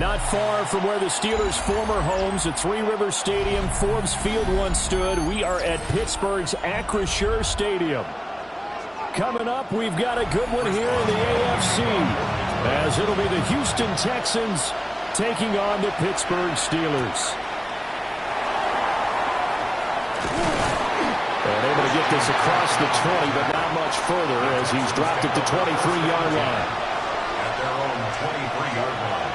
Not far from where the Steelers' former homes at Three Rivers Stadium, Forbes Field once stood, we are at Pittsburgh's Acrisure Stadium. Coming up, we've got a good one here in the AFC, as it'll be the Houston Texans taking on the Pittsburgh Steelers. And able to get this across the 20, but not much further as he's dropped it to 23-yard line. At their own 23-yard line.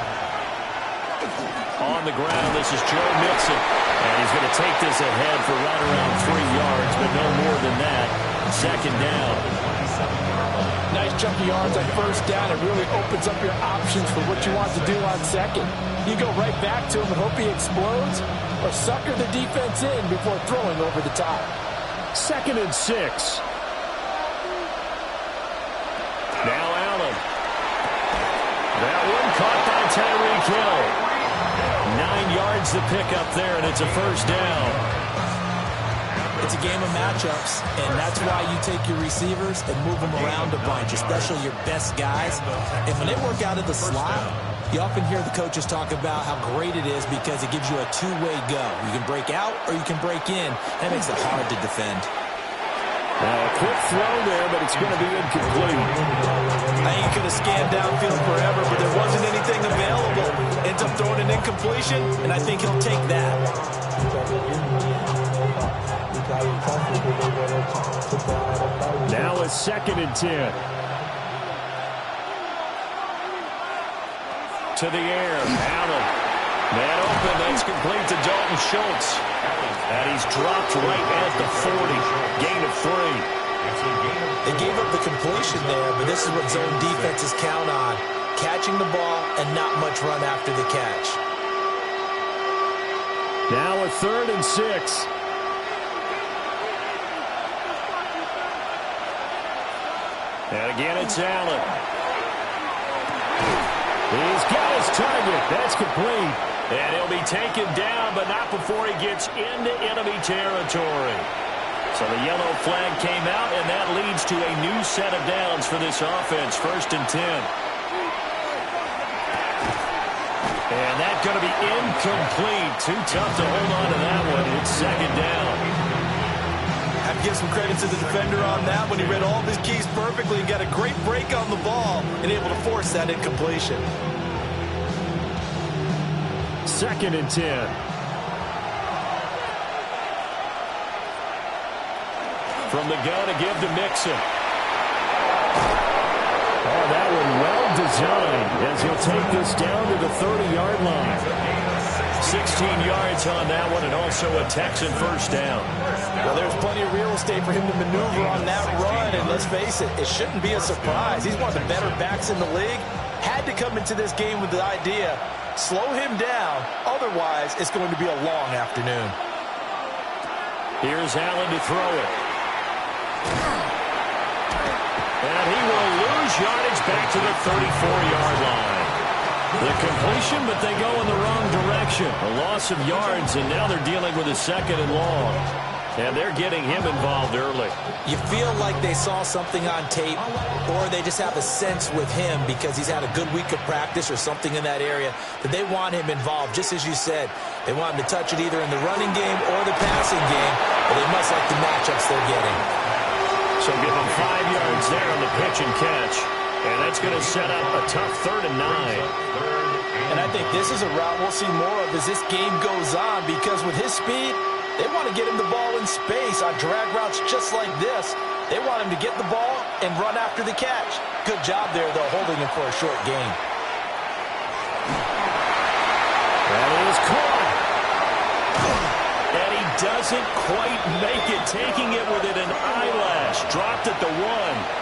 On the ground, this is Joe Mixon. And he's going to take this ahead for right around 3 yards, but no more than that. Second down. Nice chunky yards on first down. It really opens up your options for what you want to do on second. You go right back to him and hope he explodes, or sucker the defense in before throwing over the top. 2nd and 6. Now Allen. That one caught by Tyreek Hill. 9 yards to pick up there, and it's a first down. It's a game of matchups, and that's why you take your receivers and move them around a bunch, especially your best guys. And when they work out of the slot, you often hear the coaches talk about how great it is because it gives you a two-way go. You can break out or you can break in. That makes it hard to defend. Now a quick throw there, but it's going to be incomplete. I think he could have scanned downfield forever, but there wasn't anything available. Ends up throwing an incompletion, and I think he'll take that. Now it's 2nd and 10. To the air, Allen. Man open, that's complete to Dalton Schultz. And he's dropped right at the 40. Gain of 3. They gave up the completion there, but this is what zone defenses count on. Catching the ball and not much run after the catch. Now a 3rd and 6. And again, it's Allen. He's got his target. That's complete. And he'll be taken down, but not before he gets into enemy territory. So the yellow flag came out, and that leads to a new set of downs for this offense. 1st and 10. And that's going to be incomplete. Too tough to hold on to that one. It's 2nd down. I have to give some credit to the defender on that when he read all of his keys perfectly and got a great break on the ball and able to force that incompletion. 2nd and 10. From the gun to give to Mixon. Oh, that one well designed as he'll take this down to the 30-yard line. 16 yards on that one, and also a Texan first down. Well, there's plenty of real estate for him to maneuver on that run, and let's face it, it shouldn't be a surprise. He's one of the better backs in the league. Had to come into this game with the idea, slow him down, otherwise it's going to be a long afternoon. Here's Allen to throw it. And he will lose yardage back to the 34-yard line. The completion, but they go in the wrong direction. A loss of yards, and now they're dealing with a 2nd and long. And they're getting him involved early. You feel like they saw something on tape, or they just have a sense with him because he's had a good week of practice or something in that area that they want him involved, just as you said. They want him to touch it either in the running game or the passing game, but they must like the matchups they're getting. So give him 5 yards there on the pitch and catch. And that's going to set up a tough 3rd and 9. And I think this is a route we'll see more of as this game goes on because with his speed, they want to get him the ball in space on drag routes just like this. They want him to get the ball and run after the catch. Good job there, though, holding him for a short gain. That is caught. And he doesn't quite make it, taking it within an eyelash. Dropped at the 1.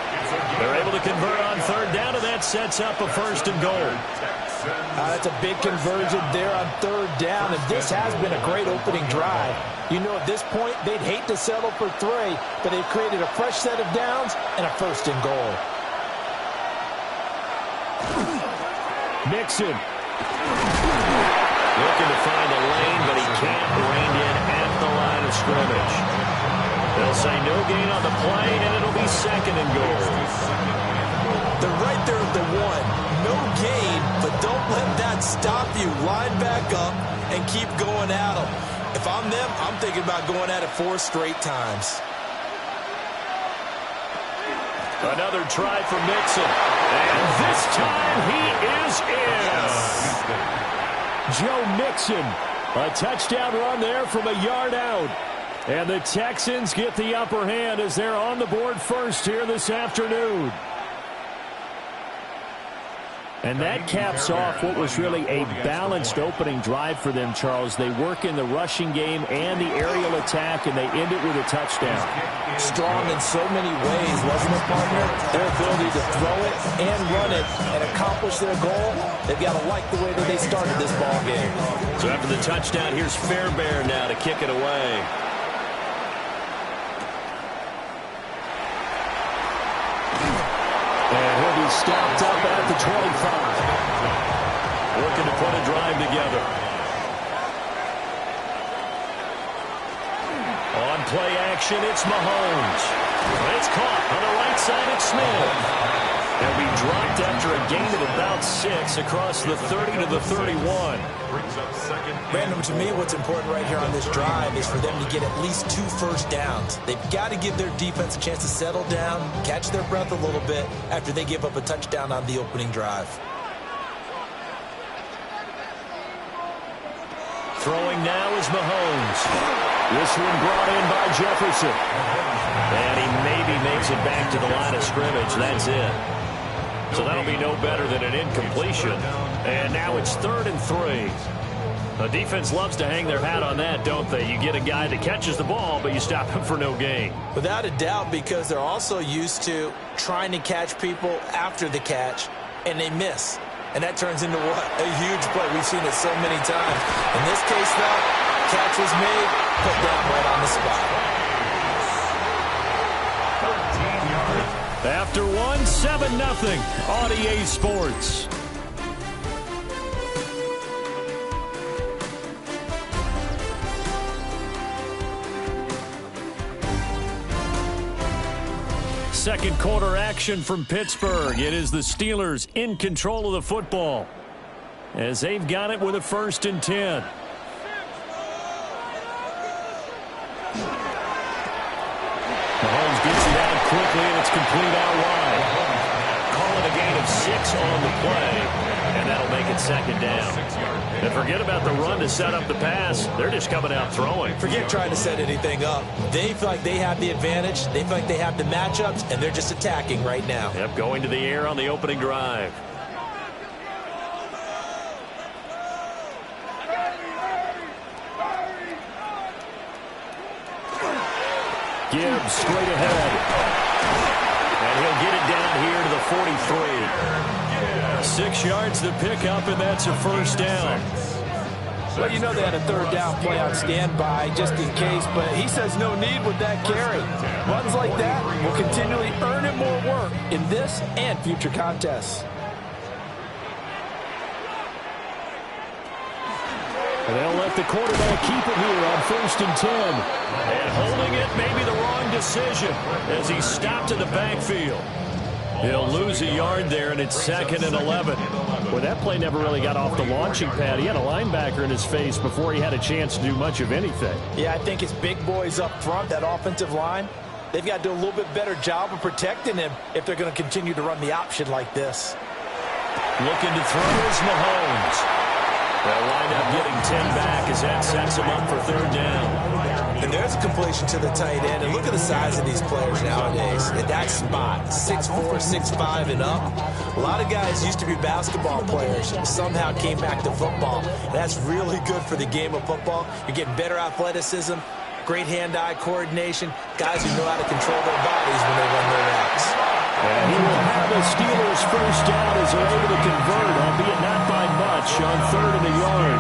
They're able to convert on 3rd down, and that sets up a 1st and goal. That's a big conversion there on 3rd down, and this has been a great opening drive. You know, at this point, they'd hate to settle for 3, but they've created a fresh set of downs and a 1st and goal. Mixon. Looking to find a lane, but he can't rein in at the line of scrimmage. They'll say no gain on the play, and it'll be 2nd and goal. They're right there at the 1. No gain, but don't let that stop you. Line back up and keep going at them. If I'm them, I'm thinking about going at it 4 straight times. Another try for Mixon. And this time he is in. Joe Mixon, a touchdown run there from a yard out. And the Texans get the upper hand as they're on the board first here this afternoon. And that caps off what was really a balanced opening drive for them, Charles. They work in the rushing game and the aerial attack, and they end it with a touchdown. Strong in so many ways, wasn't it, partner? Their ability to throw it and run it and accomplish their goal, they've got to like the way that they started this ball game. So after the touchdown, here's Fairbairn now to kick it away. And he'll be stopped up at the 25. Working to put a drive together. On play action, it's Mahomes. It's caught on the right side of Smith. They'll be dropped after a gain of about 6 across the 30 to the 31. Brandon, to me, what's important right here on this drive is for them to get at least 2 first downs. They've got to give their defense a chance to settle down, catch their breath a little bit after they give up a touchdown on the opening drive. Throwing now is Mahomes. This one brought in by Jefferson. And he maybe makes it back to the line of scrimmage. That's it. So that'll be no better than an incompletion. And now it's 3rd and 3. The defense loves to hang their hat on that, don't they? You get a guy that catches the ball, but you stop him for no gain. Without a doubt, because they're also used to trying to catch people after the catch, and they miss. And that turns into what? A huge play. We've seen it so many times. In this case, though, catch was made, put down right on the spot. After 1, 7-0 on EA Sports. Second quarter action from Pittsburgh. It is the Steelers in control of the football as they've got it with a 1st and 10. Mahomes gets it out quickly, and it's complete out wide. Call it a gain of 6 on the play, and that'll make it 2nd down. And forget about the run to set up the pass. They're just coming out throwing. Forget trying to set anything up. They feel like they have the advantage. They feel like they have the matchups, and they're just attacking right now. Yep, going to the air on the opening drive. Gibbs straight ahead. And he'll get it down here to the 43. 6 yards to pick up, and that's a 1st down. Well, you know they had a 3rd down play on standby just in case, but he says no need with that carry. Runs like that will continually earn him more work in this and future contests. And they'll let the quarterback keep it here on 1st and 10. And holding it may be the wrong decision as he's stopped in the backfield. He'll lose a yard there, and it's 2nd and 11. Well, that play never really got off the launching pad. He had a linebacker in his face before he had a chance to do much of anything. Yeah, I think his big boys up front, that offensive line, they've got to do a little bit better job of protecting him if they're going to continue to run the option like this. Looking to throw is Mahomes. They'll wind up getting 10 back as that sets him up for 3rd down. And there's a completion to the tight end. And look at the size of these players nowadays. At that spot, 6'4", 6'5", and up. A lot of guys used to be basketball players and somehow came back to football. And that's really good for the game of football. You're getting better athleticism, great hand-eye coordination, guys who know how to control their bodies when they run their routes. And he will have the Steelers 1st down as they're able to convert, albeit not by much, on 3rd and a yard.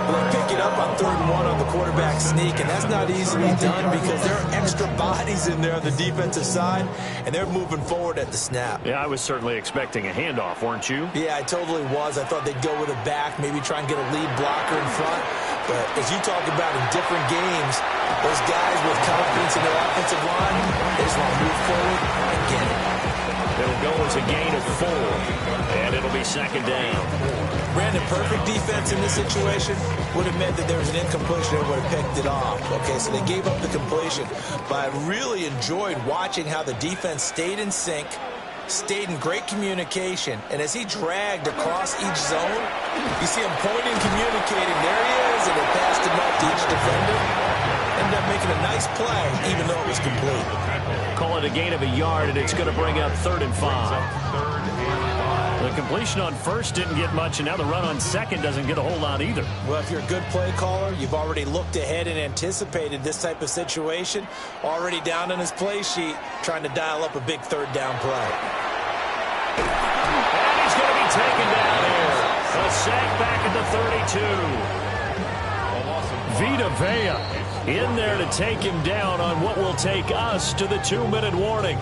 Well, they pick it up on 3rd and 1 on the quarterback sneak, and that's not easily done because there are extra bodies in there on the defensive side, and they're moving forward at the snap. Yeah, I was certainly expecting a handoff, weren't you? Yeah, I totally was. I thought they'd go with a back, maybe try and get a lead blocker in front. But as you talk about in different games, those guys with confidence in their offensive line, they just want to move forward and get it. It'll go as a gain of 4, and it'll be second down. Brandon, perfect defense in this situation would have meant that there was an incompletion and would have picked it off. Okay, so they gave up the completion. But I really enjoyed watching how the defense stayed in sync, stayed in great communication, and as he dragged across each zone, you see him pointing, communicating. There he is, and they passed him up to each defender. Ended up making a nice play, even though it was complete. Call it a gain of a yard, and it's going to bring up 3rd and 5. The completion on first didn't get much, and now the run on second doesn't get a whole lot either. Well, if you're a good play caller, you've already looked ahead and anticipated this type of situation. Already down on his play sheet, trying to dial up a big 3rd down play. And he's going to be taken down here. A sack back at the 32. Vita Vea in there to take him down on what will take us to the 2-minute warning.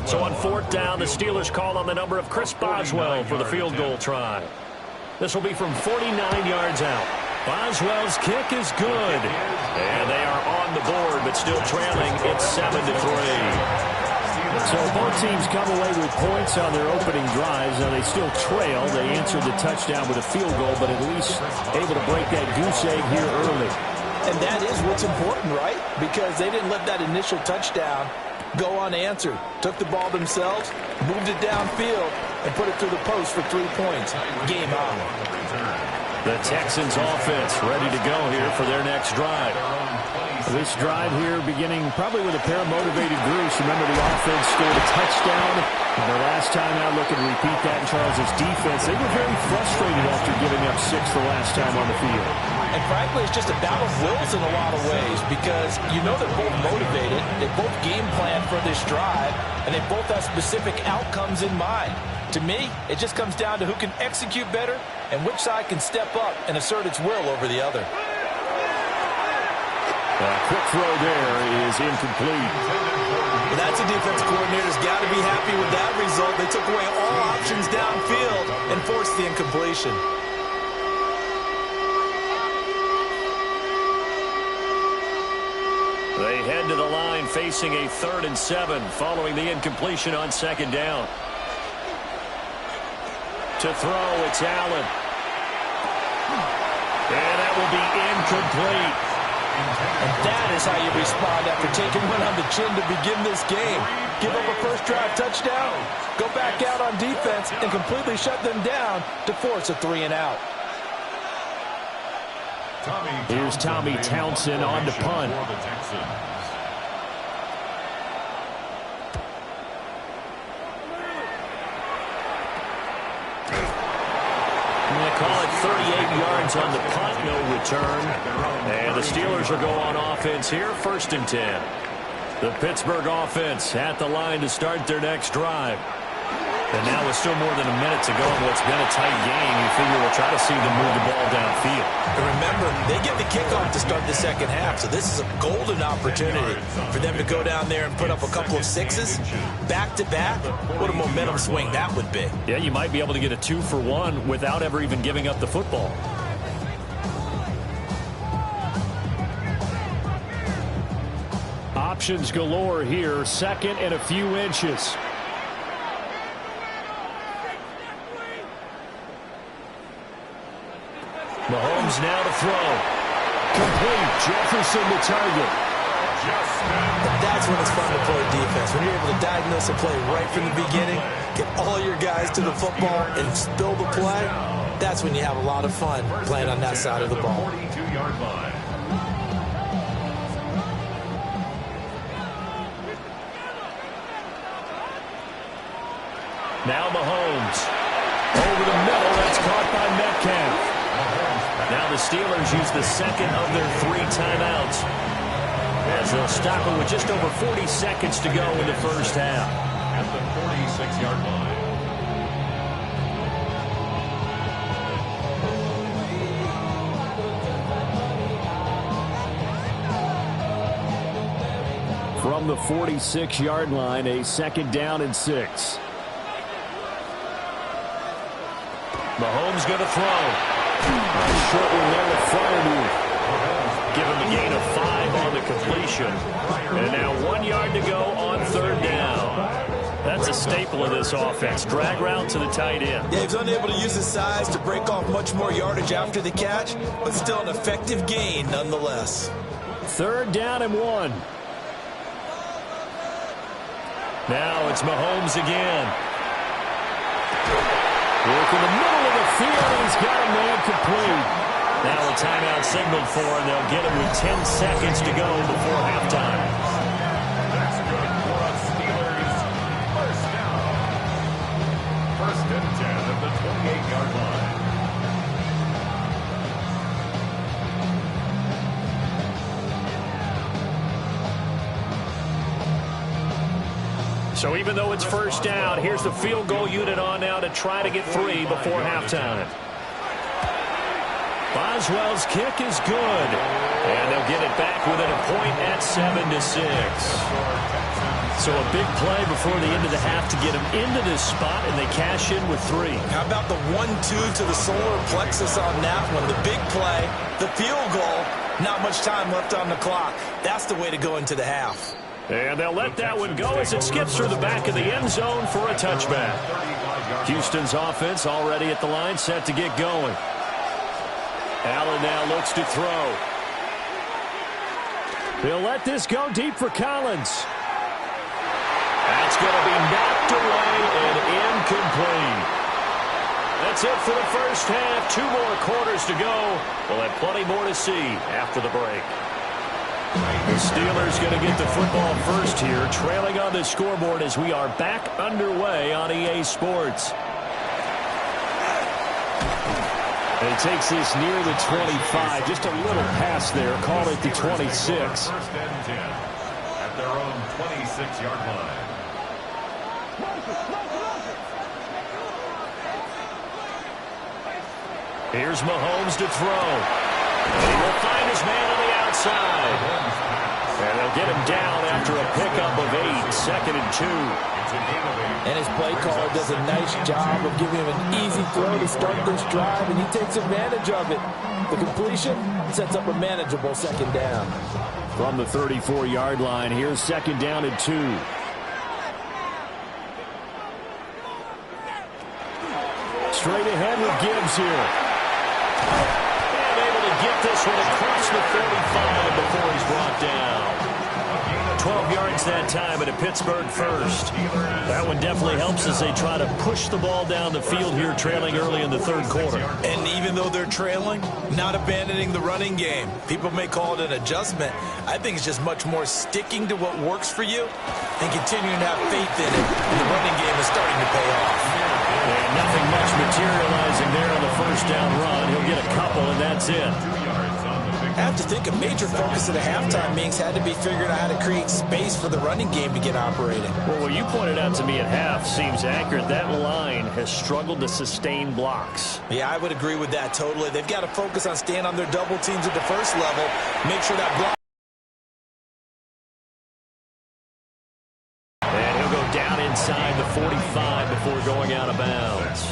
So on 4th down, the Steelers call on the number of Chris Boswell for the field goal try. This will be from 49 yards out. Boswell's kick is good. And they are on the board, but still trailing. It's 7-3. So both teams come away with points on their opening drives. Now they still trail. They answered the touchdown with a field goal, but at least able to break that goose egg here early. And that is what's important, right? Because they didn't let that initial touchdown go unanswered. Took the ball themselves, moved it downfield, and put it through the post for 3 points. Game on. The Texans offense ready to go here for their next drive. This drive here beginning probably with a pair of motivated groups. Remember, the offense scored a touchdown. And the last time out, looking to repeat that in Charles' defense. They were very frustrated after giving up 6 the last time on the field. And frankly, it's just a battle of wills in a lot of ways because you know they're both motivated. They both game plan for this drive, and they both have specific outcomes in mind. To me, it just comes down to who can execute better and which side can step up and assert its will over the other. Quick throw there is incomplete. Well, that's a defense coordinator's got to be happy with that result. They took away all options downfield and forced the incompletion. They head to the line facing a 3rd and 7 following the incompletion on 2nd down. To throw, it's Allen. And that will be incomplete. And that is how you respond after taking one on the chin to begin this game. Give up a first drive touchdown, go back out on defense, and completely shut them down to force a 3 and out. Here's Tommy Townsend on to punt. They call it 38 yards on the punt, no return. And the Steelers will go on offense here, 1st and 10. The Pittsburgh offense at the line to start their next drive. And now with still more than a minute to go in what's been a tight game, you figure we'll try to see them move the ball downfield. And remember, they get the kickoff to start the second half, so this is a golden opportunity for them to go down there and put up a couple of 6s back-to-back. What a momentum swing that would be. Yeah, you might be able to get a 2-for-1 without ever even giving up the football. Options galore here, 2nd and a few inches. Mahomes now to throw. Complete. Jefferson the target. That's when it's fun to play defense. When you're able to diagnose a play right from the beginning, get all your guys to the football and spill the play, that's when you have a lot of fun playing on that side of the ball. 42-yard line. Now Mahomes. Over the middle. That's caught by Metcalf. Now the Steelers use the 2nd of their 3 timeouts as they'll stop it with just over 40 seconds to go in the first half. At the 46-yard line. From the 46-yard line, a 2nd down and 6. Mahomes going to throw. Short one there with Freiermuth. Give him a gain of 5 on the completion. And now 1 yard to go on 3rd down. That's a staple of this offense. Drag route to the tight end. Yeah, he's unable to use his size to break off much more yardage after the catch, but still an effective gain nonetheless. 3rd down and 1. Now it's Mahomes again. Look in the middle of the field. He's got a man complete. Now a timeout signaled for, and they'll get him with 10 seconds to go before halftime. First and 10 at the 28-yard line. So even though it's 1st down, here's the field goal unit on now to try to get 3 before halftime. Boswell's kick is good. And they'll get it back within a point at 7-6. So a big play before the end of the half to get them into this spot, and they cash in with 3. How about the 1-2 to the solar plexus on that one? The big play, the field goal, not much time left on the clock. That's the way to go into the half. And they'll let that one go as it skips through the back of the end zone for a touchback. Houston's offense already at the line, set to get going. Allen now looks to throw. They'll let this go deep for Collins. That's going to be knocked away and incomplete. That's it for the first half. 2 more quarters to go. We'll have plenty more to see after the break. The Steelers going to get the football first here, trailing on the scoreboard as we are back underway on EA Sports. And he takes this near the 25, just a little pass there, call it the 26. First and 10 at their own 26-yard line. Here's Mahomes to throw. He will find his man on the outside. And they'll get him down after a pickup of 8, 2nd and 2. And his play caller does a nice job of giving him an easy throw to start this drive, and he takes advantage of it. The completion sets up a manageable 2nd down. From the 34-yard line, here's 2nd down and 2. Straight ahead with Gibbs here. And able to get this one across the 45 before he's brought down. 12 yards that time, and a Pittsburgh first. That one definitely helps as they try to push the ball down the field here, trailing early in the 3rd quarter. And even though they're trailing, not abandoning the running game. People may call it an adjustment. I think it's just much more sticking to what works for you and continuing to have faith in it. And the running game is starting to pay off. And nothing much materializing there on the 1st down run. He'll get a couple, and that's it. I have to think a major focus of the halftime meetings had to be figuring out how to create space for the running game to get operating. Well, what you pointed out to me at half seems accurate. That line has struggled to sustain blocks. Yeah, I would agree with that totally. They've got to focus on staying on their double teams at the first level, make sure that block. And he'll go down inside the 45 before going out of bounds.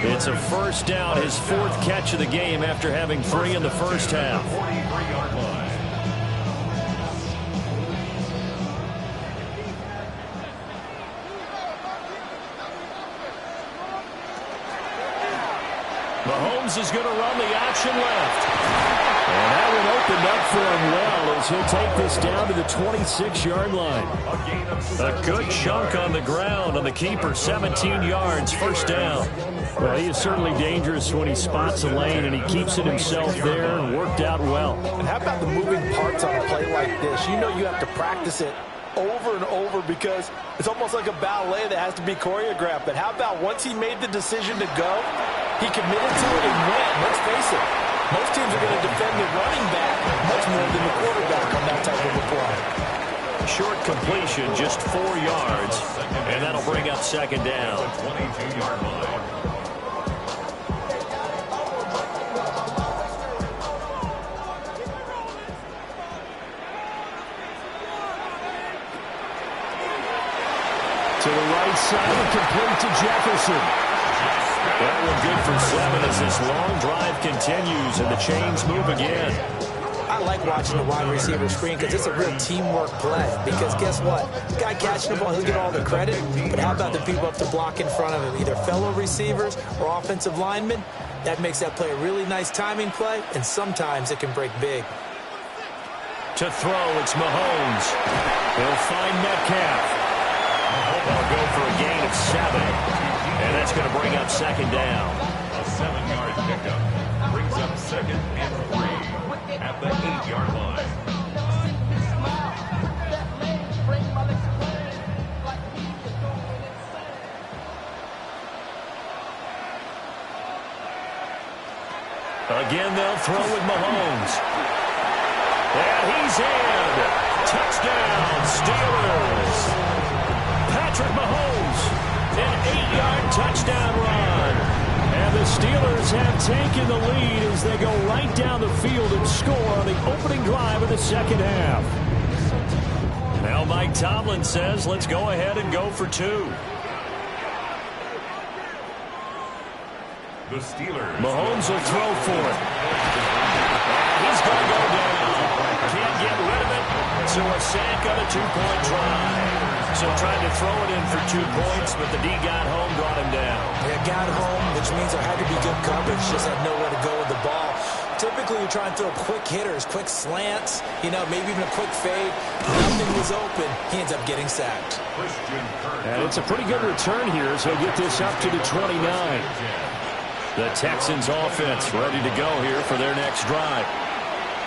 It's a 1st down, his 4th catch of the game after having 3 in the first half. 43-yard line. Mahomes is going to run the option left. And that one opened up for him well as he'll take this down to the 26-yard line. A good chunk on the ground on the keeper, 17 yards, 1st down. Well, he is certainly dangerous when he spots a lane, and he keeps it himself there and worked out well. And how about the moving parts on a play like this? You know you have to practice it over and over because it's almost like a ballet that has to be choreographed. But how about once he made the decision to go, he committed to it and went. Let's face it, most teams are going to defend the running back much more than the quarterback on that type of a play. Short completion, just 4 yards, and that'll bring up 2nd down. 22-yard line. To the right side and complete to Jefferson. That one good for 7 as this long drive continues and the chains move again. I like watching the wide receiver screen because it's a real teamwork play. Because guess what? The guy catching the ball, he'll get all the credit. But how about the people up to block in front of him, either fellow receivers or offensive linemen? That makes that play a really nice timing play, and sometimes it can break big. To throw, it's Mahomes. He'll find Metcalf. They'll go for a gain of 7. And that's going to bring up second down. A 7-yard pickup brings up 2nd and 3 at the 8-yard line. Again, they'll throw with Mahomes. And he's in. Touchdown, Steelers. Patrick Mahomes, an 8-yard touchdown run. And the Steelers have taken the lead as they go right down the field and score on the opening drive of the second half. Now Mike Tomlin says, let's go ahead and go for 2. The Steelers. Mahomes will throw for it. He's going to go down. Can't get rid of it. So a sack on a 2-point try. So trying to throw it in for 2 points, but the D got home, brought him down. Yeah, got home, which means there had to be good coverage. Just had nowhere to go with the ball. Typically, you're trying to throw quick hitters, quick slants, maybe even a quick fade. Nothing was open. He ends up getting sacked. And it's a pretty good return here, so he'll get this up to the 29. The Texans offense ready to go here for their next drive.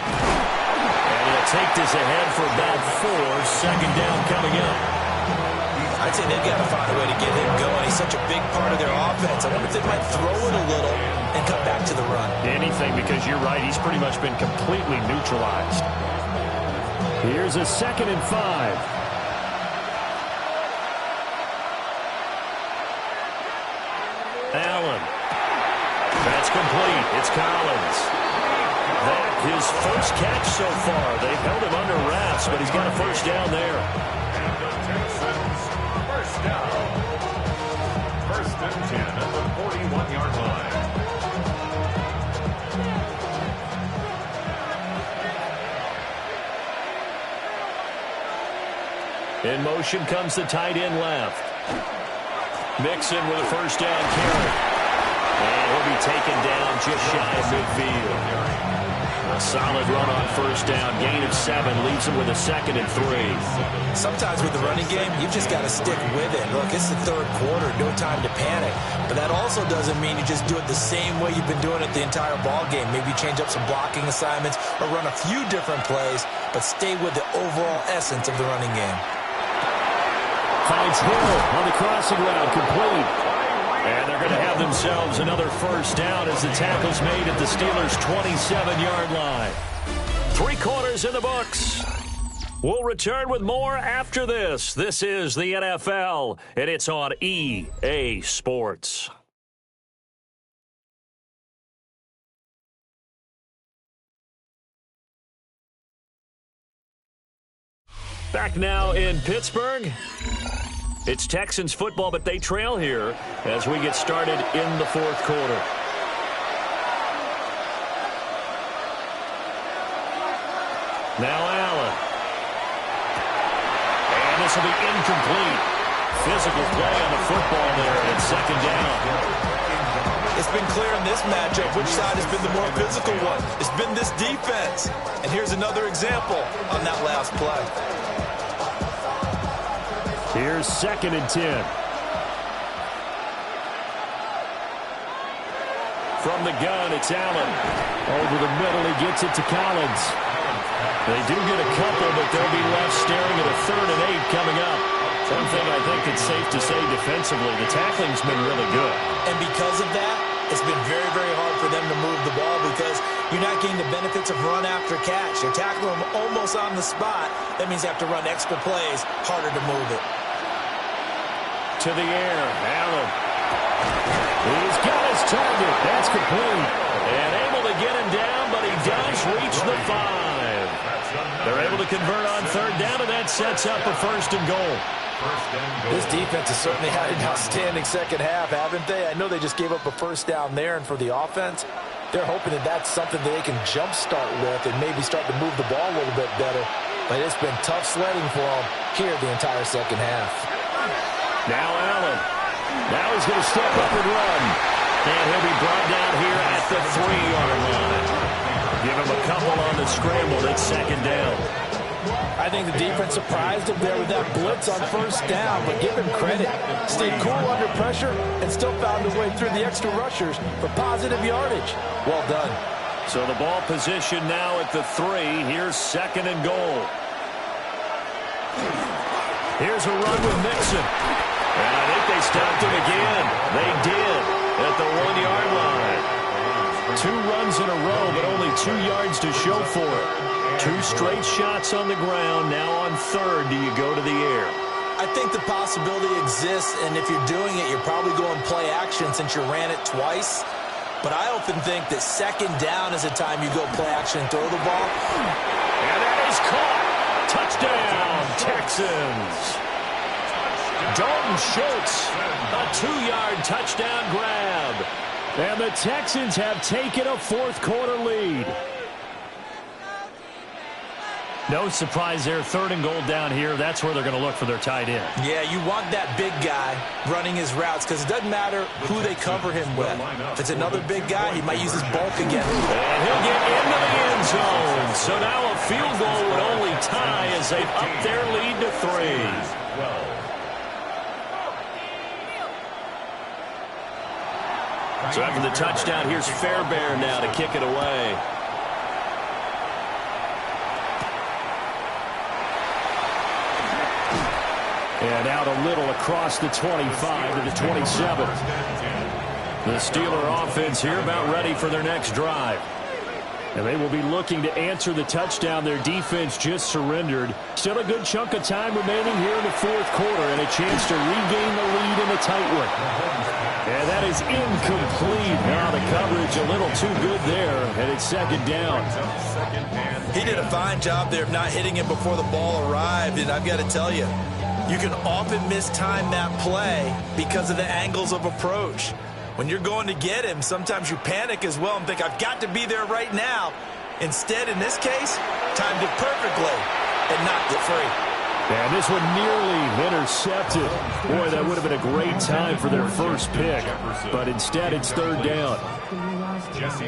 And he'll take this ahead for about 4. Second down coming up. I'd say they've got to find a way to get him going. He's such a big part of their offense. I wonder if they might throw it a little and come back to the run. Anything, because you're right. He's pretty much been completely neutralized. Here's a 2nd and 5. Allen. That's complete. It's Collins. That his first catch so far. They've held him under wraps, but he's got a first down there. And the Texans, first down. 1st and 10 at the 41-yard line. In motion comes the tight end left. Mixon with a first down carry. And he'll be taken down just shy of midfield. A solid run on first down. Gain of 7 leaves him with a 2nd and 3. Sometimes with the running game, you've just got to stick with it. Look, it's the 3rd quarter. No time to panic. But that also doesn't mean you just do it the same way you've been doing it the entire ball game. Maybe change up some blocking assignments or run a few different plays, but stay with the overall essence of the running game. Finds Hill on the crossing route, complete. And they're going to have themselves another first down as the tackle's made at the Steelers' 27-yard line. 3 quarters in the books. We'll return with more after this. This is the NFL, and it's on EA Sports. Back now in Pittsburgh. It's Texans football, but they trail here as we get started in the 4th quarter. Now Allen. And this will be incomplete. Physical play on the football there at 2nd down. It's been clear in this matchup which side has been the more physical one. It's been this defense. And here's another example on that last play. Here's 2nd and 10. From the gun, it's Allen. Over the middle, he gets it to Collins. They do get a couple, but they'll be left staring at a 3rd and 8 coming up. One thing I think it's safe to say defensively, the tackling's been really good. And because of that, it's been very, very hard for them to move the ball because you're not getting the benefits of run after catch. You're tackling them almost on the spot. That means you have to run extra plays, harder to move it. To the air, Allen. He's got his target. That's complete. And able to get him down, but he does reach the 5. They're able to convert on 3rd down, and that sets up a 1st and goal. This defense has certainly had an outstanding second half, haven't they? I know they just gave up a first down there, and for the offense, they're hoping that that's something that they can jumpstart with and maybe start to move the ball a little bit better. But it's been tough sledding for them here the entire second half. Now Allen. Now he's going to step up and run. And he'll be brought down here at the 3-yard line. Give him a couple on the scramble. It's second down. I think the defense surprised him there with that blitz on first down, but give him credit. Stayed cool under pressure and still found a way through the extra rushers for positive yardage. Well done. So the ball position now at the 3. Here's second and goal. Here's a run with Mixon. And I think they stopped him again. They did at the 1-yard line. 2 runs in a row, but only 2 yards to show for it. 2 straight shots on the ground. Now on third, do you go to the air? I think the possibility exists, and if you're doing it, you're probably going play action since you ran it twice. But I often think that second down is the time you go play action and throw the ball. And that is caught. Touchdown, Texans. Dalton Schultz, a 2-yard touchdown grab. And the Texans have taken a fourth-quarter lead. No surprise there, third and goal down here. That's where they're going to look for their tight end. Yeah, you want that big guy running his routes because it doesn't matter who they cover him with. If it's another big guy, he might use his bulk again. And he'll get into the end zone. So now a field goal would only tie as they've upped their lead to 3. So after the touchdown, here's Fairbairn now to kick it away. And out a little across the 25 to the 27. The Steeler offense here about ready for their next drive. And they will be looking to answer the touchdown their defense just surrendered. Still a good chunk of time remaining here in the fourth quarter and a chance to regain the lead in a tight one. And that is incomplete. Now the coverage a little too good there, and it's second down. He did a fine job there of not hitting him before the ball arrived, and I've got to tell you, you can often mistime that play because of the angles of approach. When you're going to get him, sometimes you panic as well and think, I've got to be there right now. Instead, in this case, timed it perfectly and knocked it free. And this one nearly intercepted. Boy, that would have been a great time for their first pick. But instead, it's third down.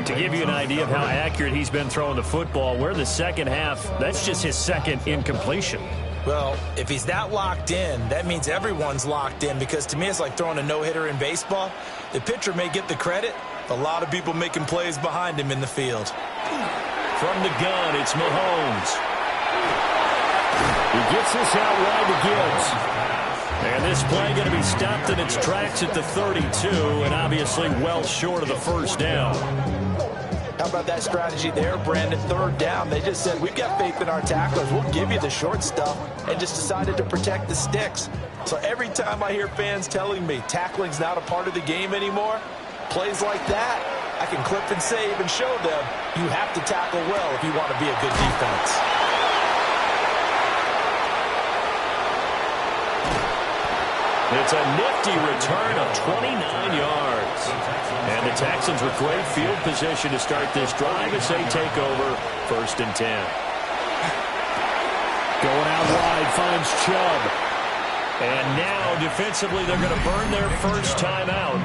To give you an idea of how accurate he's been throwing the football, we're in the second half. That's just his second incompletion. Well, if he's that locked in, that means everyone's locked in, because to me it's like throwing a no-hitter in baseball. The pitcher may get the credit, but a lot of people making plays behind him in the field. From the gun, it's Mahomes. He gets this out wide to Gibbs. And this play going to be stopped in its tracks at the 32, and obviously well short of the first down. How about that strategy there, Brandon? Third down, they just said, we've got faith in our tacklers. We'll give you the short stuff, and just decided to protect the sticks. So every time I hear fans telling me tackling's not a part of the game anymore, plays like that, I can clip and save and show them you have to tackle well if you want to be a good defense. It's a nifty return of 29 yards. And the Texans with great field position to start this drive as they take over first and 10. Going out wide, finds Chubb. And now defensively they're going to burn their first time out.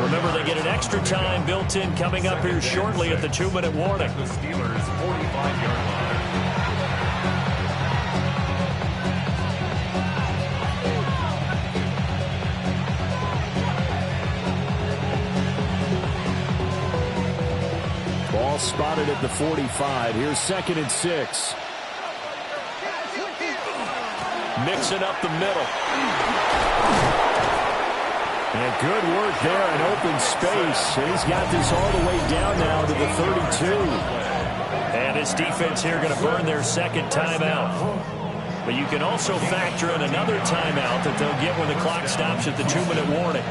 Remember, they get an extra time built in coming up here shortly at the 2-minute warning. The Steelers' 45-yard line. Ball spotted at the 45. Here's second and 6. Mixing up the middle. And good work there in open space. And he's got this all the way down now to the 32. And his defense here going to burn their second timeout. But you can also factor in another timeout that they'll get when the clock stops at the 2-minute warning.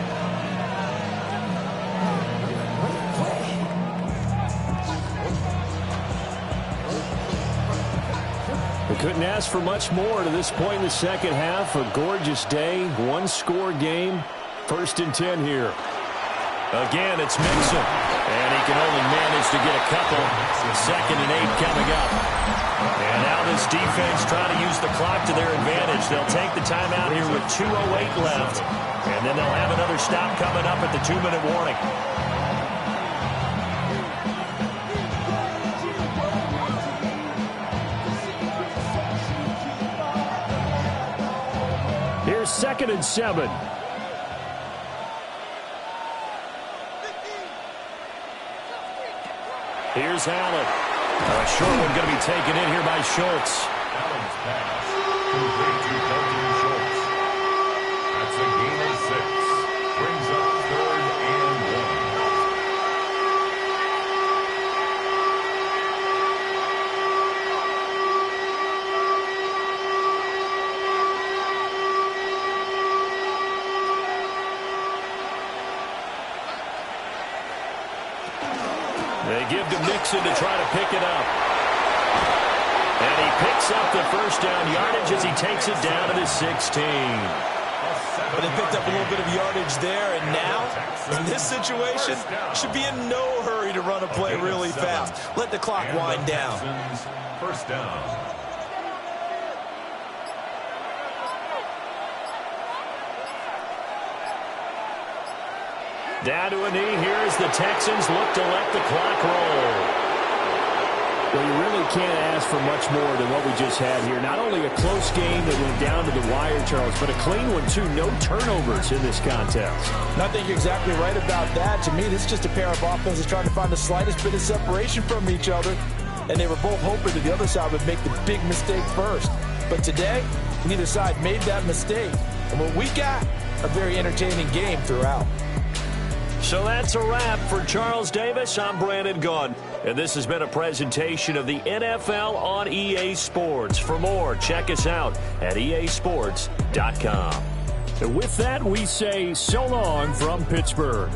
The Couldn't ask for much more to this point in the second half. A gorgeous day, one-score game. 1st and 10 here. Again, it's Mixon. And he can only manage to get a couple. 2nd and 8 coming up. And now this defense trying to use the clock to their advantage. They'll take the timeout here with 2:08 left. And then they'll have another stop coming up at the 2-minute warning. Here's 2nd and 7. Here's Allen. A short one going to be taken in here by Schultz. Allen's pass. Complete to Dalton Schultz. That's a gain of 6. Brings up 3rd and 1. They give to Mixon to try to pick it up. And he picks up the first down yardage as he takes it down to the 16. But they picked up a little bit of yardage there, and now, in this situation, should be in no hurry to run a play really fast. Let the clock wind down. First down. Down to a knee here as the Texans look to let the clock roll. Well, you really can't ask for much more than what we just had here. Not only a close game that went down to the wire, Charles, but a clean one, too. No turnovers in this contest. I think you're exactly right about that. To me, this is just a pair of offenses trying to find the slightest bit of separation from each other. And they were both hoping that the other side would make the big mistake first. But today, neither side made that mistake. And what we got, a very entertaining game throughout. So that's a wrap for Charles Davis. I'm Brandon Gaudin. And this has been a presentation of the NFL on EA Sports. For more, check us out at easports.com. And with that, we say so long from Pittsburgh.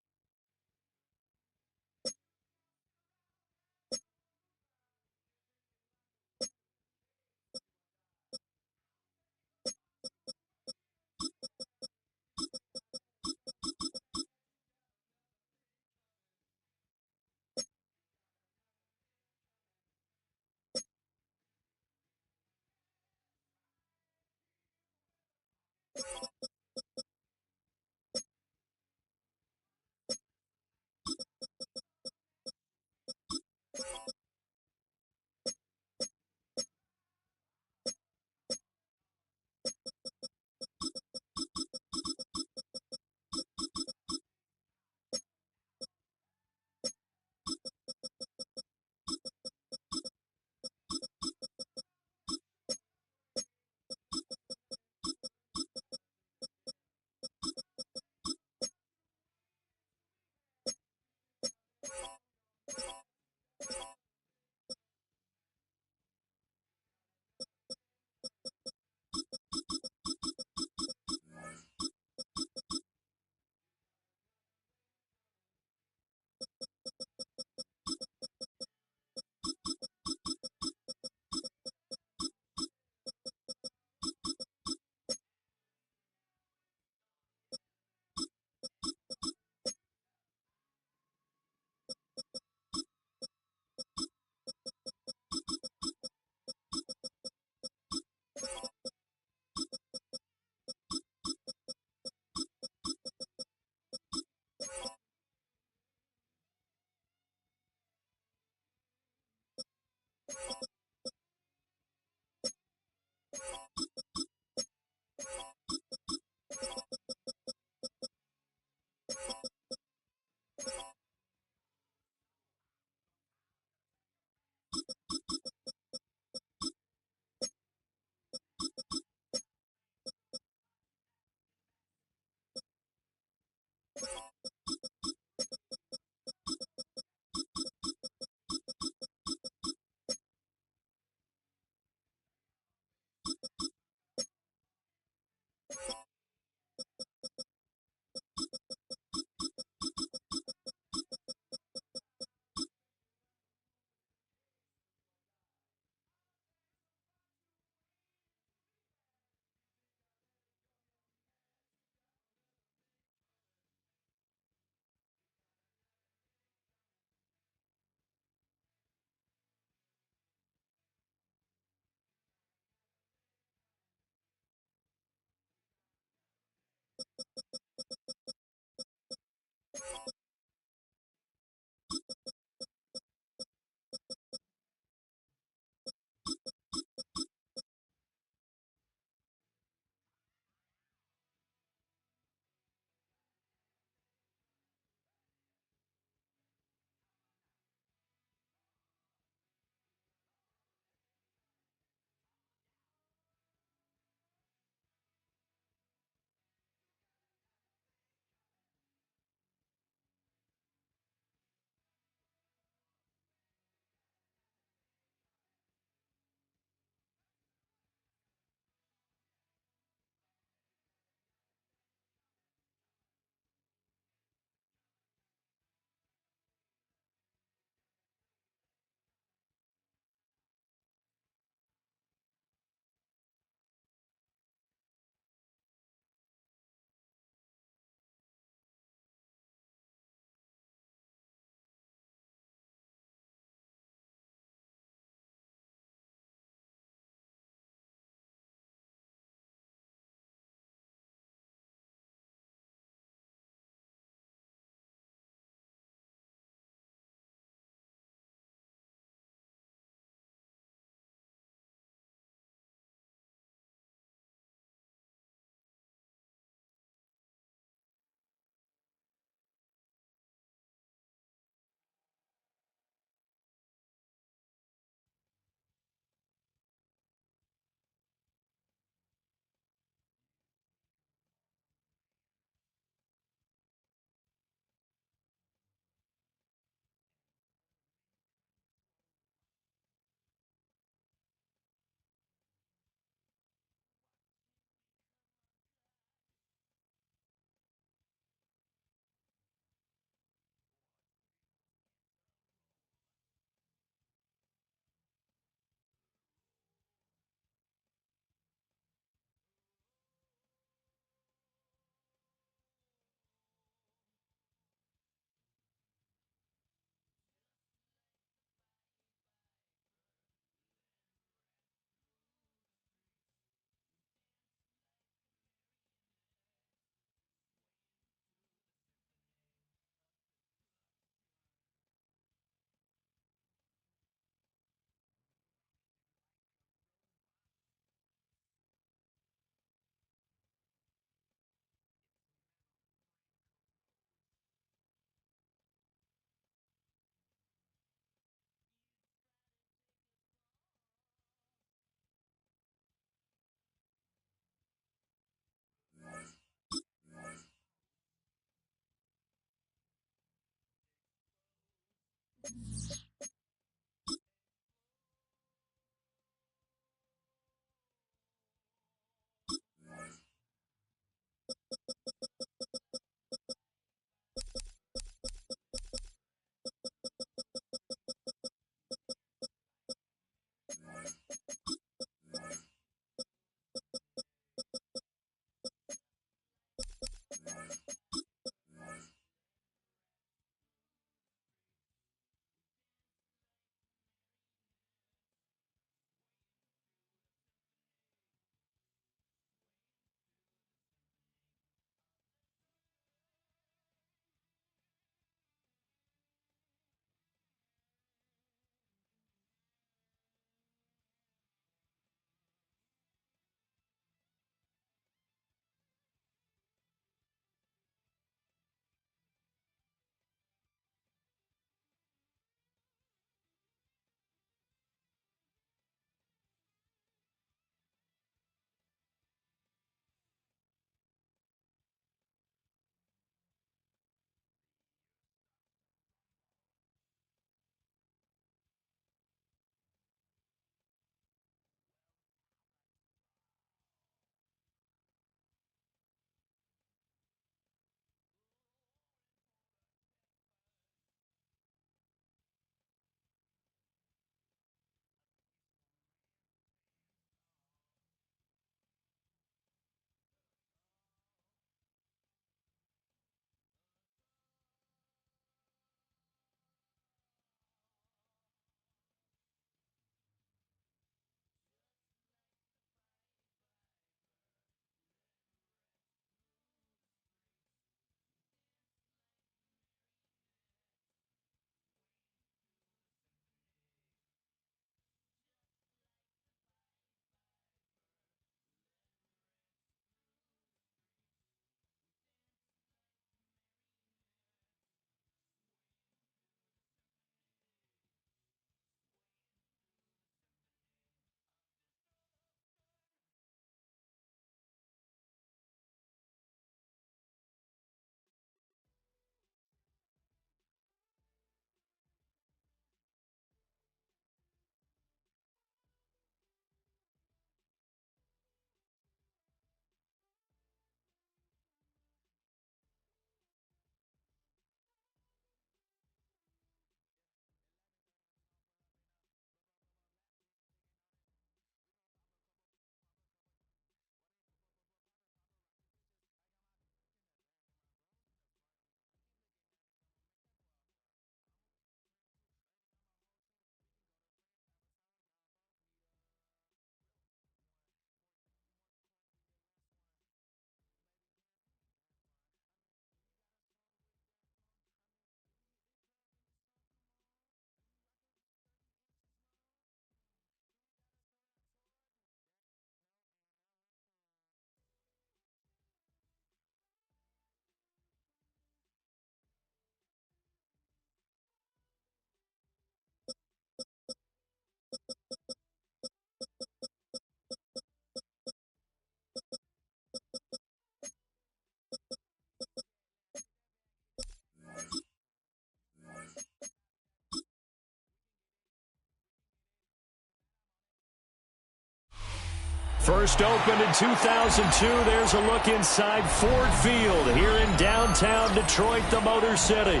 First opened in 2002. There's a look inside Ford Field here in downtown Detroit, the Motor City.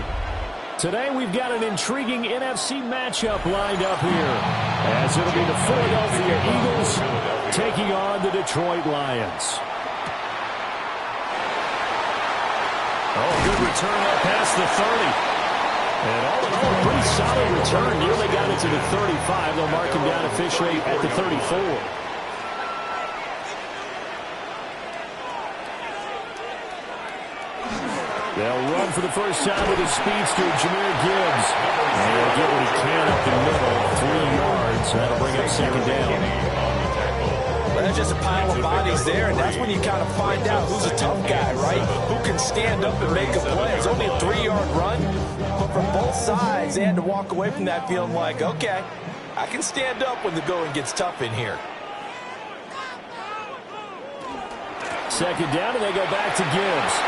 Today we've got an intriguing NFC matchup lined up here, as it'll be the Philadelphia Eagles taking on the Detroit Lions. Oh, good return up past the 30. And all in all, a pretty solid return. Nearly got it to the 35. They'll mark him down officially at the 34. They'll run for the first time with his speedster, Jahmyr Gibbs. And he'll get what he can up the middle, 3 yards. That'll bring up second down. There's just a pile of bodies there, and that's when you kind of find out who's a tough guy, right? Who can stand up and make a play. It's only a 3-yard run, but from both sides, they had to walk away from that feeling like, okay, I can stand up when the going gets tough in here. Second down, and they go back to Gibbs.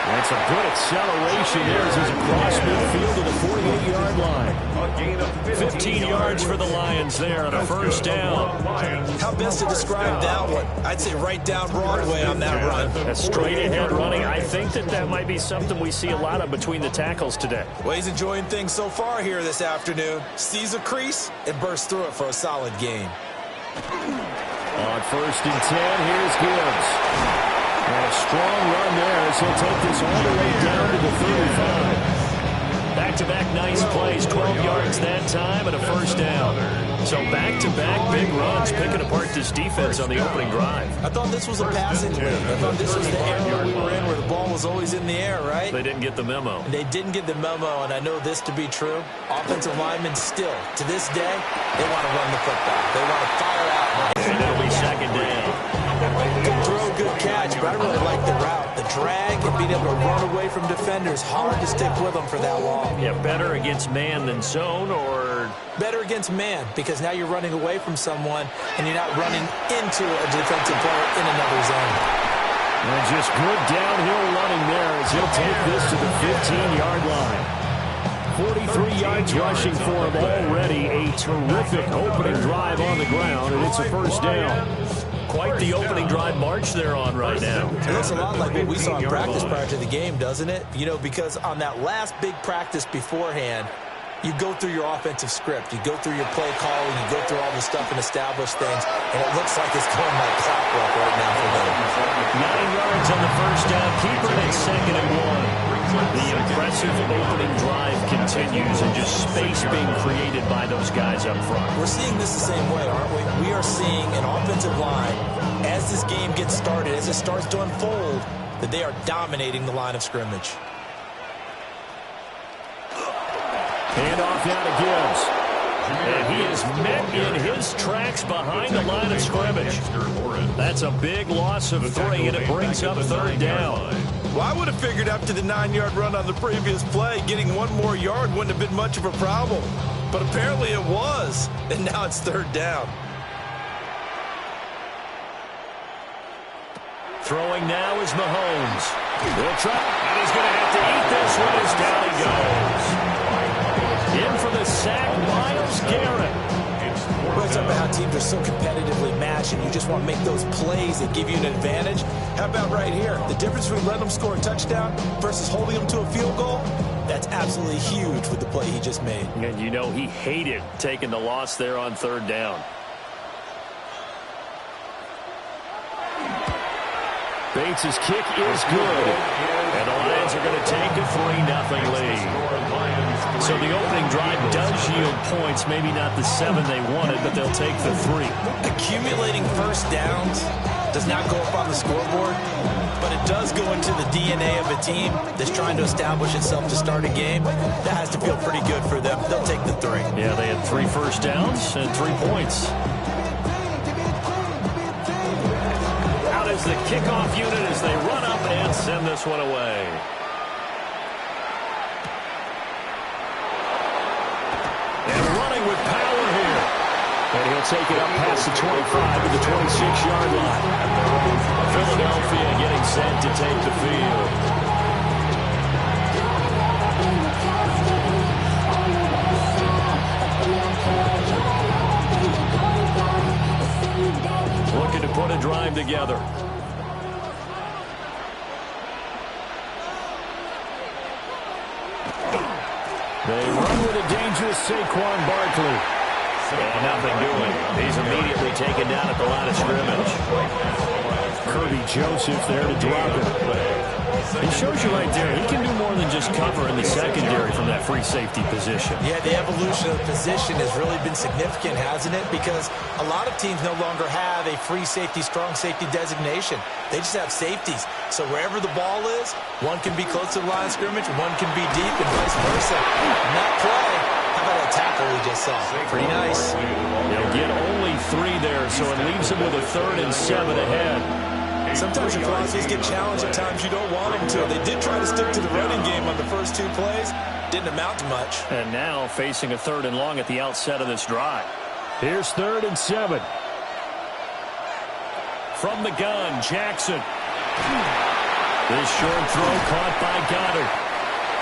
That's a good acceleration there as he's across midfield to the 48-yard line. 15 yards for the Lions there on a first down. How best to describe that one? I'd say right down Broadway on that run. A straight-ahead running. I think that might be something we see a lot of between the tackles today. Well, he's enjoying things so far here this afternoon. Sees a crease and bursts through it for a solid gain. On first and 10, here's Gibbs. And a strong run there as he'll take this all the way down to the 35. Back-to-back nice plays, 12 yards that time and a first down. So back-to-back big runs, picking apart this defense on the opening drive. I thought this was a passing league. I thought this was the era we were in where the ball was always in the air, right? They didn't get the memo. They didn't get the memo, and I know this to be true. Offensive linemen still, to this day, they want to run the football. They want to fire out. And it'll be second down. Good throw, good catch, but I really like the route. The drag and being able to run away from defenders, hard to stick with them for that long. Yeah, better against man than zone, or better against man, because now you're running away from someone and you're not running into a defensive player in another zone. And just good downhill running there as he'll take this to the 15-yard line. 43 yards rushing for him already. A terrific opening drive on the ground, and it's a first down. Quite the opening drive march they're on right now. It looks a lot like what we saw in practice prior to the game, doesn't it? You know, because on that last big practice beforehand, you go through your offensive script. You go through your play calling. You go through all the stuff and establish things. And it looks like it's going like clockwork right now for them. 9 yards on the first down. Keeper at second and 1. The impressive opening drive continues, and just space being created by those guys up front. We're seeing this the same way, aren't we? We are seeing an offensive line, as this game gets started, as it starts to unfold, that they are dominating the line of scrimmage. Hand off now to Gibbs. And he is met in his tracks behind the line of scrimmage. That's a big loss of 3, and it brings up third down. Well, I would have figured after the 9-yard run on the previous play, getting 1 more yard wouldn't have been much of a problem. But apparently it was, and now it's third down. Throwing now is Mahomes. He'll try, and he's going to have to eat this one as down he goes. In for the sack, Myles Garrett. We're talking about how teams are so competitively matched, and you just want to make those plays that give you an advantage. How about right here? The difference between letting them score a touchdown versus holding them to a field goal, that's absolutely huge with the play he just made. And you know he hated taking the loss there on third down. Bates' kick is good. And the Lions are going to take a 3-0 lead. So the opening drive does yield points, maybe not the 7 they wanted, but they'll take the 3. Accumulating first downs does not go up on the scoreboard, but it does go into the DNA of a team that's trying to establish itself to start a game. That has to feel pretty good for them. They'll take the 3. Yeah, they had 3 first downs and 3 points. Out is the kickoff unit as they run up and send this one away. With power here. And he'll take it up past the 25 to the 26-yard line. Philadelphia getting set to take the field. together. They run with a dangerous Saquon Barkley. And nothing doing. He's immediately taken down at the line of scrimmage. Kirby Joseph there to drop it. He shows you right there, he can do more than just cover in the secondary from that free safety position. Yeah, the evolution of the position has really been significant, hasn't it? Because a lot of teams no longer have a free safety, strong safety designation. They just have safeties. So wherever the ball is, one can be close to the line of scrimmage, one can be deep, and vice versa. And that play, how about that tackle we just saw? Pretty nice. They'll get only 3 there, so it leaves them with a 3rd and 7 ahead. Sometimes your philosophies get challenged at times you don't want them to. They did try to stick to the running game on the first 2 plays. Didn't amount to much. And now facing a 3rd and long at the outset of this drive. Here's 3rd and 7. From the gun, Jackson. This short throw caught by Goddard.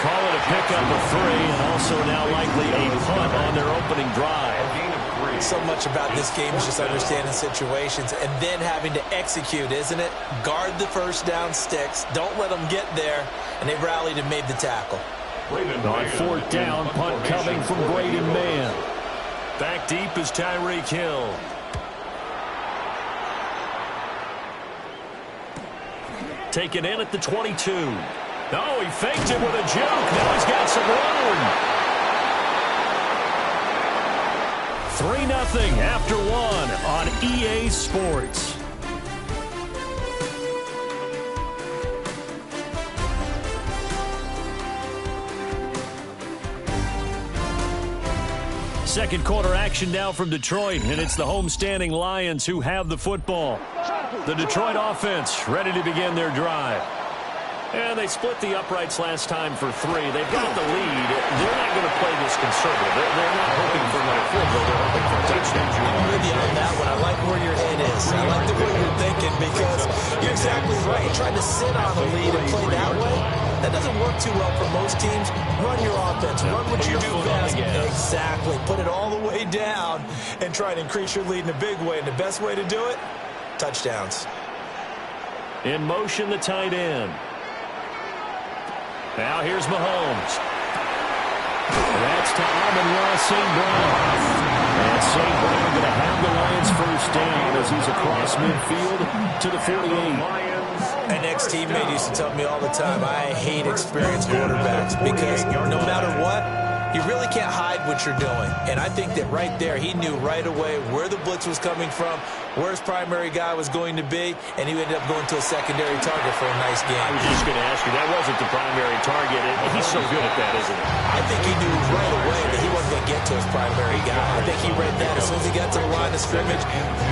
Call it a pickup of 3, and also now likely a punt on their opening drive. So much about this game is just understanding situations and then having to execute, isn't it? Guard the first down sticks. Don't let them get there. And they rallied and made the tackle. On 4th down, punt coming from Braden Mann. Back deep is Tyreek Hill. Taken in at the 22. Oh, he faked it with a juke. Now he's got some room. 3-0 after 1 on EA Sports. Second quarter action now from Detroit, and it's the homestanding Lions who have the football. The Detroit offense ready to begin their drive. And they split the uprights last time for 3. They've got the lead. They're not going to play this conservative. They're not hoping for another field goal. They're hoping for a touchdown. I'm with you on that one. I like where your head is. I like the way you're thinking because you're exactly right. Trying to sit on a lead and play that way, that doesn't work too well for most teams. Run your offense. Run what you do best. Exactly. Put it all the way down and try to increase your lead in a big way. And the best way to do it, touchdowns. In motion, the tight end. Now here's Mahomes. That's to Amon-Ra St. Brown. And St. Brown going to have the Lions first down as he's across midfield to the 48. An ex-teammate used to tell me all the time, I hate experienced quarterbacks because no matter what, you really can't hide what you're doing. And I think that right there, he knew right away where the blitz was coming from, where his primary guy was going to be, and he ended up going to a secondary target for a nice game. I was just going to ask you, that wasn't the primary target. He's so good at that, isn't he? I think he knew right away that he wasn't going to get to his primary guy. I think he read that as soon as he got to the line of scrimmage,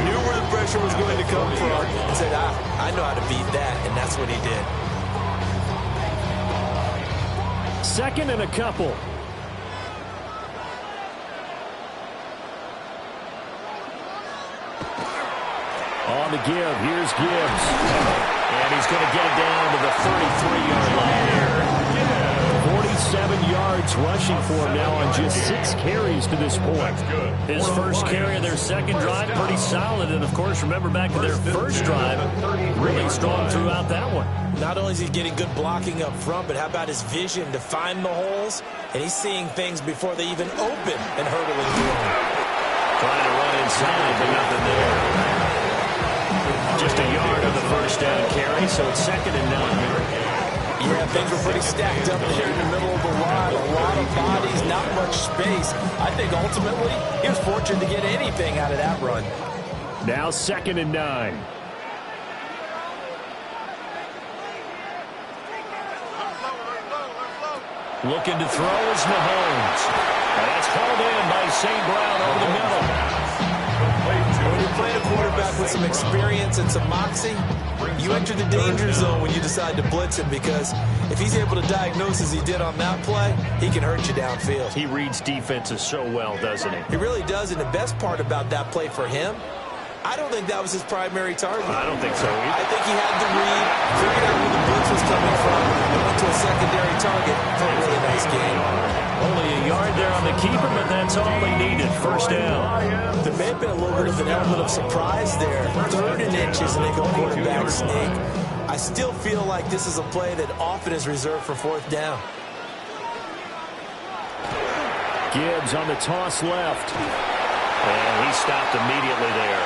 knew where the pressure was going to come from, and said, I know how to beat that, and that's what he did. 2nd and a couple. On the give, here's Gibbs. And he's going to get down to the 33-yard line here. 47 yards rushing for him now on just 6 carries to this point. His first carry of their second drive, pretty solid. And, of course, remember back to their first drive, really strong throughout that one. Not only is he getting good blocking up front, but how about his vision to find the holes? And he's seeing things before they even open and hurdling through them. Trying to run inside, but nothing there. Just a yard on the first down carry, so it's 2nd and 9. Yeah, things were pretty stacked up there in the middle of the line. A lot of bodies, not much space. I think ultimately he was fortunate to get anything out of that run. Now 2nd and 9. Looking to throw is Mahomes. And that's hauled in by St. Brown over the middle. When you're playing a quarterback with some experience and some moxie, you enter the danger zone when you decide to blitz him because if he's able to diagnose as he did on that play, he can hurt you downfield. He reads defenses so well, doesn't he? He really does, and the best part about that play for him, I don't think that was his primary target. I don't think so either. I think he had the read, figured out where the blitz was coming from, and went to a secondary target for a really nice game. Only a yard there on the keeper, but that's all he needed. First down. There may have been a little bit of an element of surprise there. 3rd and inches, and they go quarterback sneak. I still feel like this is a play that often is reserved for 4th down. Gibbs on the toss left. And he stopped immediately there.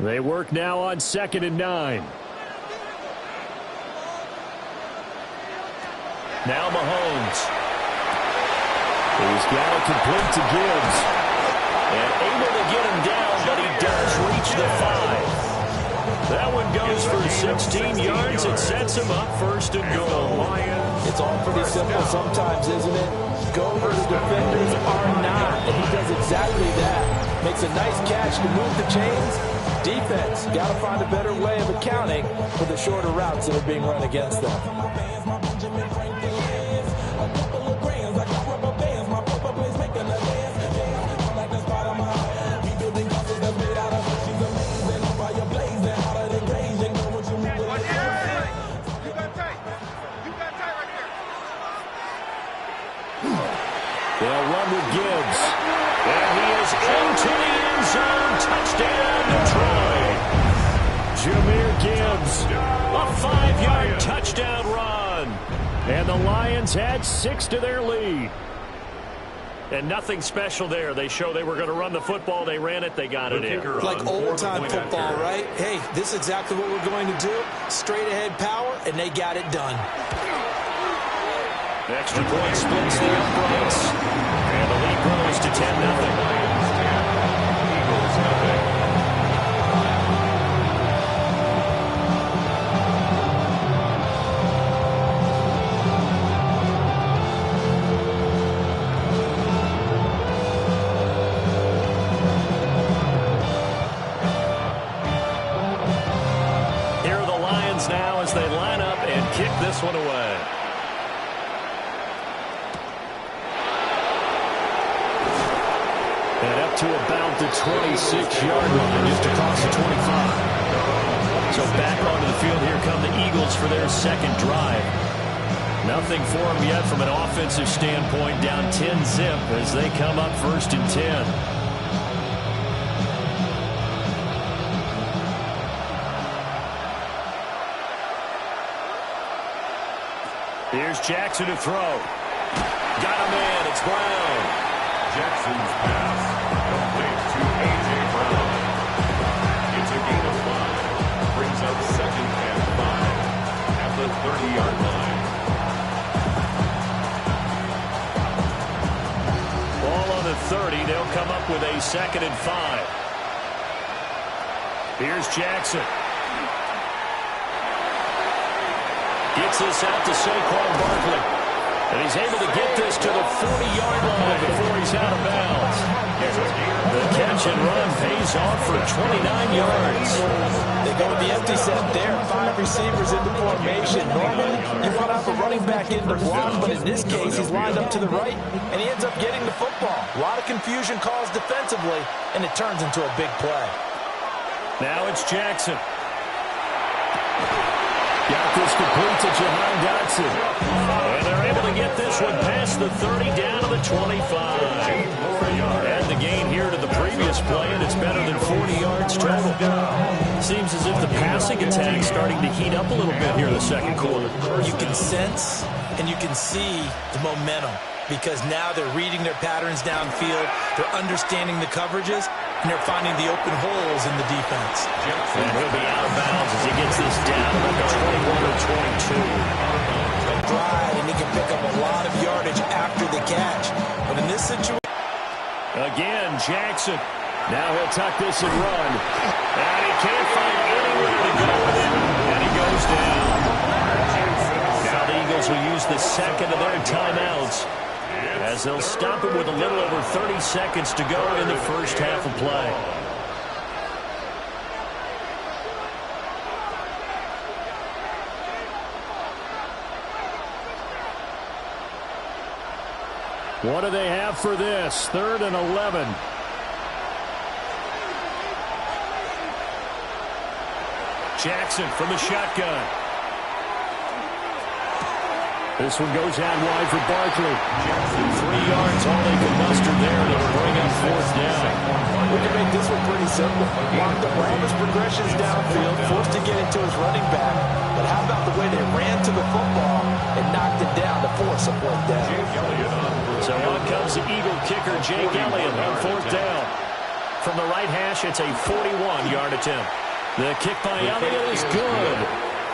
They work now on 2nd and 9. Now Mahomes. He's got it complete to Gibbs. And able to get him down, but he does reach the 5. That one goes for 16 yards. It sets him up 1st and goal. It's all pretty simple sometimes, isn't it? Go where the defenders are not, and he does exactly that. Makes a nice catch to move the chains. Defense, got to find a better way of accounting for the shorter routes that are being run against them. They'll run with Gibbs. And he is into the end zone. Touchdown, Detroit. Jahmyr Gibbs, a 5-yard touchdown run. And the Lions had 6 to their lead. And nothing special there. They show they were going to run the football. They ran it. They got it in. Like old-time football, right? Hey, this is exactly what we're going to do. Straight-ahead power, and they got it done. Extra point splits the uprights. And the lead grows to 10-0. Here are the Lions now as they line up and kick this one away. And up to about the 26-yard line, just across the 25. So back onto the field, here come the Eagles for their 2nd drive. Nothing for them yet from an offensive standpoint, down 10-zip as they come up 1st and 10. Here's Jackson to throw. Got him in. It's Brown. Jackson's pass complete to A.J. Brown. It's a gain of 5. Brings up 2nd and 5 at the 30-yard line. Ball on the 30. They'll come up with a 2nd and 5. Here's Jackson. Gets this out to Saquon Barkley. And he's able to get this to the 40-yard line before he's out of bounds. The catch and run pays off for 29 yards. They go with the empty set there. 5 receivers into formation. Normally, you want to have a running back in the block, but in this case, he's lined up to the right, and he ends up getting the football. A lot of confusion caused defensively, and it turns into a big play. Now it's Jackson. Got this complete to Jahan Dotson. And they're able to get this one past the 30 down to the 25. And the gain here to the previous play, and it's better than 40 yards total. Seems as if the passing attack's starting to heat up a little bit here in the 2nd quarter. You can sense and you can see the momentum because now they're reading their patterns downfield, they're understanding the coverages, and they're finding the open holes in the defense. And he'll be out of bounds as he gets this down to the 21 or 22. Drive, and he can pick up a lot of yardage after the catch. But in this situation... Again, Jackson. Now he'll tuck this and run. And he can't find anywhere to go with it. And he goes down. Now the Eagles will use the 2nd of their timeouts as they'll stop it with a little over 30 seconds to go in the first half of play. What do they have for this? 3rd and 11. Jackson from the shotgun. This one goes out wide for Barkley. 3 yards, all they can muster there, and it'll bring up 4th down. We can make this one pretty simple. Lock up all his progressions downfield, forced to get into his running back. But how about the way they ran to the football and knocked it down to force a 4th down? So on comes the Eagle kicker, Jake Elliott, on 4th down. From the right hash, it's a 41-yard attempt. The kick by Elliott is good.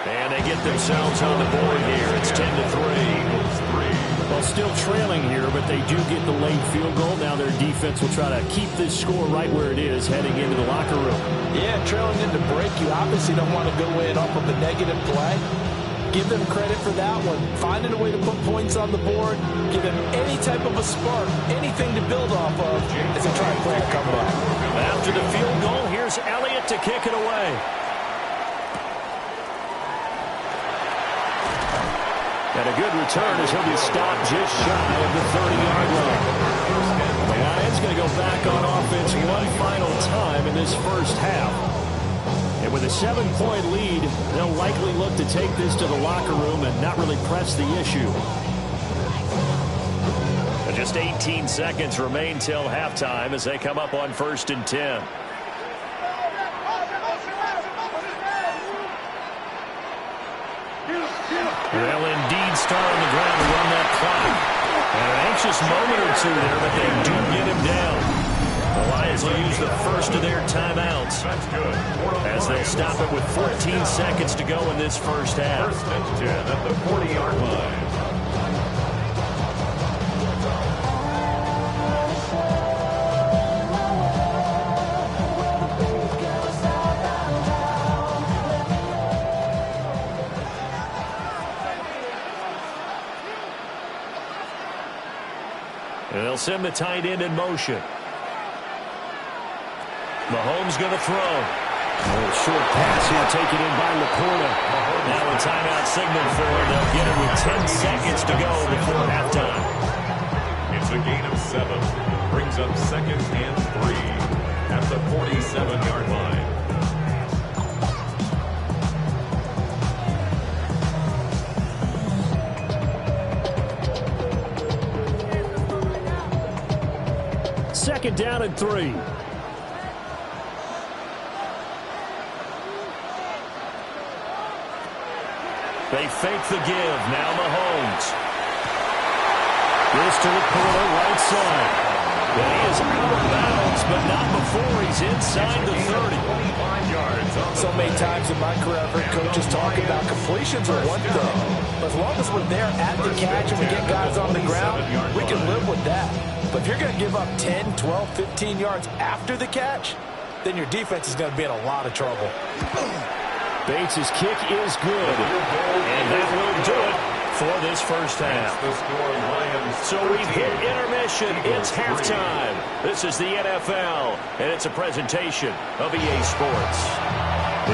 And they get themselves on the board here. It's 10-3. Well, still trailing here, but they do get the late field goal. Now their defense will try to keep this score right where it is heading into the locker room. Yeah, trailing into break, you obviously don't want to go in off of a negative play. Give them credit for that one. Finding a way to put points on the board, give them any type of a spark, anything to build off of as they try to play a comeback. After the field goal, here's Elliott to kick it away. And a good return as he'll be stopped just shy of the 30-yard line. The Lions going to go back on offense one final time in this first half. And with a 7-point lead, they'll likely look to take this to the locker room and not really press the issue. Just 18 seconds remain till halftime as they come up on 1st and 10. They'll indeed start on the ground to run that clock. And an anxious moment or two there, but they do get him down. The Lions will use the first of their timeouts as they'll stop it with 14 seconds to go in this first half. 1st and 10 at the 40-yard line. They'll send the tight end in motion. Mahomes going to throw. A short pass here taken in by Laporta. Now a timeout signal for him. They'll get it with 10 seconds to go before halftime. It's a gain of 7. Brings up 2nd and 3 at the 47-yard line. Second down and 3. They fake the give. Now Mahomes. Goes to Laporta, right side. But he is out of bounds, but not before he's inside the 30. 25 yards. So many times in my career, I've heard coaches talk about completions are one thing. But as long as we're there at the catch and we get guys on the ground, we can live with that. But if you're going to give up 10, 12, 15 yards after the catch, then your defense is going to be in a lot of trouble. Bates' kick is good. And that will do it for this first half. So we've hit intermission. It's halftime. This is the NFL, and it's a presentation of EA Sports.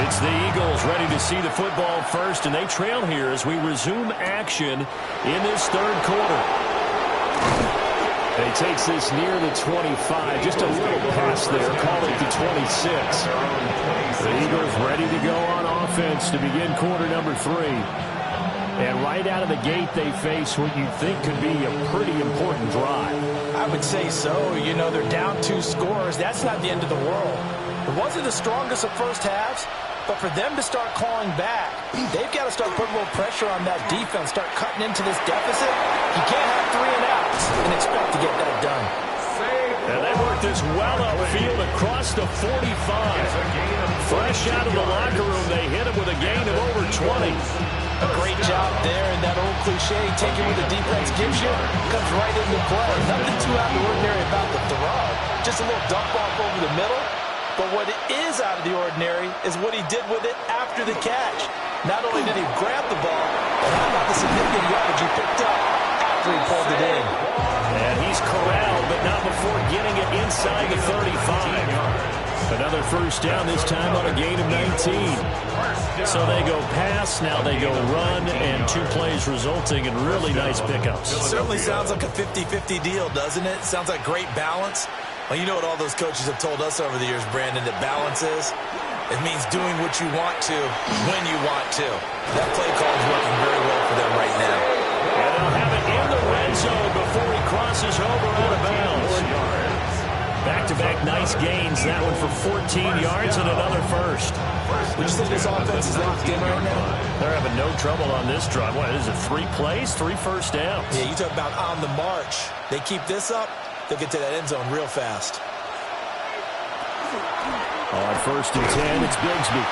It's the Eagles ready to see the football first, and they trail here as we resume action in this third quarter. He takes this near the 25. Just a little pass there. Call it the 26. The Eagles ready to go on offense to begin quarter number 3. And right out of the gate, they face what you think could be a pretty important drive. I would say so. You know, they're down 2 scores. That's not the end of the world. It wasn't the strongest of first halves, but for them to start clawing back, they've got to start putting a little pressure on that defense, start cutting into this deficit. You can't have 3 and outs and expect to get that done. And they work this well upfield across the 45. Fresh out of the locker room, they hit him with a gain of over 20. A great job there, and that old cliche, taking what the defense gives you, comes right into play. Nothing too out of the ordinary about the throw. Just a little dump off over the middle. But what is out of the ordinary is what he did with it after the catch. Not only did he grab the ball, but how about the significant yardage he picked up after he pulled it in? And he's corralled, but not before getting it inside the 35. Another first down, this time on a gain of 19. So they go pass, now they go run, and 2 plays resulting in really nice pickups. It certainly sounds like a 50-50 deal, doesn't it? Sounds like great balance. Well, you know what all those coaches have told us over the years, Brandon, that balance is? It means doing what you want to when you want to. That play call is working very well for them right now. And they'll have it in the red zone before he crosses over out of bounds. Back-to-back nice gains. That one for 14 yards and another first. Would you say this offense is locked in right now? They're having no trouble on this drive. What is it, 3 plays, 3 first downs? Yeah, you talk about on the march. They keep this up, they'll get to that end zone real fast. On 1st and 10, it's Bigsby.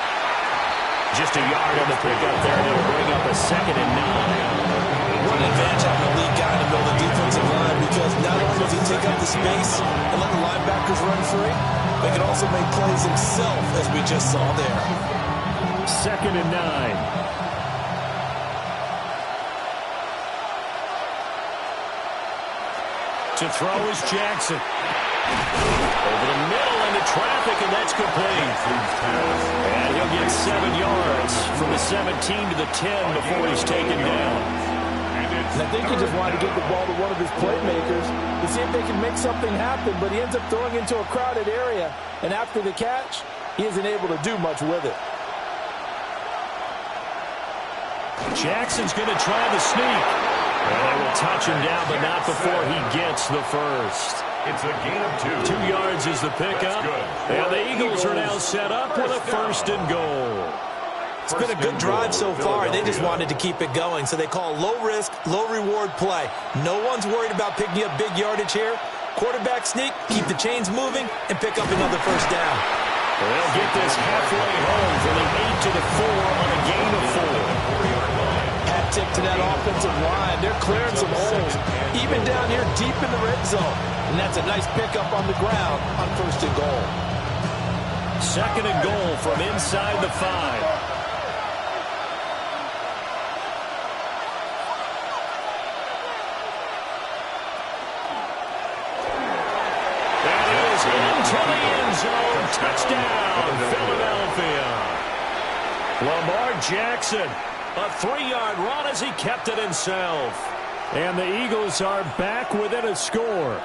Just a yard on the pickup there, and it'll bring up a 2nd and 9. What an advantage having a lead guy in the middle of the defensive line, because not only does he take up the space and let the linebackers run free, but he can also make plays himself, as we just saw there. 2nd and 9. To throw is Jackson. Over the middle into traffic, and that's complete. And he'll get 7 yards from the 17 to the 10 before he's taken down. And I think he just wanted to get the ball to one of his playmakers to see if they can make something happen, but he ends up throwing into a crowded area, and after the catch, he isn't able to do much with it. Jackson's going to try the sneak. And they will touch him down, but not before he gets the first. It's a gain of 2. 2 yards is the pickup. And the Eagles are now set up with a 1st and goal. It's been a good drive so far. They just wanted to keep it going, so they call low-risk, low-reward play. No one's worried about picking up big yardage here. Quarterback sneak, keep the chains moving, and pick up another first down. They'll get this halfway home from the 8 to the 4 on a gain of 4. Hat tip to that offensive line. They're clearing some holes, even down here deep in the red zone. And that's a nice pickup on the ground on 1st and goal. 2nd and goal from inside the 5. Into the end zone. Touchdown, Philadelphia. Lamar Jackson, a 3-yard run as he kept it himself. And the Eagles are back within a score.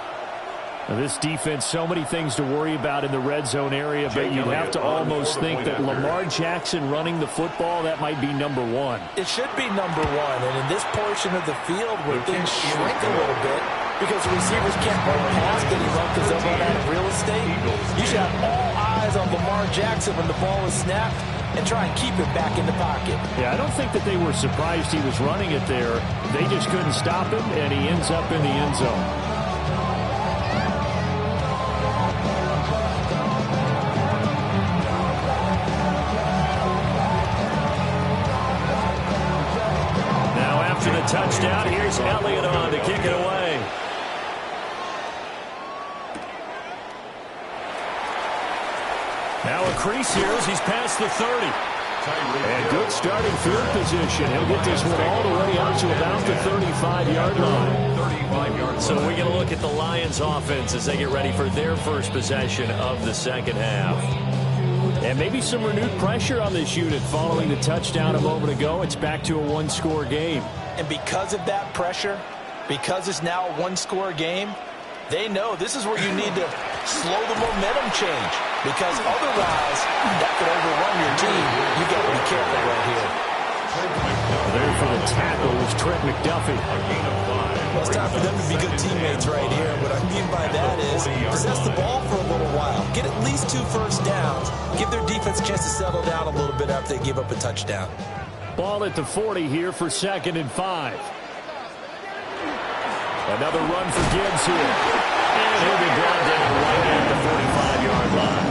Now, this defense, so many things to worry about in the red zone area, but you'd have to almost think that Lamar Jackson running the football, that might be number 1. It should be number 1, and in this portion of the field where things shrink a little bit, because the receivers can't run past anyone because they'll run out of real estate, you should have all eyes on Lamar Jackson when the ball is snapped and try and keep it back in the pocket. Yeah, I don't think that they were surprised he was running it there. They just couldn't stop him, and he ends up in the end zone. Now after the touchdown, here's Elliott on to kick it away. Now a crease here as he's past the 30. And good starting field position. He'll get this one all the way out to about the 35-yard line. So we're going to look at the Lions offense as they get ready for their first possession of the second half. And maybe some renewed pressure on this unit following the touchdown a moment ago. It's back to a 1-score game. And because of that pressure, because it's now a 1-score game, they know this is where you need to slow the momentum change, because otherwise that could overrun your team. You got to be careful right here. There for the tackle is Trent McDuffie. Well, it's time for them to be good teammates right here. What I mean by that is possess the ball for a little while. Get at least 2 first downs. Give their defense a chance to settle down a little bit after they give up a touchdown. Ball at the 40 here for 2nd and 5. Another run for Gibbs here. And he'll be brought down right at the 45-yard line.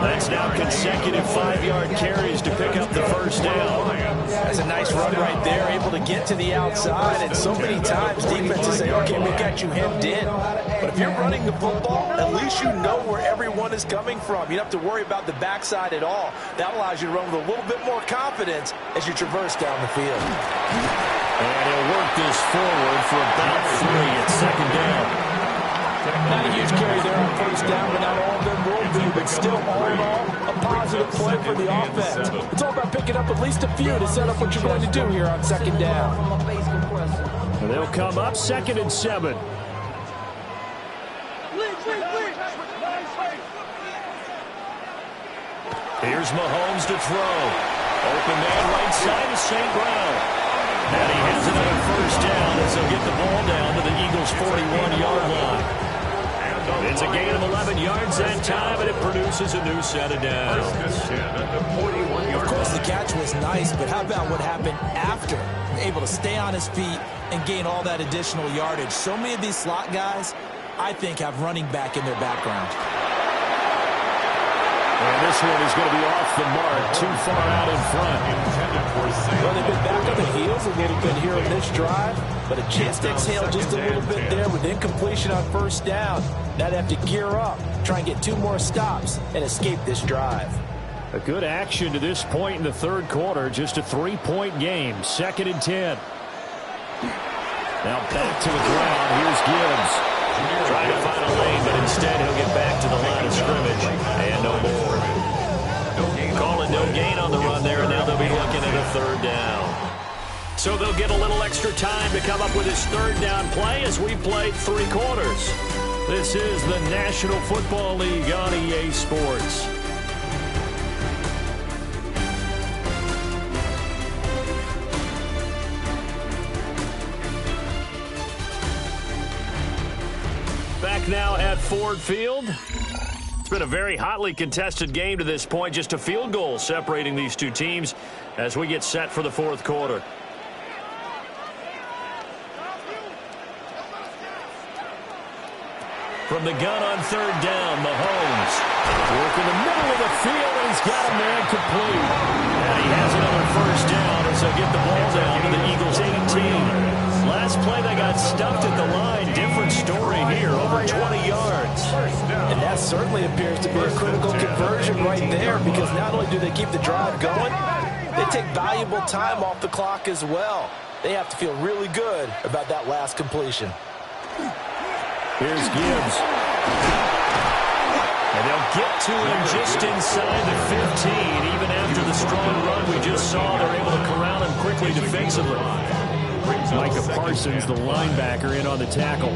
That's now consecutive 5-yard carries to pick up the first down. That's a nice run right there, able to get to the outside. And so many times defenses say, okay, we've got you hemmed in. But if you're running the football, at least you know where everyone is coming from. You don't have to worry about the backside at all. That allows you to run with a little bit more confidence as you traverse down the field. And he'll work this forward for about 3 at 2nd down. Not a huge carry there on first down, but not all of them will be. But still, all in all, a positive play for the offense. It's all about picking up at least a few to set up what you're going to do here on second down. And they'll come up 2nd and 7. Here's Mahomes to throw. Open man right side is St. Brown. And he has another first down as they'll get the ball down to the Eagles' 41-yard line. It's a gain of 11 yards that time, and it produces a new set of downs. Of course, the catch was nice, but how about what happened after? Able to stay on his feet and gain all that additional yardage. So many of these slot guys, I think, have running back in their background. And this one is going to be off the mark, too far out in front. Well, they've been back on the heels a little bit here in this drive, but a chance to exhale just a little bit there with incompletion on first down. Now they have to gear up, try and get 2 more stops, and escape this drive. A good action to this point in the third quarter, just a 3-point game, 2nd and 10. Now back to the ground, here's Gibbs. Trying to find a lane, but instead he'll get back to the line of scrimmage. And no more. Calling no gain on the run there, and now they'll be looking at a 3rd down. So they'll get a little extra time to come up with his 3rd down play as we played 3 quarters. This is the National Football League on EA Sports. Back now at Ford Field. It's been a very hotly contested game to this point. Just a field goal separating these two teams as we get set for the 4th quarter. From the gun on 3rd down, Mahomes. Work in the middle of the field, and he's got a man complete. And he has another first down as they get the ball down to the Eagles' 18. Last play, they got stuffed at the line. Different story here, over 20 yards. And that certainly appears to be a critical conversion right there, because not only do they keep the drive going, they take valuable time off the clock as well. They have to feel really good about that last completion. Here's Gibbs. And they'll get to him just inside the 15. Even after the strong run we just saw, they're able to corral him quickly defensively. Micah Parsons, the linebacker, in on the tackle.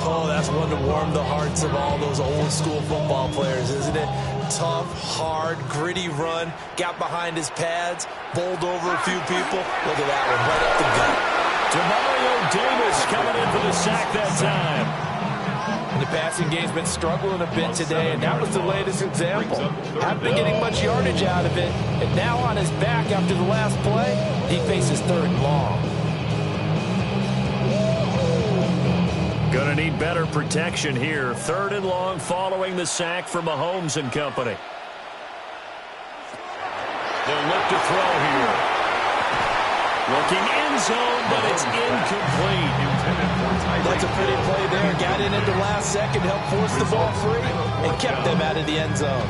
Oh, that's one to warm the hearts of all those old-school football players, isn't it? Tough, hard, gritty run, got behind his pads, bowled over a few people. Look at that one, right up the gut. Demario Davis coming in for the sack that time. And the passing game's been struggling a bit today, and that was the latest example. Haven't been getting much yardage out of it, and now on his back after the last play, he faces 3rd and long. Gonna need better protection here. 3rd and long following the sack for Mahomes and company. They'll look to throw here. Looking end zone, but it's incomplete. That's a pretty play there. Got in at the last second, helped force the ball free, and kept them out of the end zone.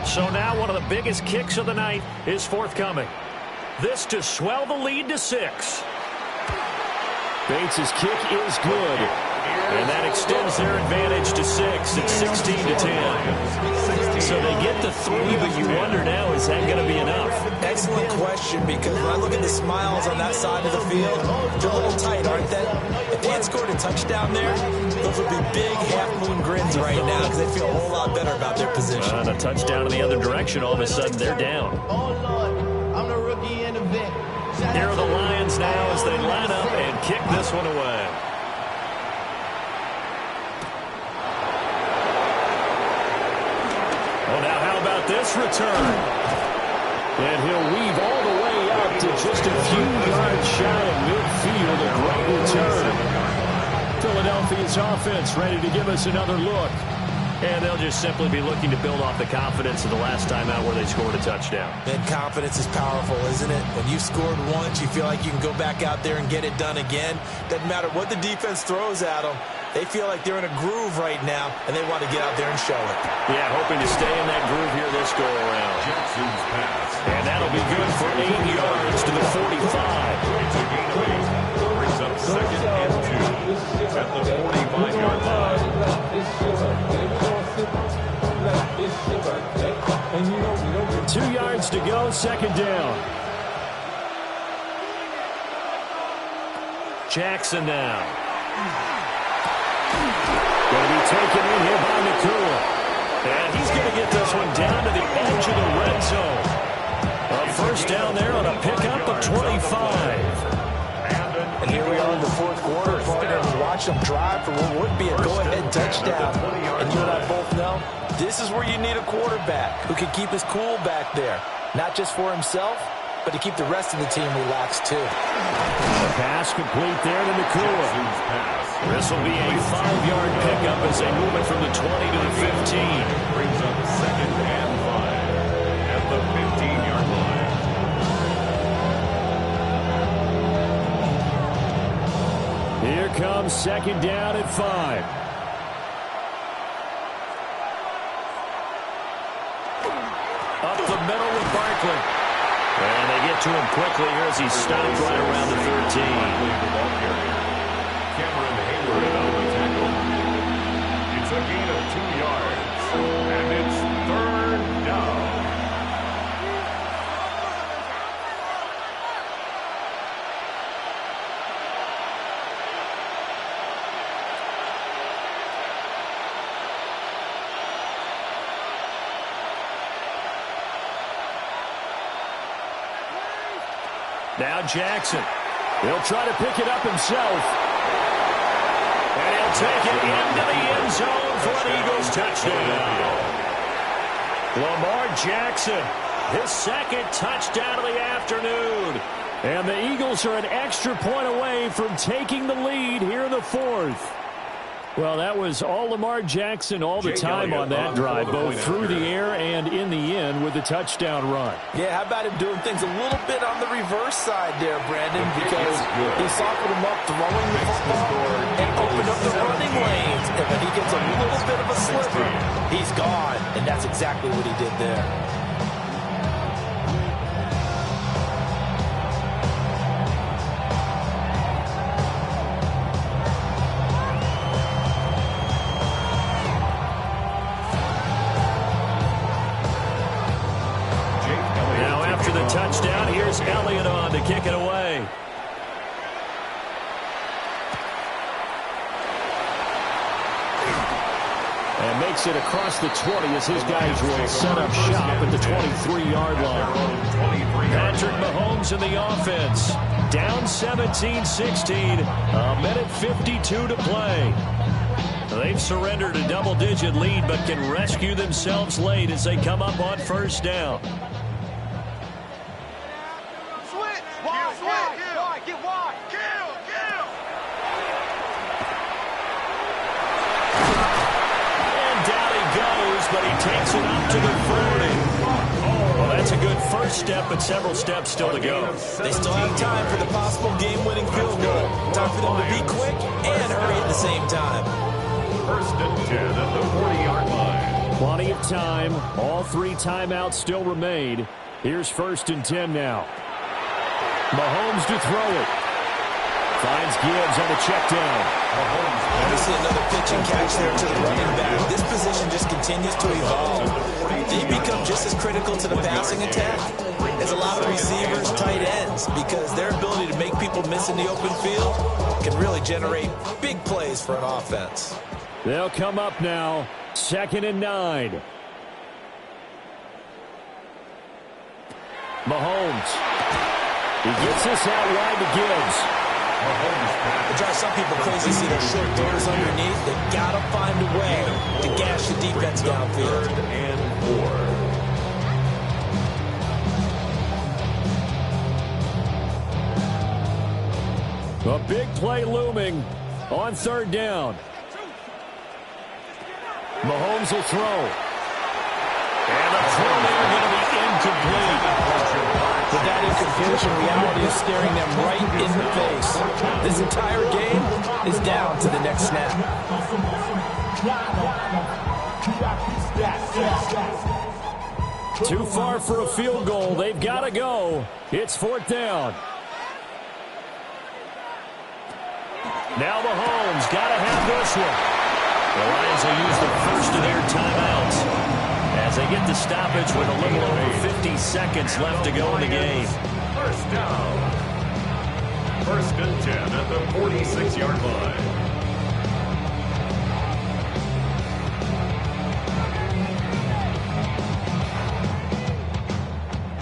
So now one of the biggest kicks of the night is forthcoming. This to swell the lead to 6. Bates' kick is good. And that extends their advantage to 6. It's 16 to 10. So they get the 3, but you wonder now, is that going to be enough? Excellent question, because when I look at the smiles on that side of the field, they're a little tight, aren't they? If they had scored a touchdown there, those would be big half-moon grins right now, because they feel a whole lot better about their position. And a touchdown in the other direction, all of a sudden they're down. Here are the Lions now as they line up and kick this one away. Well, now how about this return? And he'll weave all the way out to just a few yards shy of midfield. A great return. Philadelphia's offense ready to give us another look. And they'll just simply be looking to build off the confidence of the last time out where they scored a touchdown. And confidence is powerful, isn't it? When you've scored once, you feel like you can go back out there and get it done again. Doesn't matter what the defense throws at them. They feel like they're in a groove right now, and they want to get out there and show it. Yeah, hoping to stay in that groove here this go-around. And that'll That'll be good for 8 yards to the 45. It's a gain of 8. Brings up second and 2 at the 45-yard line. 2 yards to go, second down. Jackson now. Going to be taken in here by Nacua. And he's going to get this one down to the edge of the red zone. A first down there on a pickup of 25. And here we are in the fourth quarter, and watch them drive for what would be a go-ahead touchdown. And you and I both know this is where you need a quarterback who can keep his cool back there. Not just for himself, but to keep the rest of the team relaxed too. Pass complete there to Nacua. This will be a 5-yard pickup as they move it from the 20 to the 15. Brings up second and 5 at the 15-yard line. Here comes second down at 5. Up the middle with Barkley. And they get to him quickly here as he's stopped right around the 13. Cameron Hayward on the tackle. It's a gain of 2 yards, and it's third down. Now Jackson. He'll try to pick it up himself. And he'll take it into the end zone for an Eagles touchdown. Lamar Jackson, his second touchdown of the afternoon. And the Eagles are an extra point away from taking the lead here in the fourth. Well, that was all Lamar Jackson all the time on that drive, both through the air and in the end with the touchdown run. Yeah, how about him doing things a little bit on the reverse side there, Brandon, because he softened him up throwing the football and opened up the running lanes. And when he gets a little bit of a sliver, he's gone. And that's exactly what he did there. Touchdown. Here's Elliott on to kick it away. And makes it across the 20 as his guys will set up shop at the 23-yard line. Patrick Mahomes in the offense. Down 17-16. A minute 52 to play. They've surrendered a double-digit lead but can rescue themselves late as they come up on first down. But he takes it up to the 40. Well, that's a good first step, but several steps still to go. They still have time for the possible game-winning field goal. Time for them to be quick and hurry at the same time. First and 10 at the 40-yard line. Plenty of time. All 3 timeouts still remain. Here's first and 10 now. Mahomes to throw it. Finds Gibbs on the check down. We see another pitch and catch there to the running back. This position just continues to evolve. They become just as critical to the passing attack as a lot of receivers, tight ends, because their ability to make people miss in the open field can really generate big plays for an offense. They'll come up now. 2nd and 9. Mahomes. He gets this out wide to Gibbs. It drives some people crazy to see those short doors underneath. They got to find a way to gash the defense downfield. 3rd and 4. A big play looming on 3rd down. Mahomes will throw. And the throw there going to be incomplete. But that incompletion reality is staring them right in the face. This entire game is down to the next snap. Too far for a field goal. They've got to go. It's 4th down. Now Mahomes got to have this one. The Lions will use the first of their timeouts as they get the stoppage with a little over 50 seconds left to go in the game. First down. 1st and 10 at the 46-yard line.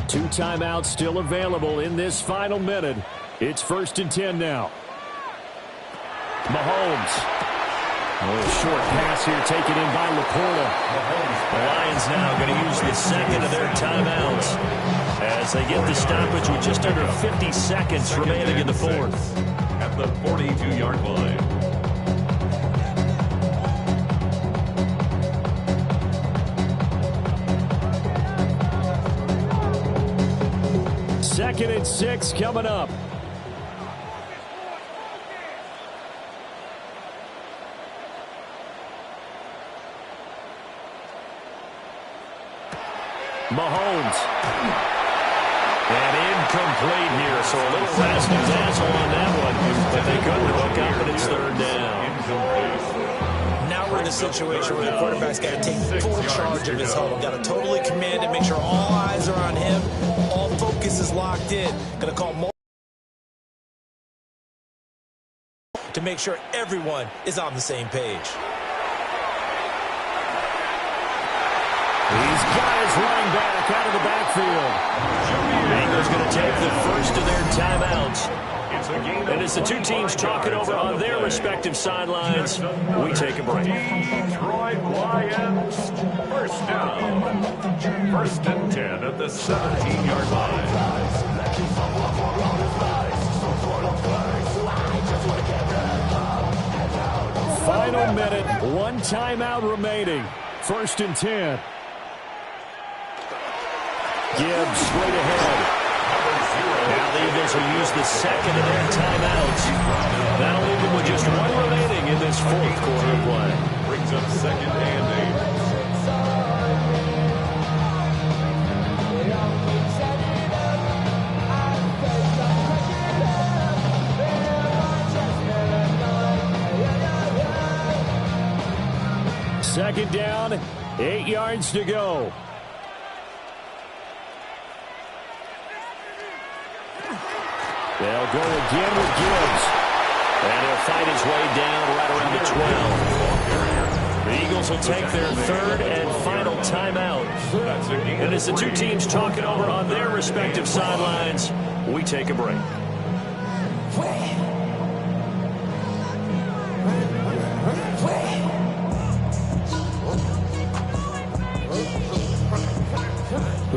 Two timeouts still available in this final minute. It's 1st and 10 now. Mahomes. A little short pass here taken in by Laporta. The Lions now going to use the second of their timeouts as they get the stoppage with just under 50 seconds remaining in the 4th. At the 42-yard line. Second and 6 coming up. Mahomes. And incomplete here, so a little razzle-dazzle on that one. But they couldn't hook up, and it's 3rd down. Now we're in a situation where the quarterback's got to take full charge of his huddle. Got to totally command it, make sure all eyes are on him. All focus is locked in. Going to call more to make sure everyone is on the same page. He's got his running back out of the backfield. Bengals going to take the first of their timeouts. And as the two teams talk it over on their respective sidelines, we take a break. Detroit Lions. First down. 1st and 10 at the 17-yard line. Final minute, one timeout remaining. 1st and 10. Gibbs straight ahead. Now the Eagles will use the second of their timeouts. That'll leave them with just one remaining in this 4th quarter of play. Brings up 2nd and 8. Second down, 8 yards to go. They'll go again with Gibbs. And he'll fight his way down right around the 12. The Eagles will take their 3rd and final timeout. And as the two teams talk it over on their respective sidelines, we take a break.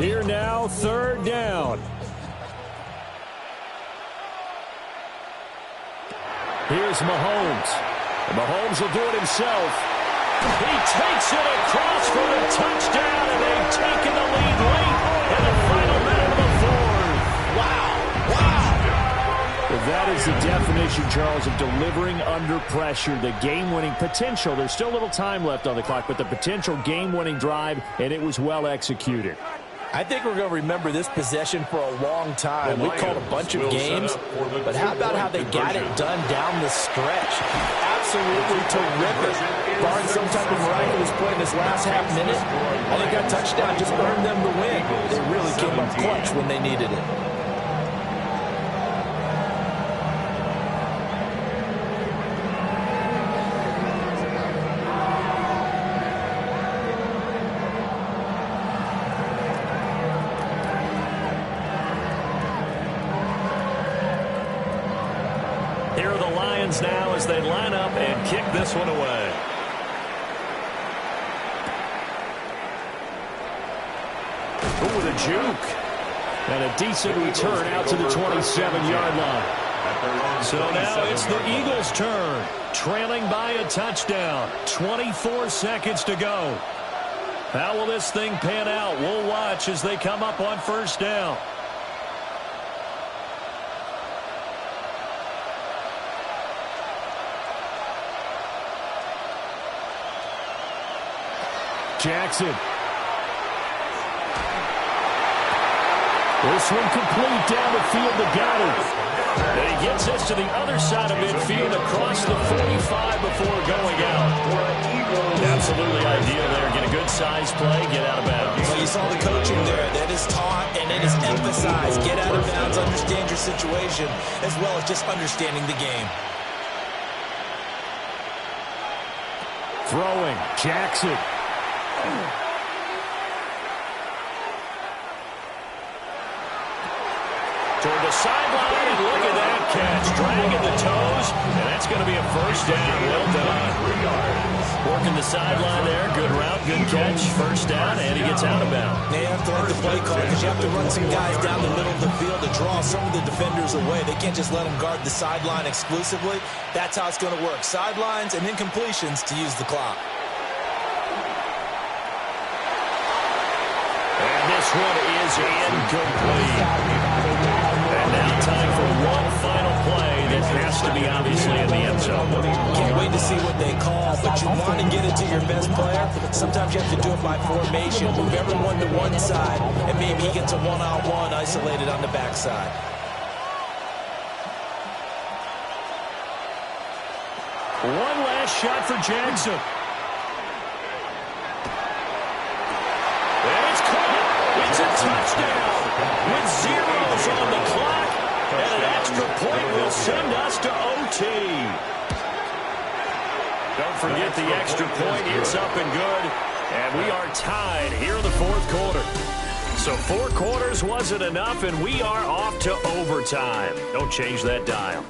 Here now, 3rd down. Here's Mahomes. And Mahomes will do it himself. He takes it across for the touchdown, and they've taken the lead late in the final minute of the 4th. Wow. Wow. That is the definition, Charles, of delivering under pressure. The game-winning potential. There's still a little time left on the clock, but the potential game-winning drive, and it was well executed. I think we're going to remember this possession for a long time. We called a bunch of games, but how about how they got it done down the stretch? Absolutely terrific. Barring some type of miraculous play in this last half minute, I think that touchdown just earned them the win. They really came up clutch when they needed it. Here are the Lions now as they line up and kick this one away. Ooh, with a juke. And a decent return out to the 27-yard line. So now it's the Eagles' turn, trailing by a touchdown. 24 seconds to go. How will this thing pan out? We'll watch as they come up on 1st down. Jackson. This one complete down the field to Goddard. And he gets this to the other side of midfield across the 45 before going out. Absolutely ideal there. Get a good size play, get out of bounds. Well, you saw the coaching there. That is taught and it is emphasized. Get out of bounds, understand your situation, as well as just understanding the game. Throwing, Jackson. Toward the sideline, and look at that catch. Dragging the toes, and that's going to be a first down. Well done. Working the sideline there. Good route, good catch. First down, and he gets out of bounds. They have to like the play call because you have to run some guys down the middle of the field to draw some of the defenders away. They can't just let them guard the sideline exclusively. That's how it's going to work. Sidelines and incompletions to use the clock. And this one is incomplete. And now time for one final play that has to be obviously in the end zone. Can't wait to see what they call, but you want to get it to your best player. Sometimes you have to do it by formation. Move everyone to one side, and maybe he gets a one-on-one isolated on the backside. One last shot for Jackson. And it's caught. It's a touchdown with zeros on the clock. And an extra point will send us to OT. Don't forget the extra point. It's up and good. And we are tied here in the fourth quarter. So 4 quarters wasn't enough, and we are off to overtime. Don't change that dial.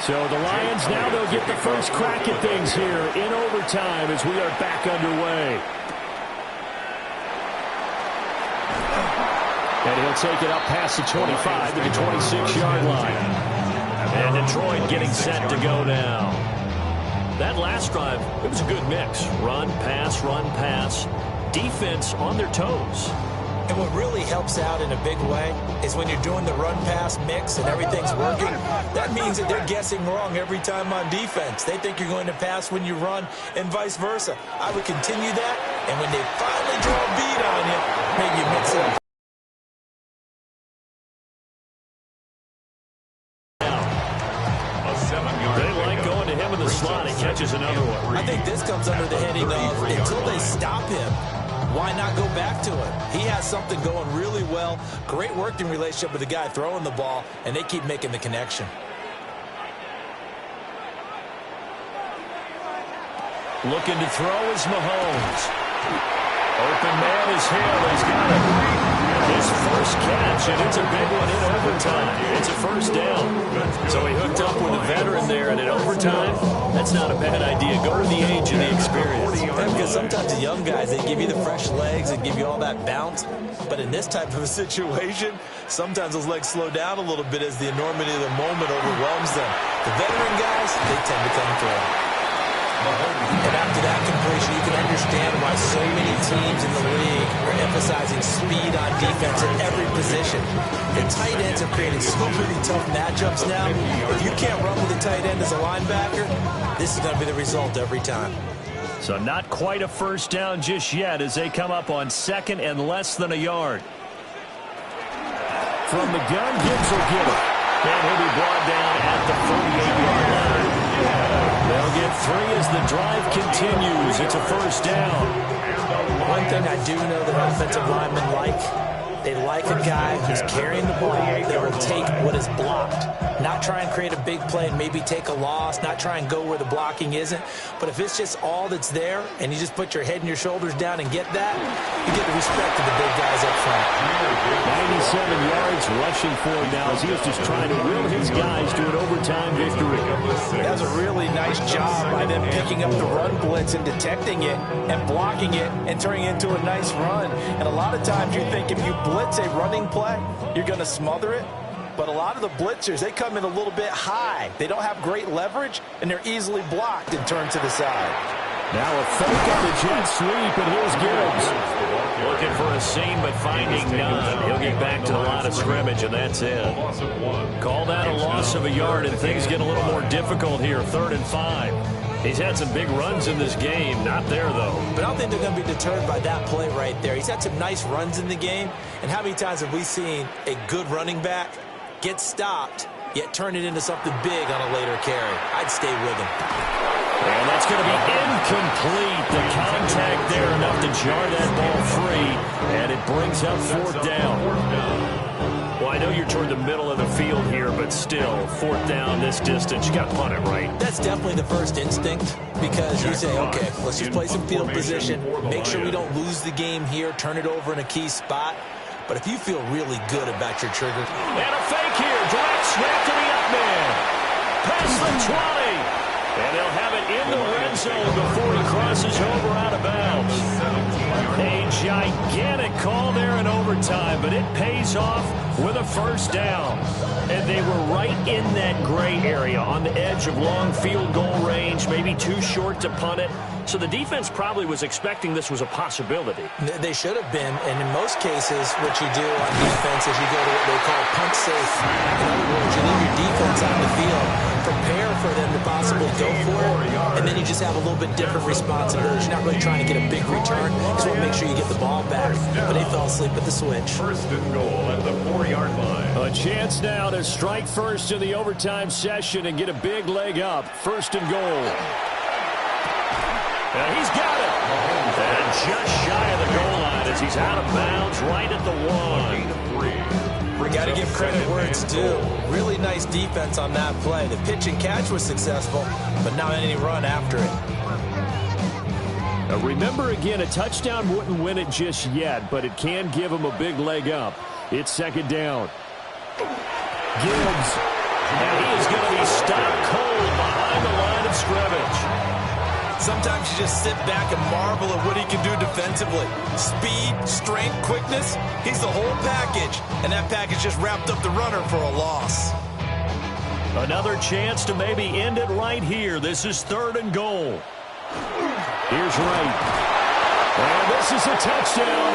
So the Lions now they'll get the first crack at things here in overtime as we are back underway. And he'll take it up past the 25 to the 26-yard line. And Detroit getting set to go now. That last drive, it was a good mix. Run, pass, defense on their toes. And what really helps out in a big way is when you're doing the run-pass mix and everything's working, that means that they're guessing wrong every time on defense. They think you're going to pass when you run and vice versa. I would continue that, and when they finally draw a beat on you, maybe you mix it up. They like going to him in the slot. He catches another one. I think this comes under the heading of until they stop him, why not go back to him? He has something going really well. Great working relationship with the guy throwing the ball, and they keep making the connection. Looking to throw is Mahomes. Open man is Hill. He's got it. His first catch, and it's a big one in overtime. It's a first down. So he hooked up with a veteran there, and in overtime, that's not a bad idea. Go with the age and the experience. Yeah, because sometimes the young guys, they give you the fresh legs and give you all that bounce. But in this type of a situation, sometimes those legs slow down a little bit as the enormity of the moment overwhelms them. The veteran guys, they tend to come through. And after that completion, you can understand why so many teams in the league are emphasizing speed on defense at every position. The tight ends are creating so many tough matchups now. If you can't run with a tight end as a linebacker, this is going to be the result every time. So not quite a first down just yet as they come up on second and less than a yard. From the gun, Gibbs will get it. And he'll be brought down at the 48-yard line. They'll get 3 as the drive continues. It's a first down. One thing I do know that offensive linemen like, they like a guy who's carrying the ball that will take what is blocked. Not try and create a big play and maybe take a loss, not try and go where the blocking isn't. But if it's just all that's there and you just put your head and your shoulders down and get that, you get the respect of the big guys up front. yards rushing for him now as he was just trying to will his guys to an overtime victory. That was a really nice job by them picking up the run blitz and detecting it and blocking it and turning it into a nice run. And a lot of times you think if you blitz a running play, you're going to smother it. But a lot of the blitzers, they come in a little bit high. They don't have great leverage, and they're easily blocked and turned to the side. Now a fake on the jet sweep, and here's Gibbs. Looking for a seam, but finding none. He'll get back to the line of scrimmage, and that's it. Call that a loss of a yard, and things get a little more difficult here. 3rd and 5. He's had some big runs in this game. Not there, though. But I don't think they're going to be deterred by that play right there. He's had some nice runs in the game. And how many times have we seen a good running back get stopped, yet turn it into something big on a later carry? I'd stay with him. And that's going to be incomplete. The contact there enough to jar that ball free. And it brings up 4th down. Well, I know you're toward the middle of the field here, but still, 4th down this distance. You got to punt it, right? That's definitely the first instinct because you say, okay, let's just play some field position, make sure we don't lose the game here, turn it over in a key spot. But if you feel really good about your trigger. And a fake here. Direct snap to the up man. Past the 20. And they'll have it in the red zone before he crosses over out of bounds. A gigantic call there in overtime, but it pays off with a 1st down. And they were right in that gray area on the edge of long field goal range, maybe too short to punt it. So the defense probably was expecting this was a possibility. They should have been, and in most cases, what you do on defense is you go to what they call punt safe. In other words, you leave your defense on the field, prepare for them to possibly go for it, and then you just have a little bit different responsibilities. You're not really trying to get a big return. You just want to make sure you get the ball back. But they fell asleep at the switch. 1st and goal at the 4-yard line. A chance now to strike first in the overtime session and get a big leg up. 1st and goal. And he's got it. And just shy of the goal line as he's out of bounds right at the 1. We got to give credit where it's due. Really nice defense on that play. The pitch and catch was successful, but not any run after it. Now remember again, a touchdown wouldn't win it just yet, but it can give him a big leg up. It's 2nd down. Gibbs. And he is going to be stopped cold behind the line of scrimmage. Sometimes you just sit back and marvel at what he can do defensively. Speed, strength, quickness, he's the whole package. And that package just wrapped up the runner for a loss. Another chance to maybe end it right here. This is 3rd and goal. Here's Wright. And this is a touchdown.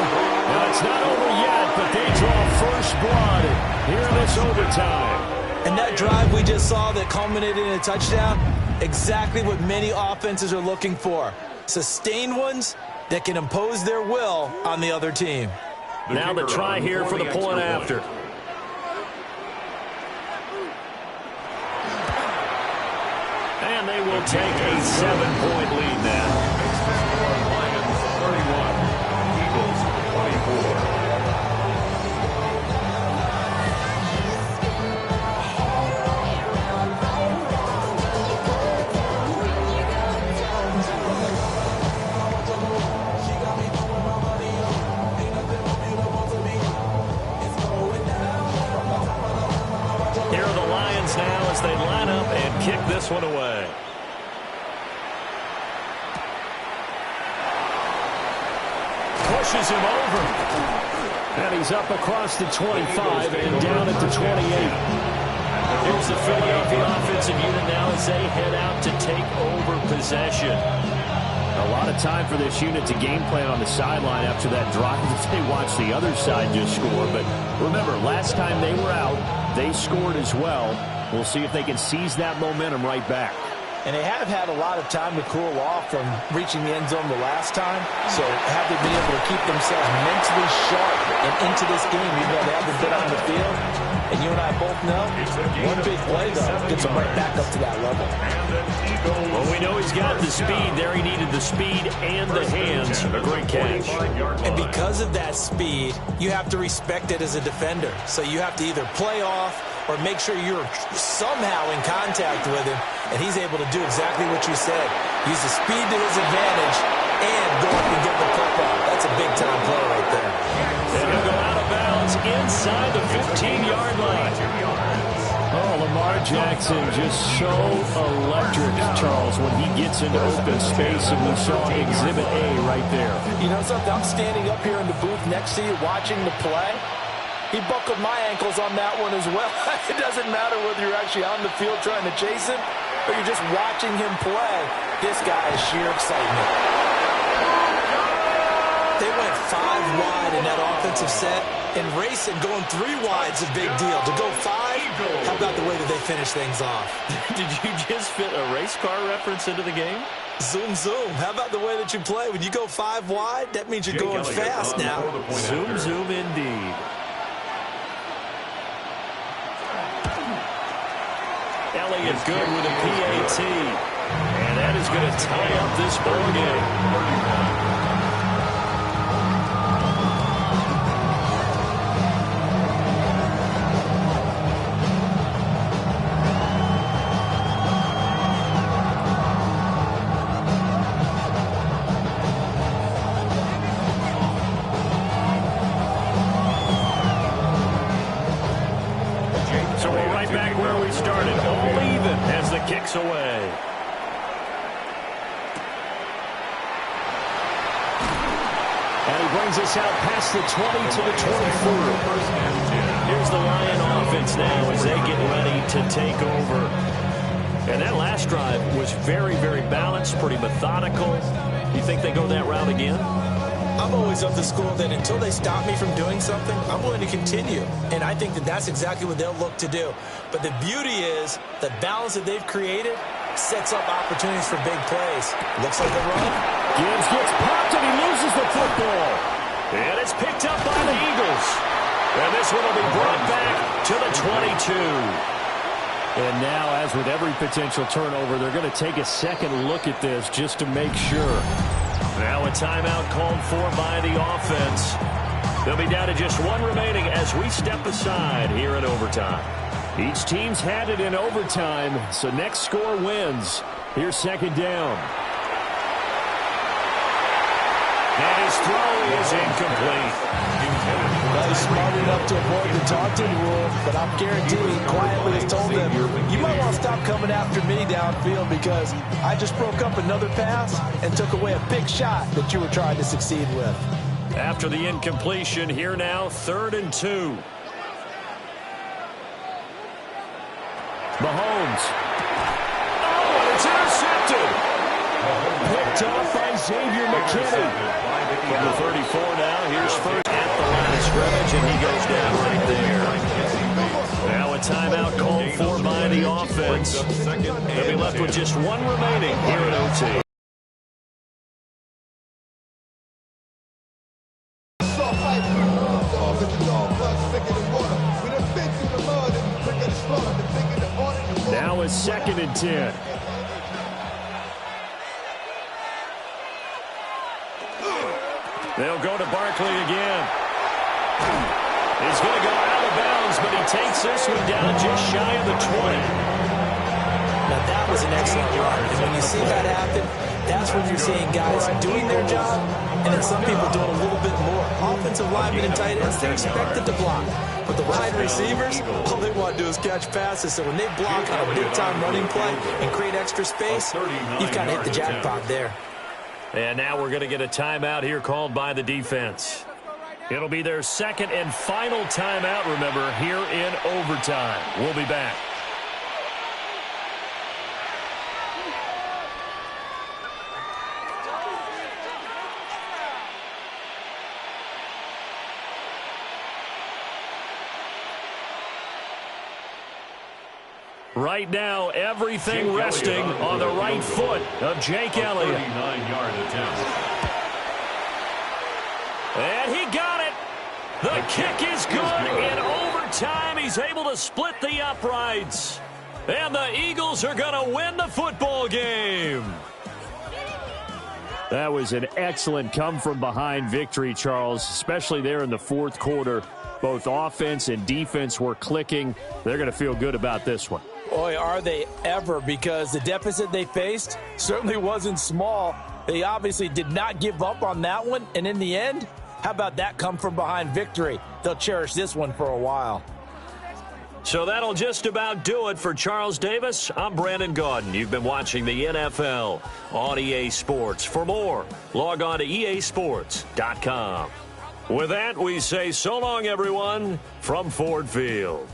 Now, it's not over yet, but they draw first blood here in this overtime. And that drive we just saw that culminated in a touchdown, exactly what many offenses are looking for. Sustained ones that can impose their will on the other team. Now the try here for the point after. And they will take a 7-point lead now. Lions 31, Eagles 24. They line up and kick this one away. Pushes him over. And he's up across the 25 and down at the 28. Here's the Philadelphia offensive unit now as they head out to take over possession. A lot of time for this unit to game plan on the sideline after that drive if they watch the other side just score. But remember, last time they were out, they scored as well. We'll see if they can seize that momentum right back. And they have had a lot of time to cool off from reaching the end zone the last time. So have they been able to keep themselves mentally sharp and into this game even though they haven't been on the field? And you and I both know, one big play, though, gets them right back up to that level. Well, we know he's got the speed there. He needed the speed and the hands. A great catch. And because of that speed, you have to respect it as a defender. So you have to either play off or make sure you're somehow in contact with him, and he's able to do exactly what you said. Use the speed to his advantage and go up and get the putback. That's a big-time play right there. And he'll go out of bounds inside the 15-yard line. Oh, Lamar Jackson just so electric, Charles, when he gets into open space, and we saw Exhibit A right there. You know something? I'm standing up here in the booth next to you watching the play. He buckled my ankles on that one as well. It doesn't matter whether you're actually on the field trying to chase him or you're just watching him play. This guy is sheer excitement. They went 5 wide in that offensive set, and racing going 3 wide is a big deal. To go 5, how about the way that they finish things off? Did you just fit a race car reference into the game? Zoom, zoom. How about the way that you play? When you go 5 wide, that means you're going fast now. Zoom, zoom indeed. Elliott good with a PAT. And that is going to tie up this ball game. So we're right back where we started. All even as the kick's away. And he brings us out past the 20 to the 24. Here's the Lion offense now as they get ready to take over. And that last drive was very, very balanced, pretty methodical. You think they go that route again? I'm always of the school that until they stop me from doing something, I'm willing to continue. And I think that that's exactly what they'll look to do. But the beauty is the balance that they've created sets up opportunities for big plays. Looks like a run. Gibbs gets popped and he loses the football. And it's picked up by the Eagles. And this one will be brought back to the 22. And now, as with every potential turnover, they're going to take a second look at this just to make sure. Now a timeout called for by the offense. They'll be down to just 1 remaining as we step aside here in overtime. Each team's had it in overtime, so next score wins. Here's second down. And his throw is incomplete. Well, he's smart enough to avoid the taunting rule, but I'm guaranteeing he quietly has told them, you might want to stop coming after me downfield because I just broke up another pass and took away a big shot that you were trying to succeed with. After the incompletion, here now, 3rd and 2. Mahomes. Oh, and it's intercepted. Picked off by Xavier McKinney. From the 34 now, here's first at the line of scrimmage, and he goes down right there. Now a timeout called for by the offense. They'll be left with just 1 remaining here at OT. Now it's 2nd and 10. They'll go to Barkley again. He's going to go out of bounds, but he takes this one down just shy of the 20. Now, that was an excellent run. And when you see that happen, that's when you're seeing guys doing their job and then some people doing a little bit more. Offensive linemen and tight ends, they're expected to block. But the wide receivers, all they want to do is catch passes. So when they block on a big-time running play and create extra space, you've kind of hit the jackpot there. And now we're going to get a timeout here called by the defense. It'll be their 2nd and final timeout, remember, here in overtime. We'll be back. Right now, everything resting on the right foot of Jake Elliott. 39-yard attempt. And he got it. The kick is good. In overtime, he's able to split the uprights. And the Eagles are going to win the football game. That was an excellent come-from-behind victory, Charles, especially there in the 4th quarter. Both offense and defense were clicking. They're going to feel good about this one. Boy, are they ever, because the deficit they faced certainly wasn't small. They obviously did not give up on that one, and in the end, How about that come from behind victory? They'll cherish this one for a while. So that'll just about do it for Charles Davis. I'm Brandon Gaudin. You've been watching the NFL on EA Sports. For more, log on to easports.com. With that, we say so long, everyone, from Ford Field.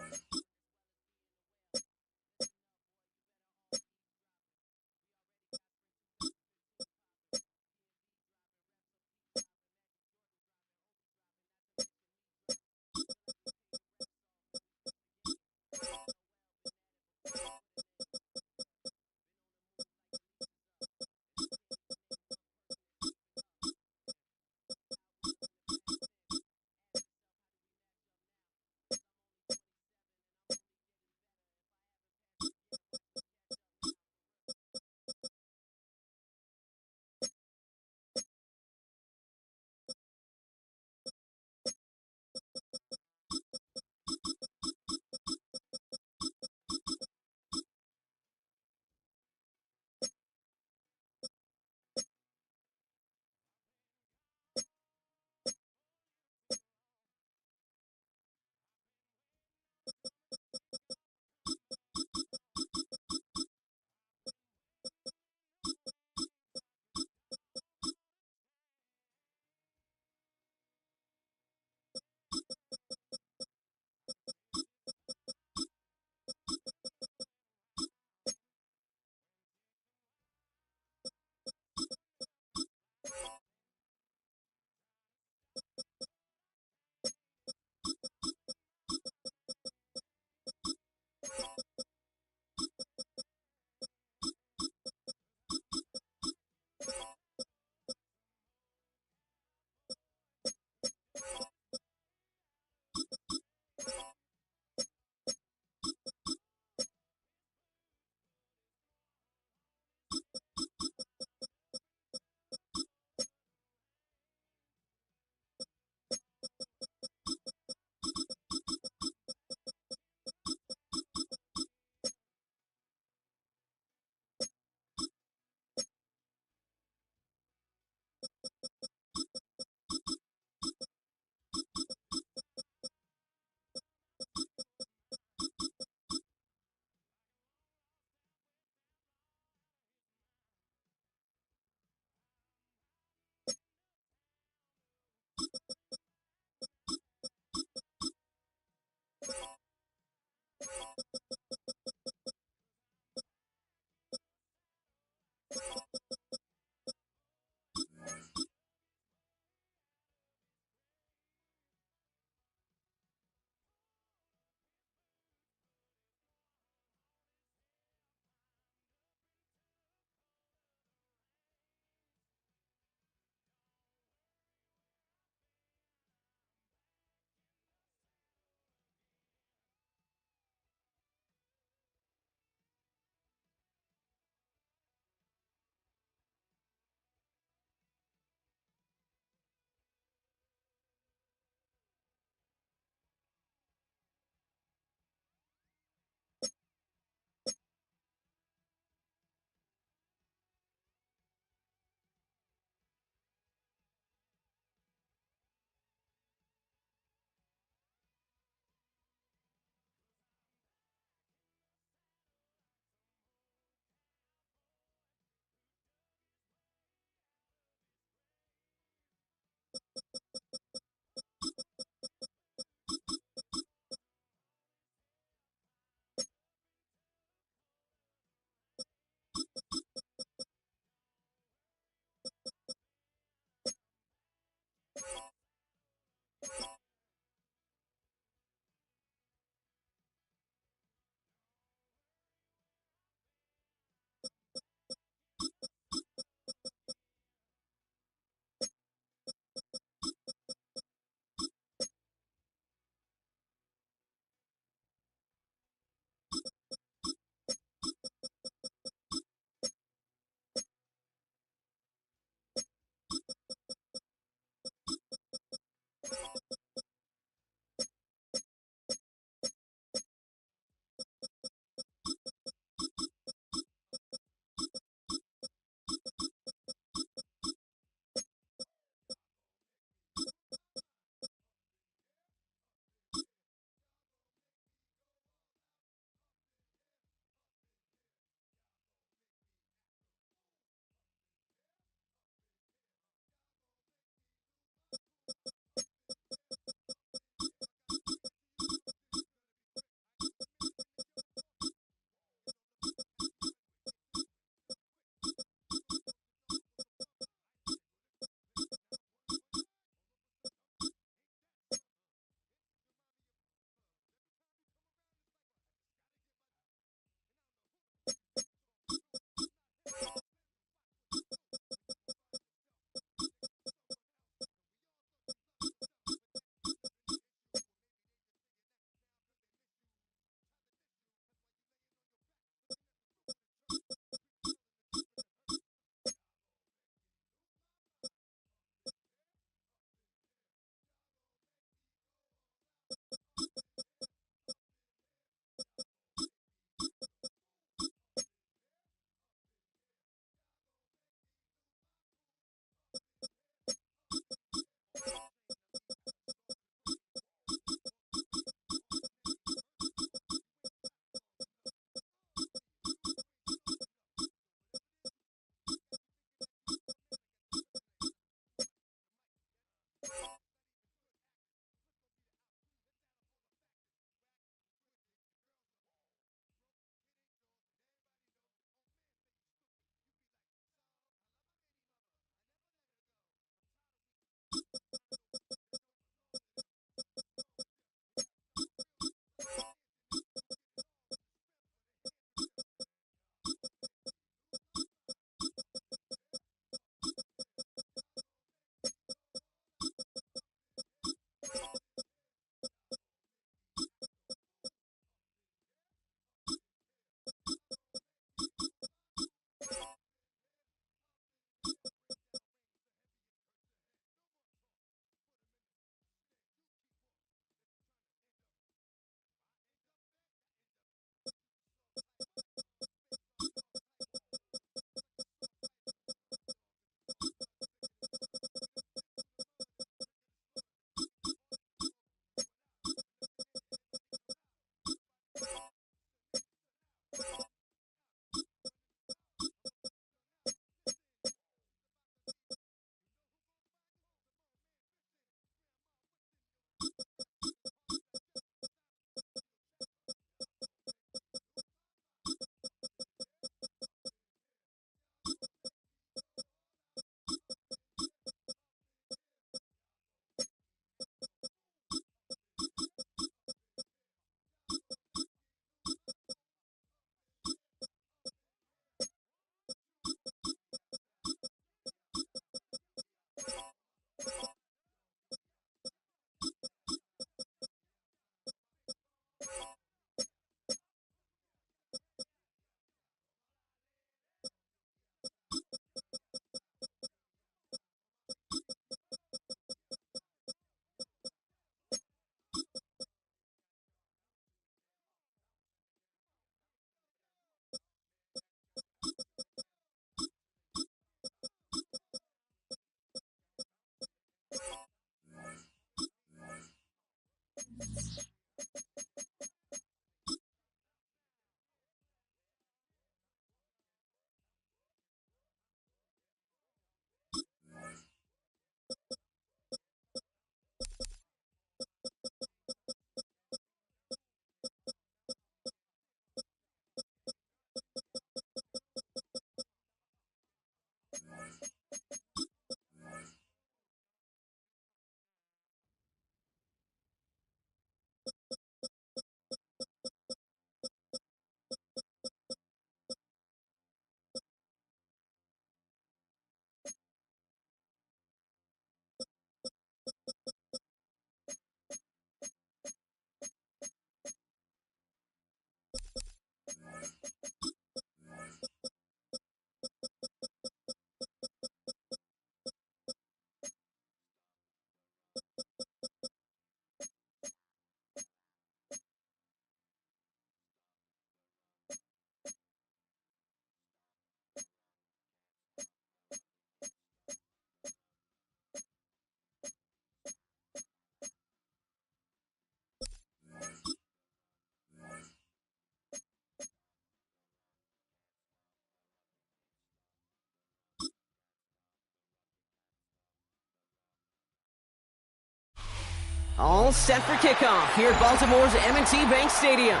All set for kickoff here at Baltimore's M&T Bank Stadium.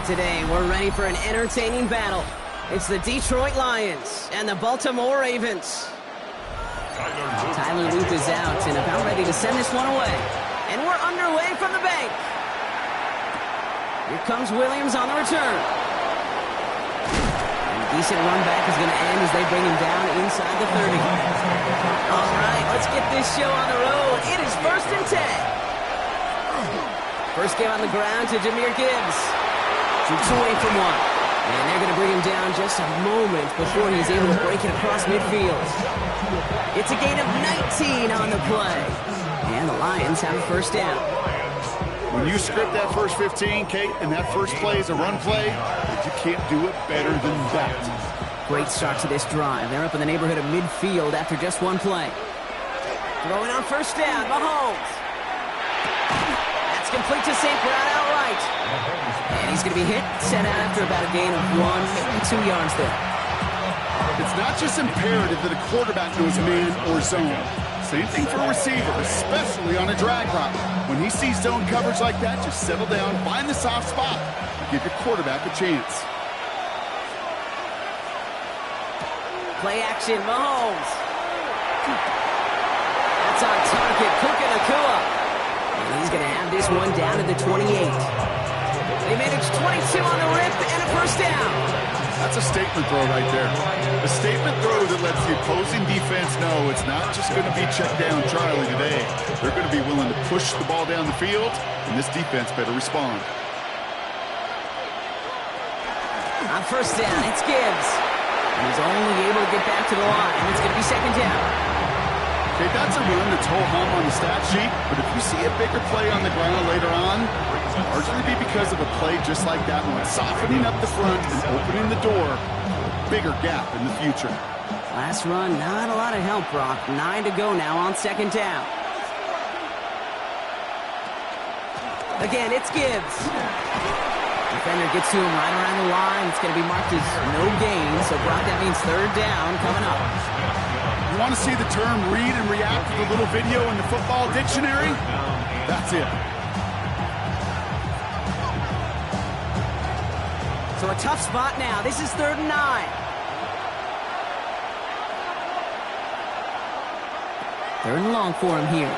Today, we're ready for an entertaining battle. It's the Detroit Lions and the Baltimore Ravens. Tyler Luth is out and about ready to send this one away. And we're underway from the bank. Here comes Williams on the return. And a decent run back is going to end as they bring him down inside the 30. All right, let's get this show on the road. It is 1st and 10. First game on the ground to Jahmyr Gibbs. Shoots away from one. And they're going to bring him down just a moment before he's able to break it across midfield. It's a gain of 19 on the play. And the Lions have a first down. When you script that first 15, Kate, and that first play is a run play, you can't do it better than that. Great start to this drive. They're up in the neighborhood of midfield after just one play. Throwing on first down, Mahomes. That's complete to St. Brown outright. And he's going to be hit, set out after about a gain of 1, maybe 2 yards there. It's not just imperative that a quarterback knows man or zone. Same thing for a receiver, especially on a drag route. When he sees zone coverage like that, just settle down, find the soft spot, and give your quarterback a chance. Play action, Mahomes. That's on target, Puka Nacua. And he's going to have this one down to the 28. They managed 22 on the rip and a first down. That's a statement throw right there. A statement throw that lets the opposing defense know it's not just going to be check down Charlie today. They're going to be willing to push the ball down the field, and this defense better respond. On first down, it's Gibbs. He's only able to get back to the line. It's going to be second down. Okay, that's a run that's ho-hum on the stat sheet, but if you see a bigger play on the ground later on, it'll largely be because of a play just like that one, softening up the front and opening the door, bigger gap in the future. Last run, not a lot of help, Brock. 9 to go now on second down. Again, it's Gibbs. Defender gets to him right around the line. It's going to be marked as no gain, so Brock, that means third down coming up. You want to see the term read and react to the little video in the football dictionary? That's it. So a tough spot now. This is 3rd and 9. Third and long for him here.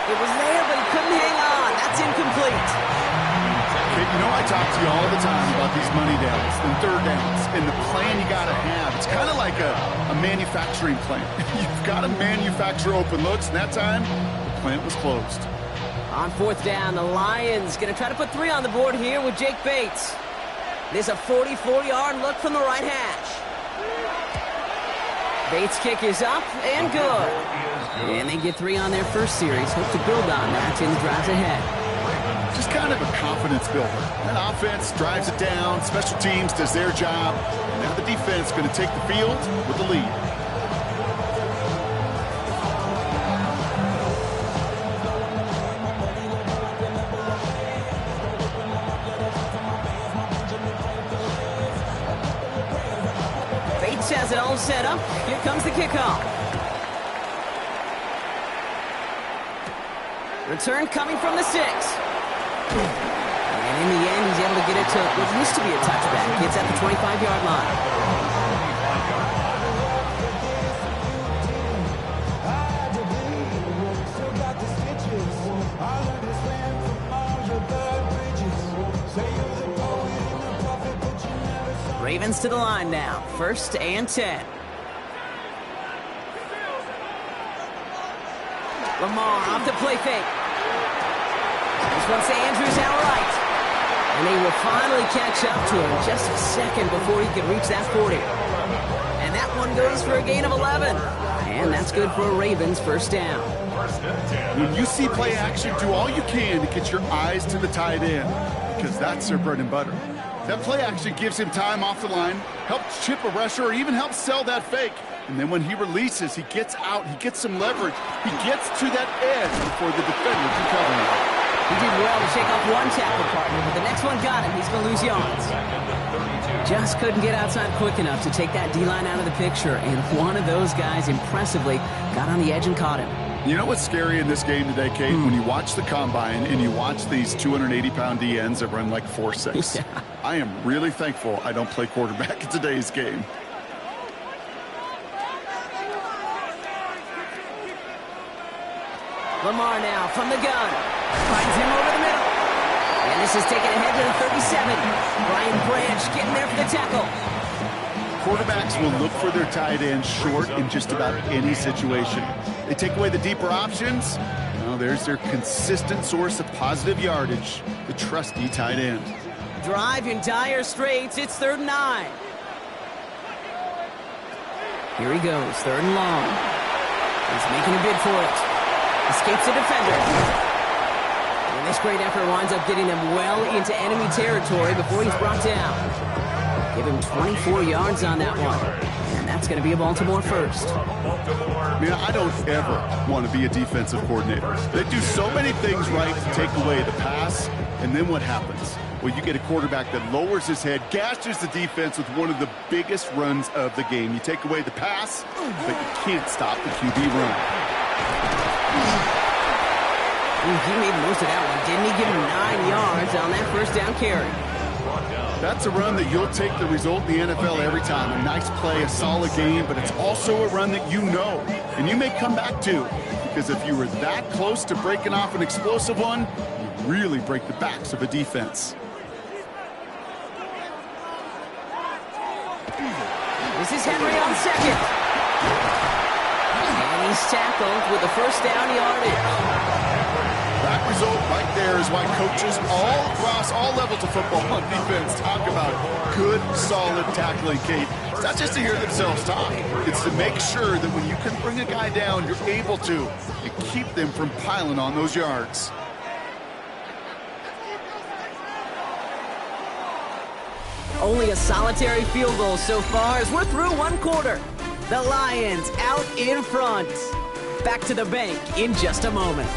It was there, but he couldn't hang on. That's incomplete. You know, I talk to you all the time about these money downs and third downs and the plan you got to have. It's kind of like a manufacturing plant. You've got to manufacture open looks, and that time, the plant was closed. On 4th down, the Lions going to try to put 3 on the board here with Jake Bates. There's a 44-yard look from the right hash. Bates' kick is up and good. And they get 3 on their first series. Hope to build on that in the drives ahead. Just kind of a confidence builder. That offense drives it down. Special teams does their job. And now the defense going to take the field with the lead. Bates has it all set up. Here comes the kickoff. Return coming from the 6. And in the end, he's able to get it to what used to be a touchback. It's at the 25-yard line. Ravens to the line now. 1st and 10. Lamar off the play fake. This one's to Andrews outright. And they will finally catch up to him just a second before he can reach that 40. And that one goes for a gain of 11. And that's good for a Ravens first down. When you see play action, do all you can to get your eyes to the tight end, because that's their bread and butter. That play action gives him time off the line, helps chip a rusher, or even helps sell that fake. And then when he releases, he gets out, he gets some leverage. He gets to that edge before the defender can cover him. He did well to shake off one tackle partner, but the next one got him. He's going to lose yards. Just couldn't get outside quick enough to take that D-line out of the picture, and one of those guys impressively got on the edge and caught him. You know what's scary in this game today, Kate? When you watch the combine and you watch these 280-pound DNs that run like 4.6. Yeah. I am really thankful I don't play quarterback in today's game. Lamar now from the gun. Finds him over the middle. And this is taken ahead to the 37. Brian Branch getting there for the tackle. Quarterbacks will look for their tight end short in just about any situation. They take away the deeper options. Well, there's their consistent source of positive yardage, the trusty tight end. Drive in dire straits. It's 3rd and 9. Here he goes, 3rd and long. He's making a bid for it. Escapes the defender. And this great effort winds up getting them well into enemy territory before he's brought down. Give him 24 yards on that one. And that's going to be a Baltimore first. Man, I don't ever want to be a defensive coordinator. They do so many things right to take away the pass, and then what happens? Well, you get a quarterback that lowers his head, gashes the defense with one of the biggest runs of the game. You take away the pass, but you can't stop the QB run. He made the most of that one, didn't he? Give him 9 yards on that first down carry. That's a run that you'll take the result in the NFL every time. A nice play, a solid game, but it's also a run that you know, and you may come back to. Because if you were that close to breaking off an explosive one, you really break the backs of a defense. This is Henry on second. And he's tackled with the first down yardage. That result right there is why coaches all across all levels of football on defense talk about good, solid tackling, Kate. It's not just to hear themselves talk. It's to make sure that when you can bring a guy down, you're able to, and keep them from piling on those yards. Only a solitary field goal so far as we're through one quarter. The Lions out in front. Back to the bank in just a moment.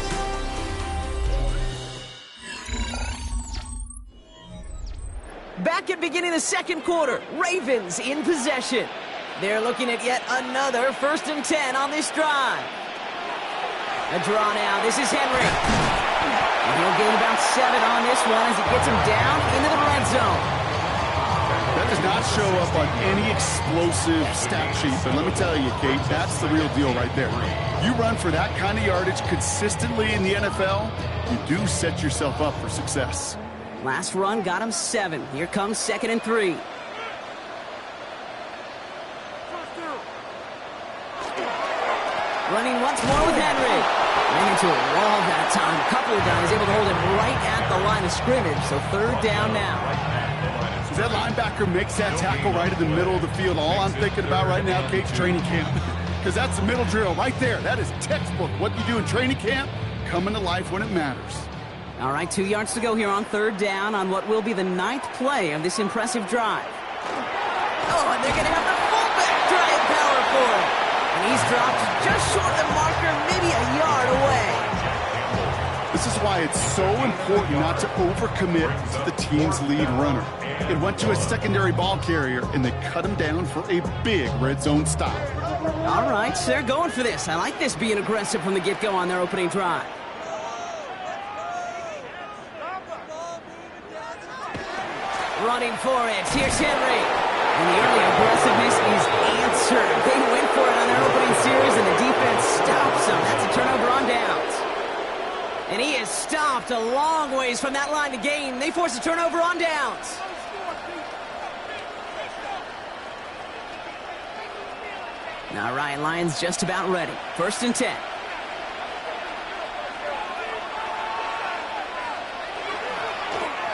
Back at beginning the second quarter, Ravens in possession. They're looking at yet another 1st and 10 on this drive. A draw now. This is Henry. And he'll gain about 7 on this one as he gets him down into the red zone. That does not show up on any explosive stat sheet, but let me tell you, Kate, that's the real deal right there. You run for that kind of yardage consistently in the NFL, you do set yourself up for success. Last run got him 7. Here comes 2nd and 3. Running once more with Henry. Ran into a wall that time. A couple of times, able to hold him right at the line of scrimmage. So 3rd down now. If that linebacker makes that tackle right in the middle of the field, all I'm thinking about right now, Kate's training camp. Because that's the middle drill right there. That is textbook. What you do in training camp, coming to life when it matters. All right, 2 yards to go here on 3rd down on what will be the 9th play of this impressive drive. Oh, and they're going to have the fullback drive power for it. And he's dropped just short of the marker, maybe a yard away. This is why it's so important not to overcommit to the team's lead runner. It went to a secondary ball carrier, and they cut him down for a big red zone stop. All right, so they're going for this. I like this being aggressive from the get-go on their opening drive. Running for it. Here's Henry. And the early aggressiveness is answered. They went for it on their opening series, and the defense stops them. That's a turnover on downs. And he is stopped a long ways from that line to gain. They force a turnover on downs. All right, Lions just about ready. 1st and 10.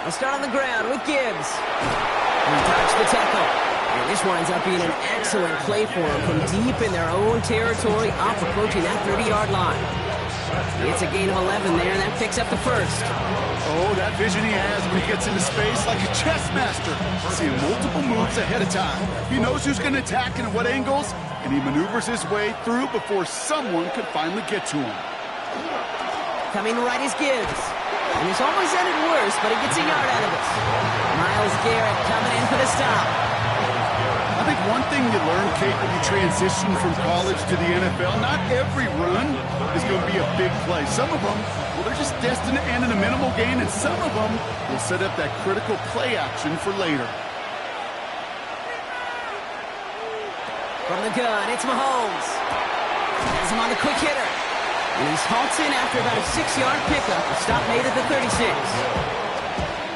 They'll start on the ground with Gibbs. He dodged the tackle. And this winds up being an excellent play for him from deep in their own territory, up approaching that 30-yard line. It's a gain of 11 there, and that picks up the 1st. Oh, that vision he has when he gets into space like a chess master. Seeing multiple moves ahead of time. He knows who's going to attack and at what angles, and he maneuvers his way through before someone could finally get to him. Coming right is Gibbs. And this almost ended worse, but he gets a yard out of it. Myles Garrett coming in for the stop. I think one thing you learn, Kate, when you transition from college to the NFL, not every run is going to be a big play. Some of them, well, they're just destined to end in a minimal gain, and some of them will set up that critical play action for later. From the gun, it's Mahomes. Has him on the quick hitter. And he's halts in after about a 6-yard pickup. A stop made at the 36.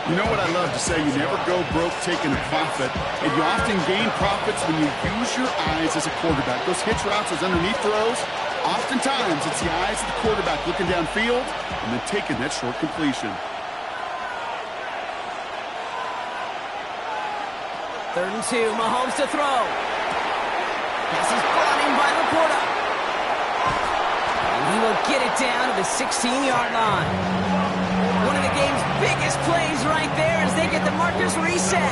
You know what I love to say? You never go broke taking a profit, and you often gain profits when you use your eyes as a quarterback. Those hitch routes, those underneath throws, oftentimes it's the eyes of the quarterback looking downfield and then taking that short completion. 3rd and 2, Mahomes to throw. Pass is brought in by Laporta. And he will get it down to the 16-yard line. One of the game's biggest plays right there as they get the markers reset.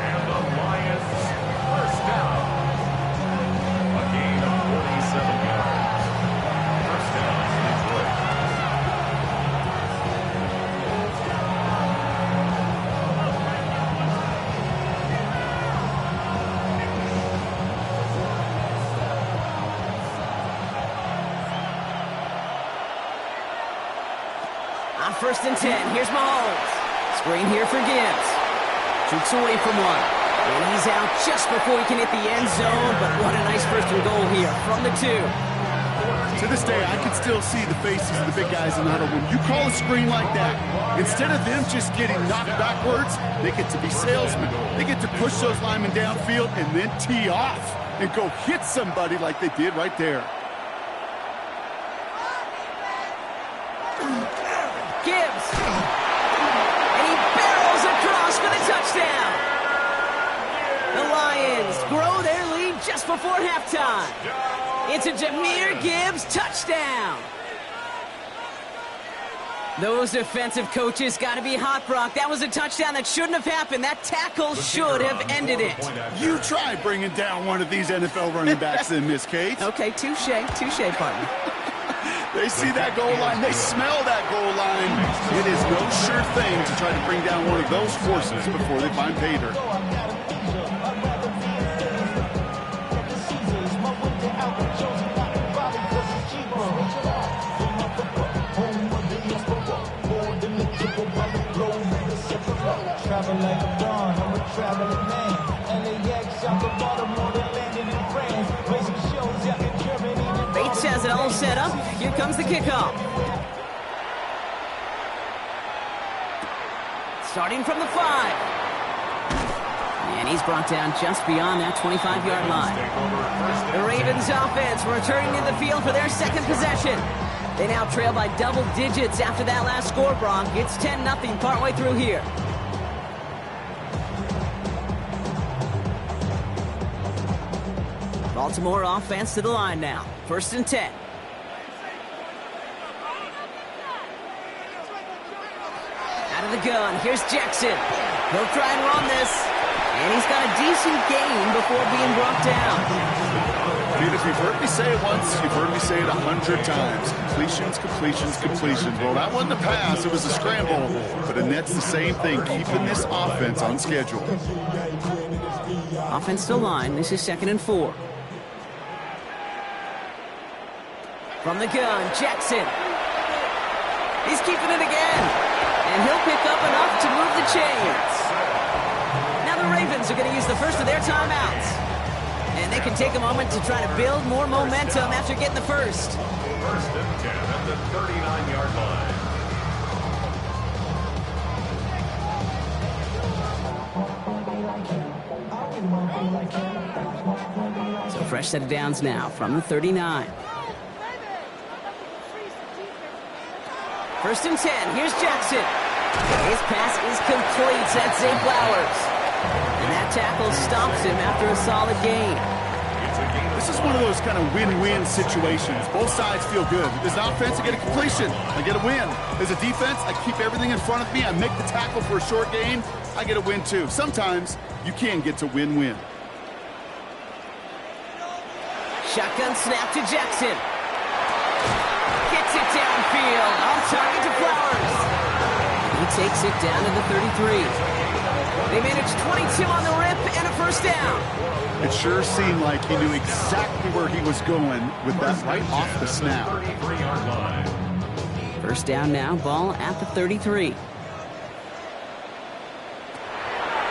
And the Lions first down. A gain of 47 yards. First down, Detroit. On 1st and 10, here's Mahomes. Screen here for Gibbs. Shoots away from one. And he's out just before he can hit the end zone, but what a nice 1st and goal here from the 2. To this day, I can still see the faces of the big guys in the huddle. When you call a screen like that, instead of them just getting knocked backwards, they get to be salesmen. They get to push those linemen downfield and then tee off and go hit somebody like they did right there. Gibbs. And he barrels across for the touchdown. The Lions grow their lead just before halftime. It's a Jahmyr Gibbs touchdown. Those defensive coaches got to be hot, Brock. That was a touchdown that shouldn't have happened. That tackle should have ended it. You try bringing down one of these NFL running backs then, Miss Kate. Okay, touche, partner. They see that goal line. They smell that goal line. It is no sure thing to try to bring down one of those forces before they find pay dirt. Travel like a dawn, I'm a traveling man. LAX out the Baltimore, they landed in France. Racing shows out in Germany. Bates has it all set up. Here comes the kickoff. Starting from the 5. And he's brought down just beyond that 25-yard line. The Ravens offense returning to the field for their 2nd possession. They now trail by double digits after that last score, Brock. It's 10-0 partway through here. Baltimore offense to the line now. 1st and 10. Out of the gun, here's Jackson. He'll try and run this. And he's got a decent gain before being brought down. If you've heard me say it once, you've heard me say it 100 times. Completions, completions, completions. Well, that wasn't a pass, it was a scramble. But Annette's the same thing, keeping this offense on schedule. Offense to line, this is 2nd and 4. From the gun, Jackson. He's keeping it again. And he'll pick up enough to move the chains. Now the Ravens are going to use the first of their timeouts. And they can take a moment to try to build more momentum after getting the first. 1st and 10 at the 39-yard line. So fresh set of downs now from the 39. 1st and 10. Here's Jackson. His pass is complete. That's Zay Flowers. And that tackle stops him after a solid gain. This is one of those kind of win-win situations. Both sides feel good. As an offense, I get a completion. I get a win. As a defense, I keep everything in front of me. I make the tackle for a short gain. I get a win, too. Sometimes, you can get to win-win. Shotgun snap to Jackson. Gets it downfield. On target to Flowers. He takes it down to the 33. They managed 22 on the rip and a first down. It sure seemed like he knew exactly where he was going with that right off the snap. 33-yard line. First down now, ball at the 33.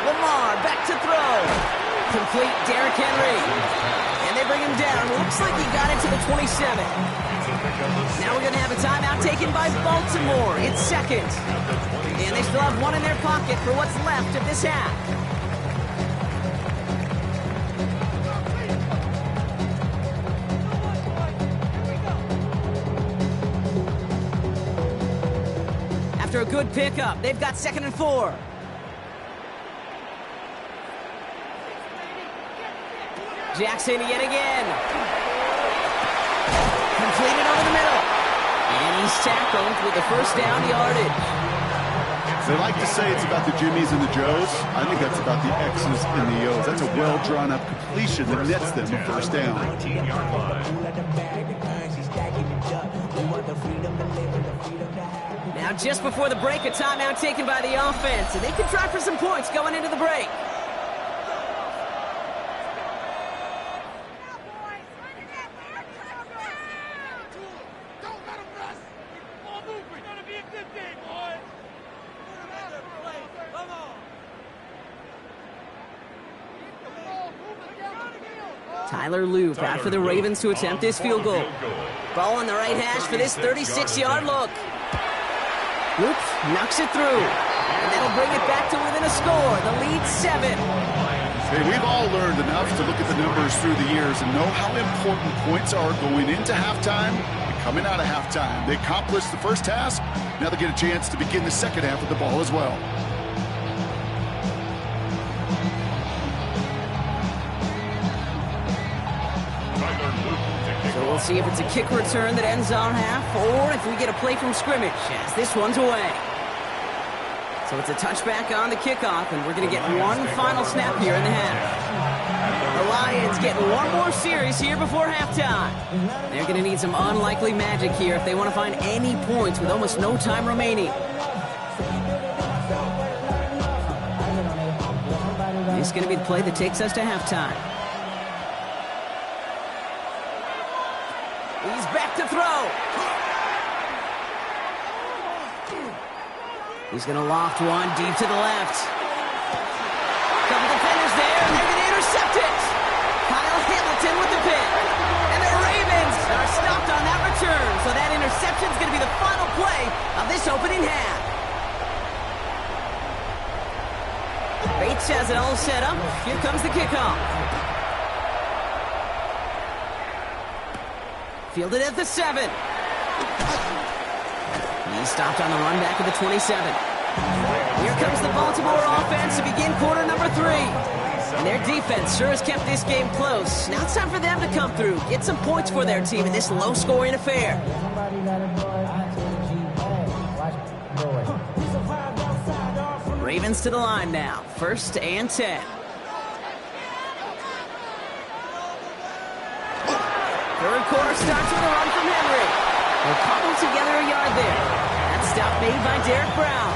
Lamar back to throw. Complete, Derrick Henry. And they bring him down. Looks like he got into the 27. Now we're going to have a timeout taken by Baltimore. It's second. And they still have one in their pocket for what's left of this half. After a good pickup, they've got 2nd and 4. Jackson yet again. Completed over the middle. And he's tackled with the first down yardage. They like to say it's about the Jimmies and the Joes. I think that's about the X's and the O's. That's a well-drawn-up completion that nets them a first down. 19-yard line. Now just before the break, a timeout taken by the offense. And they can try for some points going into the break. Tyler Loop out for the Ravens to attempt this field goal. Ball on the right hash for this 36-yard look. Loop knocks it through. And that'll bring it back to within a score. The lead 7. Hey, we've all learned enough to look at the numbers through the years and know how important points are going into halftime and coming out of halftime. They accomplished the first task. Now they get a chance to begin the second half with the ball as well. So we'll see if it's a kick return that ends on half or if we get a play from scrimmage as this one's away. So it's a touchback on the kickoff, and we're going to get one final snap here in the half. The Lions getting one more series here before halftime. They're going to need some unlikely magic here if they want to find any points with almost no time remaining. This is going to be the play that takes us to halftime. He's back to throw. He's going to loft one deep to the left. Couple defenders there, and they're going to intercept it. Kyle Hamilton with the pick. And the Ravens are stopped on that return. So that interception is going to be the final play of this opening half. Bates has it all set up. Here comes the kickoff. Fielded at the 7. He's stopped on the run back of the 27. Here comes the Baltimore offense to begin quarter number 3. And their defense sure has kept this game close. Now it's time for them to come through, get some points for their team in this low-scoring affair. Ravens to the line now. 1st and 10. Third quarter starts with a run from Henry. They'll cobble together a yard there. That stop made by Derrick Brown.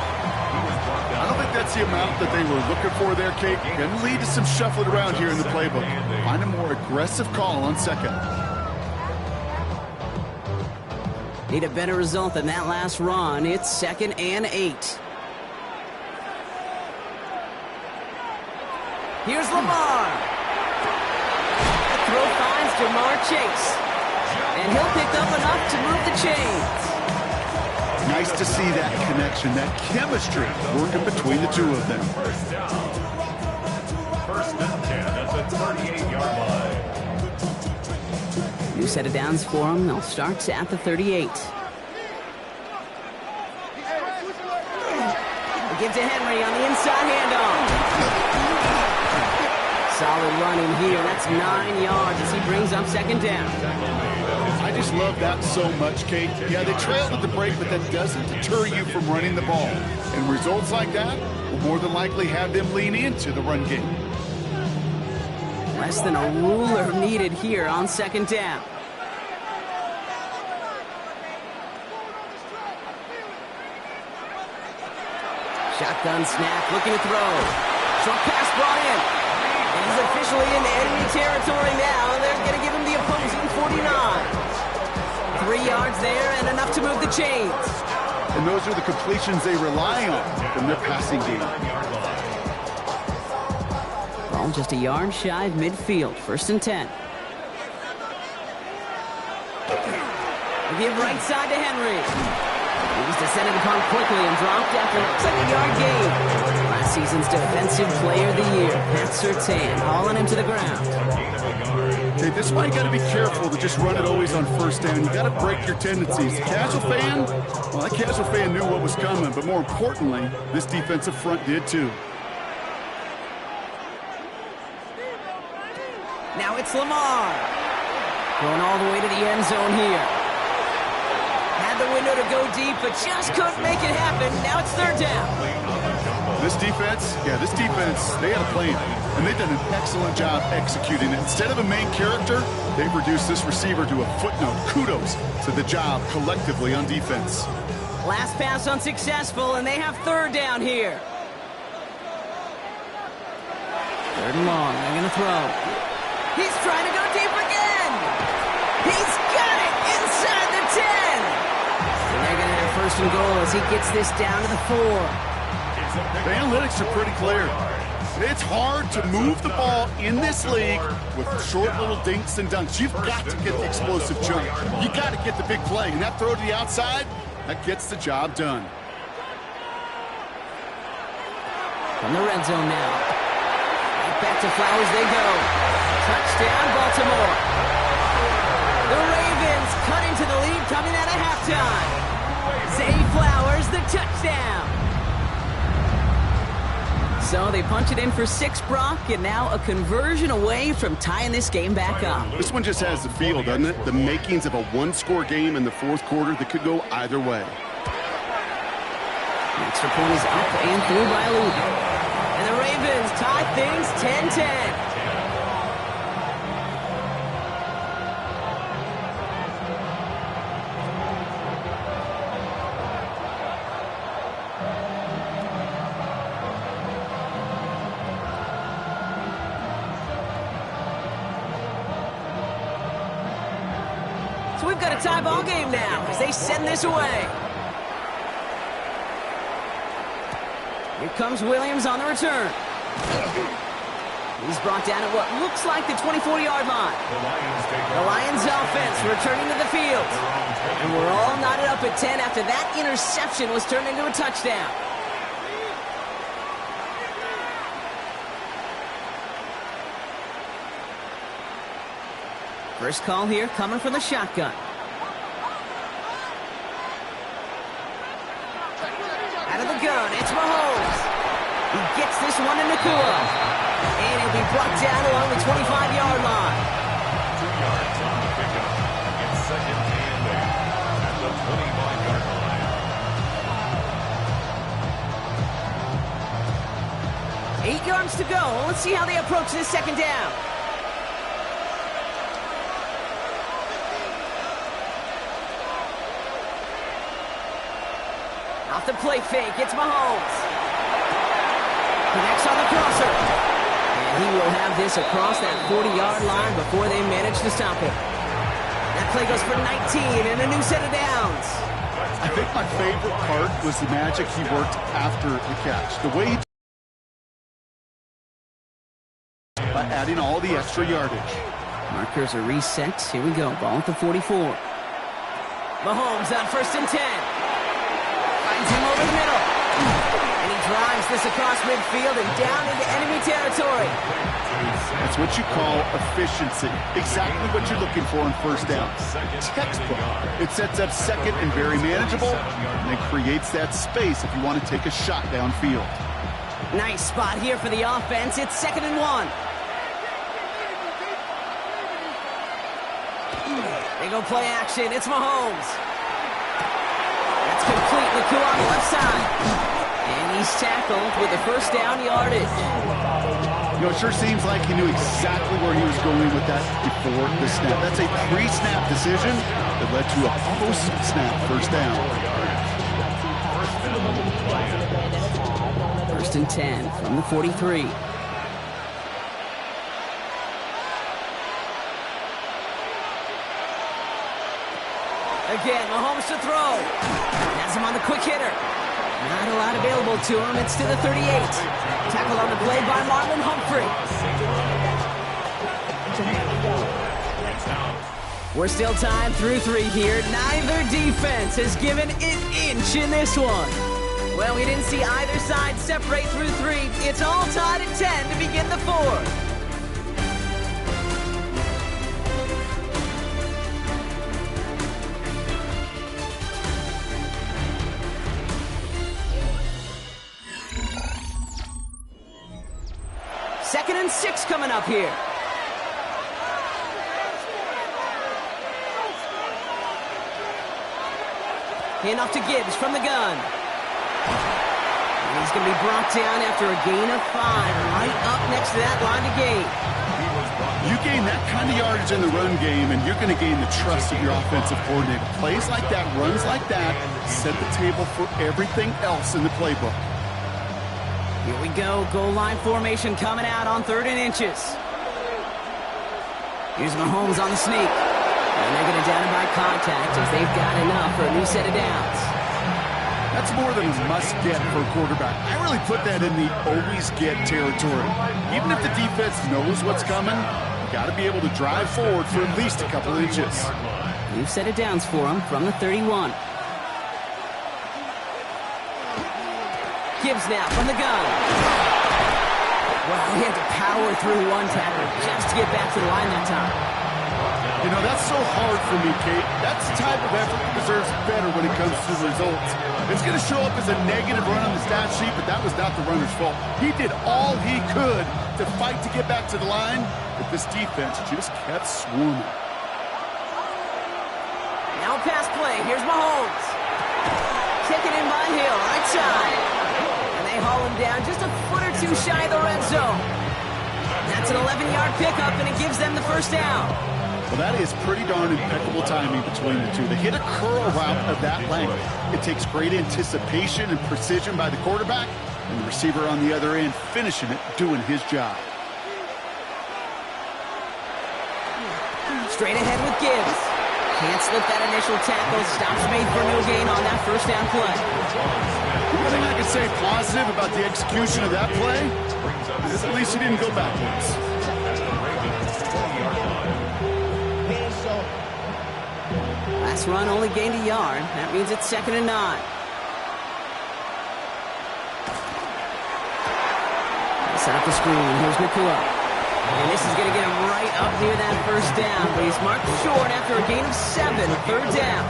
I don't think that's the amount that they were looking for there, Kate. Going to lead to some shuffling around here in the playbook. Find a more aggressive call on second. Need a better result than that last run. It's 2nd and 8. Here's Lamar. The throw finds Jamar Chase. And he'll pick up enough to move the chains. Nice to see that connection, that chemistry working between the two of them. First down. 1st and 10 at the 38-yard line. New set of downs for them. They'll start at the 38. They give to Henry on the inside handoff. Solid running here. That's 9 yards as he brings up 2nd down. I just love that so much, Kate. Yeah, they trailed at the break, but that doesn't deter you from running the ball. And results like that will more than likely have them lean into the run game. Less than a ruler needed here on 2nd down. Shotgun snap, looking to throw. Short pass brought in. And he's quickly into enemy territory now, and they're going to give him the opposing 49. 3 yards there and enough to move the chains. And those are the completions they rely on from their passing game. Ball just a yard shy of midfield. 1st and 10. They give right side to Henry. He's descended upon quickly and dropped after looks like a yard gain. Last season's Defensive Player of the Year, Pat Surtain, hauling him to the ground. Okay, this is why you got to be careful to just run it always on 1st down. You got to break your tendencies. The casual fan, well, that casual fan knew what was coming, but more importantly, this defensive front did too. Now it's Lamar. Going all the way to the end zone here. Had the window to go deep, but just couldn't make it happen. Now it's 3rd down. This defense, they had a plan, and they've done an excellent job executing it. Instead of a main character, they've reduced this receiver to a footnote. Kudos to the job collectively on defense. Last pass unsuccessful, and they have 3rd down here. 3rd and long, they're going to throw. He's trying to go deep again. He's got it inside the 10. And they're going to have 1st and goal as he gets this down to the 4. The analytics are pretty clear. It's hard to move the ball in this league with short little dinks and dunks. You've got to get the explosive jump. You got to get the big play. And that throw to the outside, that gets the job done. From the red zone now. Right back to Flowers they go. Touchdown, Baltimore. The Ravens cut into the lead coming out of halftime. Zay Flowers, the touchdown. So they punch it in for 6, Brock, and now a conversion away from tying this game back up. This one just has the feel, doesn't it? The makings of a one-score game in the 4th quarter that could go either way. The extra point is up and through by Luton. And the Ravens tie things 10-10. So we've got a tie ball game now as they send this away. Here comes Williams on the return. He's brought down at what looks like the 24-yard line. The Lions offense returning to the field. And we're all knotted up at 10 after that interception was turned into a touchdown. First call here coming from the shotgun. Out of the gun, it's Mahomes. He gets this one to Nakua. And he'll be brought down along the 25-yard line. 2 yards on the pickup. It's 2nd and 8 at the 25-yard line. 8 yards to go. Let's see how they approach this 2nd down. Off the play fake, it's Mahomes. Connects on the crosser. And he will have this across that 40-yard line before they manage to stop it. That play goes for 19 and a new set of downs. I think my favorite part was the magic he worked after the catch. The way he by adding all the extra yardage. Markers are reset. Here we go. Ball at the 44. Mahomes on 1st and 10. Finds him over the middle. And he drives this across midfield and down into enemy territory. That's what you call efficiency. Exactly what you're looking for on 1st down. Textbook. It sets up 2nd and very manageable, and it creates that space if you want to take a shot downfield. Nice spot here for the offense. It's 2nd and 1. They go play action. It's Mahomes. That's complete. Nakua on the left side. And he's tackled with the 1st down yardage. You know, it sure seems like he knew exactly where he was going with that before the snap. That's a pre-snap decision that led to a post-snap 1st down. 1st and 10 from the 43. Again, Mahomes to throw. Has him on the quick hitter. Not a lot available to him. It's to the 38. Tackle on the play by Marlon Humphrey. We're still tied through 3 here. Neither defense has given an inch in this one. Well, we didn't see either side separate through 3. It's all tied at 10 to begin the 4th. Second and 6 coming up here. Hand off to Gibbs from the gun. And he's going to be brought down after a gain of 5. Right up next to that line to gain. You gain that kind of yardage in the run game, and you're going to gain the trust of your offensive coordinator. Plays like that, runs like that, set the table for everything else in the playbook. Here we go. Goal line formation coming out on 3rd and inches. Here's Mahomes on the sneak. And they're going to down him by contact as they've got enough for a new set of downs. That's more than a must-get for a quarterback. I really put that in the always-get territory. Even if the defense knows what's coming, you got to be able to drive forward for at least a couple inches. New set of downs for him from the 31. Gibbs now from the gun. Well, he had to power through one tackle just to get back to the line that time. You know, that's so hard for me, Kate. That's the type of effort that deserves better when it comes to the results. It's going to show up as a negative run on the stat sheet, but that was not the runner's fault. He did all he could to fight to get back to the line, but this defense just kept swarming. Now a pass play. Here's Mahomes. Taken in by Hill, right side. And they haul him down just a foot or two shy of the red zone. That's an 11-yard pickup, and it gives them the first down. Well, that is pretty darn impeccable timing between the two. They hit a curl route of that length. It takes great anticipation and precision by the quarterback, and the receiver on the other end finishing it, doing his job. Straight ahead with Gibbs. Can't slip that initial tackle. Stops made for no gain on that first down play. The only thing I can say positive about the execution of that play is at least he didn't go backwards. Last run only gained a yard. That means it's 2nd and 9. Set up the screen. Here's Nakua. And this is going to get him right up near that first down. But he's marked short after a gain of 7. 3rd down.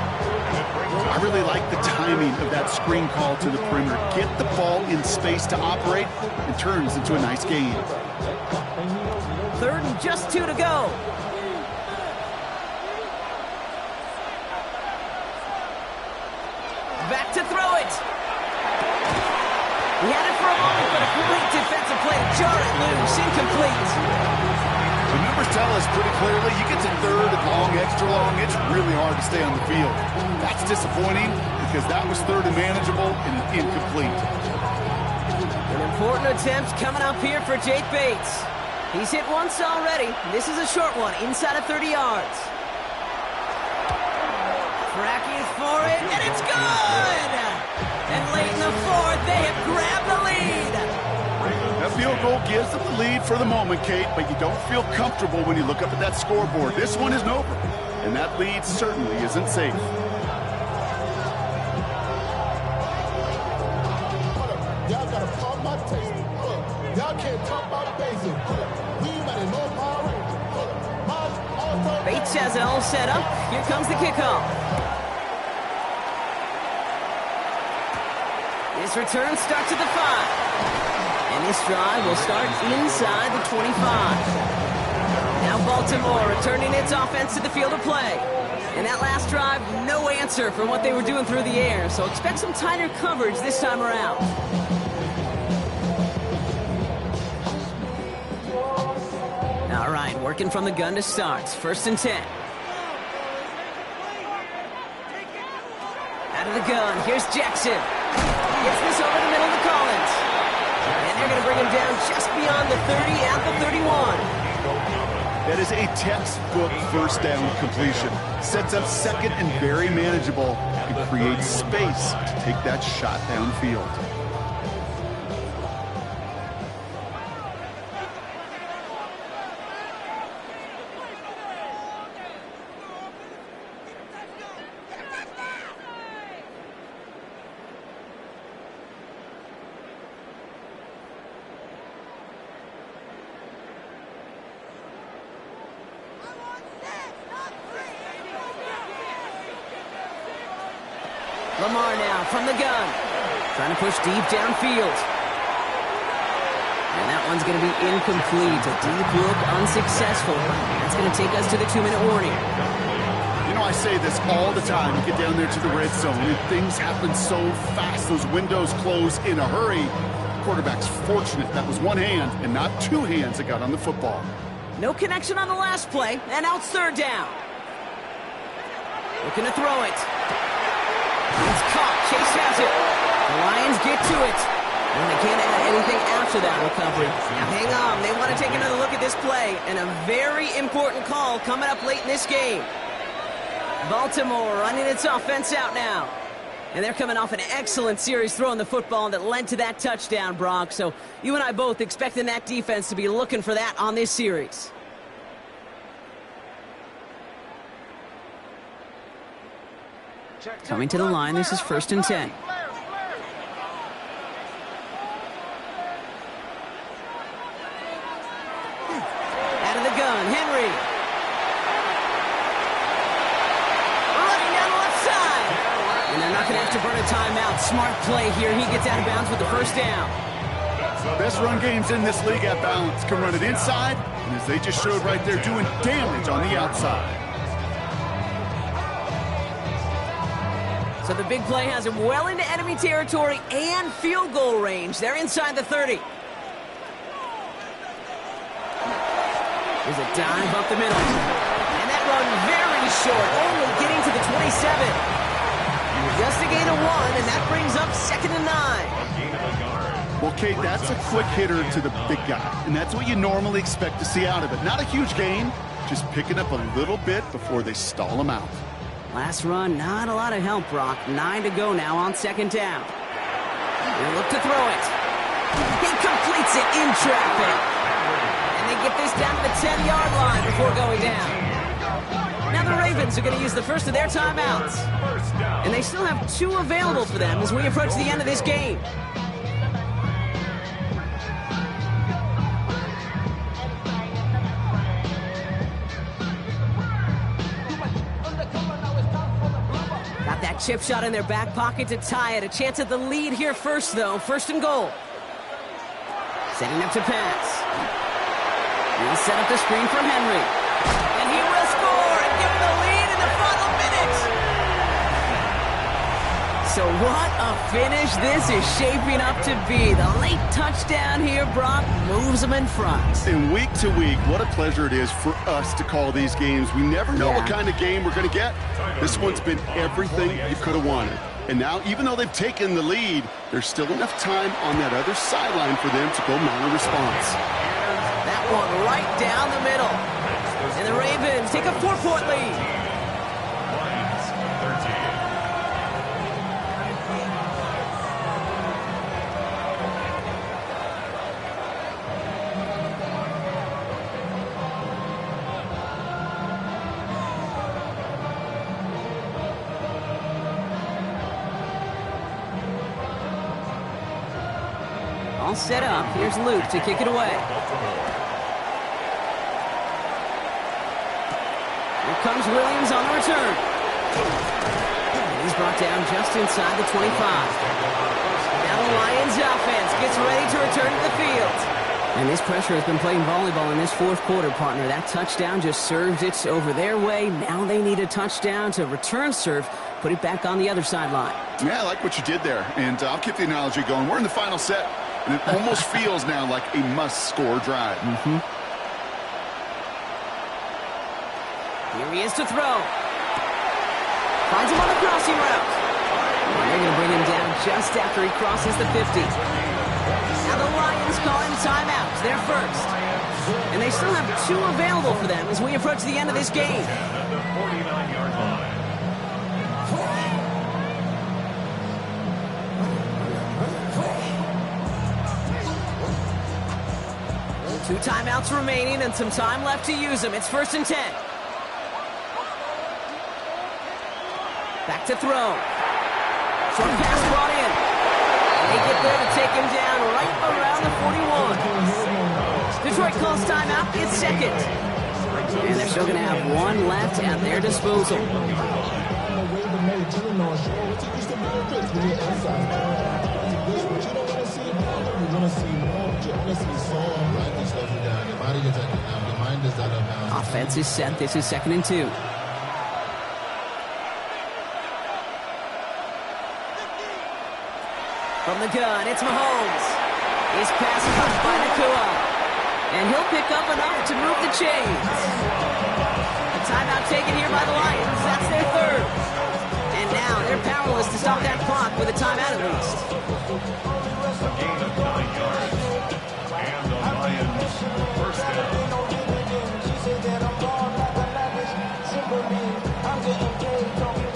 I really like the timing of that screen call to the perimeter. Get the ball in space to operate and turns into a nice gain. 3rd and just 2 to go. Back to throw it. He had it for a moment, but a great defensive play to jar it loose. Incomplete. The numbers tell us pretty clearly, you get to 3rd and long, extra long, it's really hard to stay on the field. That's disappointing because that was 3rd and manageable and an incomplete. An important attempt coming up here for Jake Bates. He's hit once already. This is a short one, inside of 30 yards. Tracking for it, and it's good! And late in the 4th, they have grabbed the lead. That field goal gives them the lead for the moment, Kate, but you don't feel comfortable when you look up at that scoreboard. This one isn't over, and that lead certainly isn't safe. Y'all gotta pump my taste. Y'all can't talk about basic. We better know my Bates has it all set up. Here comes the kickoff. This return starts at the 5. And this drive will start inside the 25. Now Baltimore returning its offense to the field of play. And that last drive, no answer for what they were doing through the air. So expect some tighter coverage this time around. All right, working from the gun to start. 1st and 10. Out of the gun, here's Jackson. Gets this over the middle to Collins. And they're going to bring him down just beyond the 30 at the 31. That That is a textbook first down completion. Sets up second and very manageable and creates space to take that shot downfield. Lamar now from the gun. Trying to push deep downfield. And that one's going to be incomplete. A deep look, unsuccessful. That's going to take us to the 2-minute warning. You know, I say this all the time. You get down there to the red zone, and things happen so fast. Those windows close in a hurry. Quarterback's fortunate that was one hand and not two hands that got on the football. No connection on the last play, and now it's third down. Looking to throw it. It's caught. Chase has it. The Lions get to it. And they can't add anything after that recovery. Now hang on. They want to take another look at this play. And a very important call coming up late in this game. Baltimore running its offense out now. And they're coming off an excellent series throwing the football that led to that touchdown, Brock. So you and I both expecting that defense to be looking for that on this series. Coming to the line, this is 1st and 10. Out of the gun, Henry. Running down the left side. And they're not going to have to burn a timeout. Smart play here. He gets out of bounds with the first down. Best run games in this league at balance. Can run it inside, and as they just showed right there, doing damage on the outside. So the big play has him well into enemy territory and field goal range. They're inside the 30. There's a dive up the middle. And that run very short, only getting to the 27. Just a gain of 1, and that brings up 2nd and 9. Well, Kate, that's a quick hitter to the big guy, and that's what you normally expect to see out of it. Not a huge gain, just picking up a little bit before they stall him out. Last run, not a lot of help, Brock. 9 to go now on 2nd down. They look to throw it. He completes it in traffic. And they get this down to the 10-yard line before going down. Now the Ravens are going to use the first of their timeouts. And they still have 2 available for them as we approach the end of this game. Chip shot in their back pocket to tie it. A chance at the lead here first, though. 1st and goal. Setting up to pass. He'll set up the screen from Henry. And he will score and give them the lead in the final minute. So what a finish this is shaping up to be. The late touchdown here, Brock, moves them in front. And week to week, what a pleasure it is for us to call these games. We never know what kind of game we're going to get. This one's been everything you could have wanted. And now, even though they've taken the lead, there's still enough time on that other sideline for them to go mount a response. That one right down the middle. And the Ravens take a 4-point lead. All set up. Here's Luke to kick it away. Here comes Williams on the return. And he's brought down just inside the 25. Now the Lions offense gets ready to return to the field. And this pressure has been playing volleyball in this 4th quarter, partner. That touchdown just served it over their way. Now they need a touchdown to return serve, put it back on the other sideline. Yeah, I like what you did there. And I'll keep the analogy going. We're in the final set. And it almost feels now like a must-score drive. Here he is to throw. Finds him on the crossing route. And they're going to bring him down just after he crosses the 50. Now the Lions calling timeout. They're first. And they still have 2 available for them as we approach the end of this game. At the 49-yard line. 2 timeouts remaining and some time left to use them. It's 1st and 10. Back to throw. Short pass brought in. And they get there to take him down right around the 41. Detroit calls timeout. It's 2nd. And they're still going to have 1 left at their disposal. Offense is set. This is 2nd and 2. From the gun, it's Mahomes. His pass caught by Nacua. And he'll pick up enough to move the chains. A timeout taken here by the Lions. That's their 3rd. And now they're powerless to stop that clock with a timeout at least. A gain of 9 yards. And the Lions first down.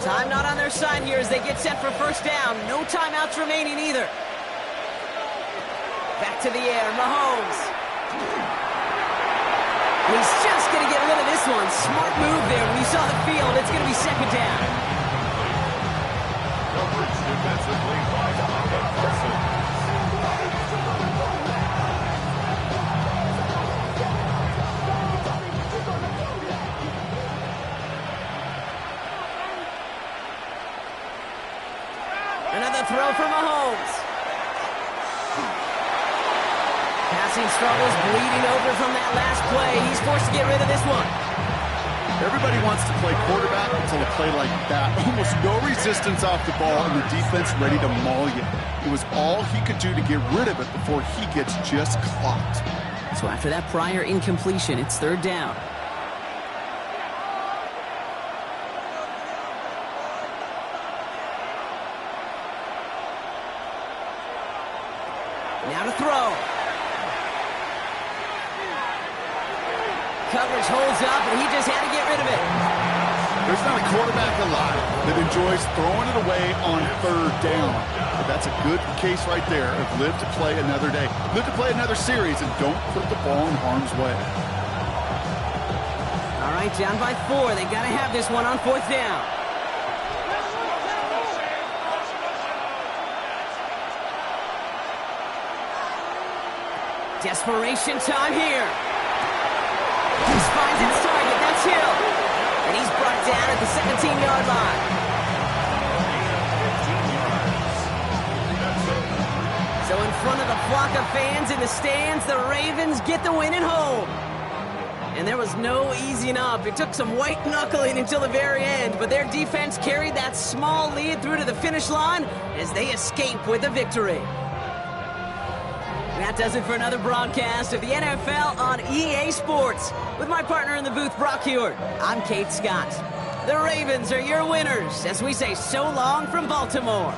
Time not on their side here as they get set for 1st down. No timeouts remaining either. Back to the air, Mahomes. He's just going to get rid of this one. Smart move there. When you saw the field, it's going to be 2nd down. Coverage defensively by Micah Parsons. Another throw for Mahomes. Passing struggles, bleeding over from that last play. He's forced to get rid of this one. Everybody wants to play quarterback until a play like that. Almost no resistance off the ball and the defense ready to maul you. It was all he could do to get rid of it before he gets just clocked. So after that prior incompletion, it's 3rd down. Now to throw. Coverage holds up, and he just had to get rid of it. There's not a quarterback alive that enjoys throwing it away on 3rd down. But that's a good case right there of live to play another day. Live to play another series, and don't put the ball in harm's way. All right, down by 4. They got to have this one on 4th down. Desperation time here. He finds its target. That's Hill. And he's brought down at the 17-yard line. So in front of the flock of fans in the stands, the Ravens get the win at home. And there was no easing up. It took some white knuckling until the very end, but their defense carried that small lead through to the finish line as they escape with a victory. That does it for another broadcast of the NFL on EA Sports. With my partner in the booth, Brock Hewitt, I'm Kate Scott. The Ravens are your winners as we say so long from Baltimore.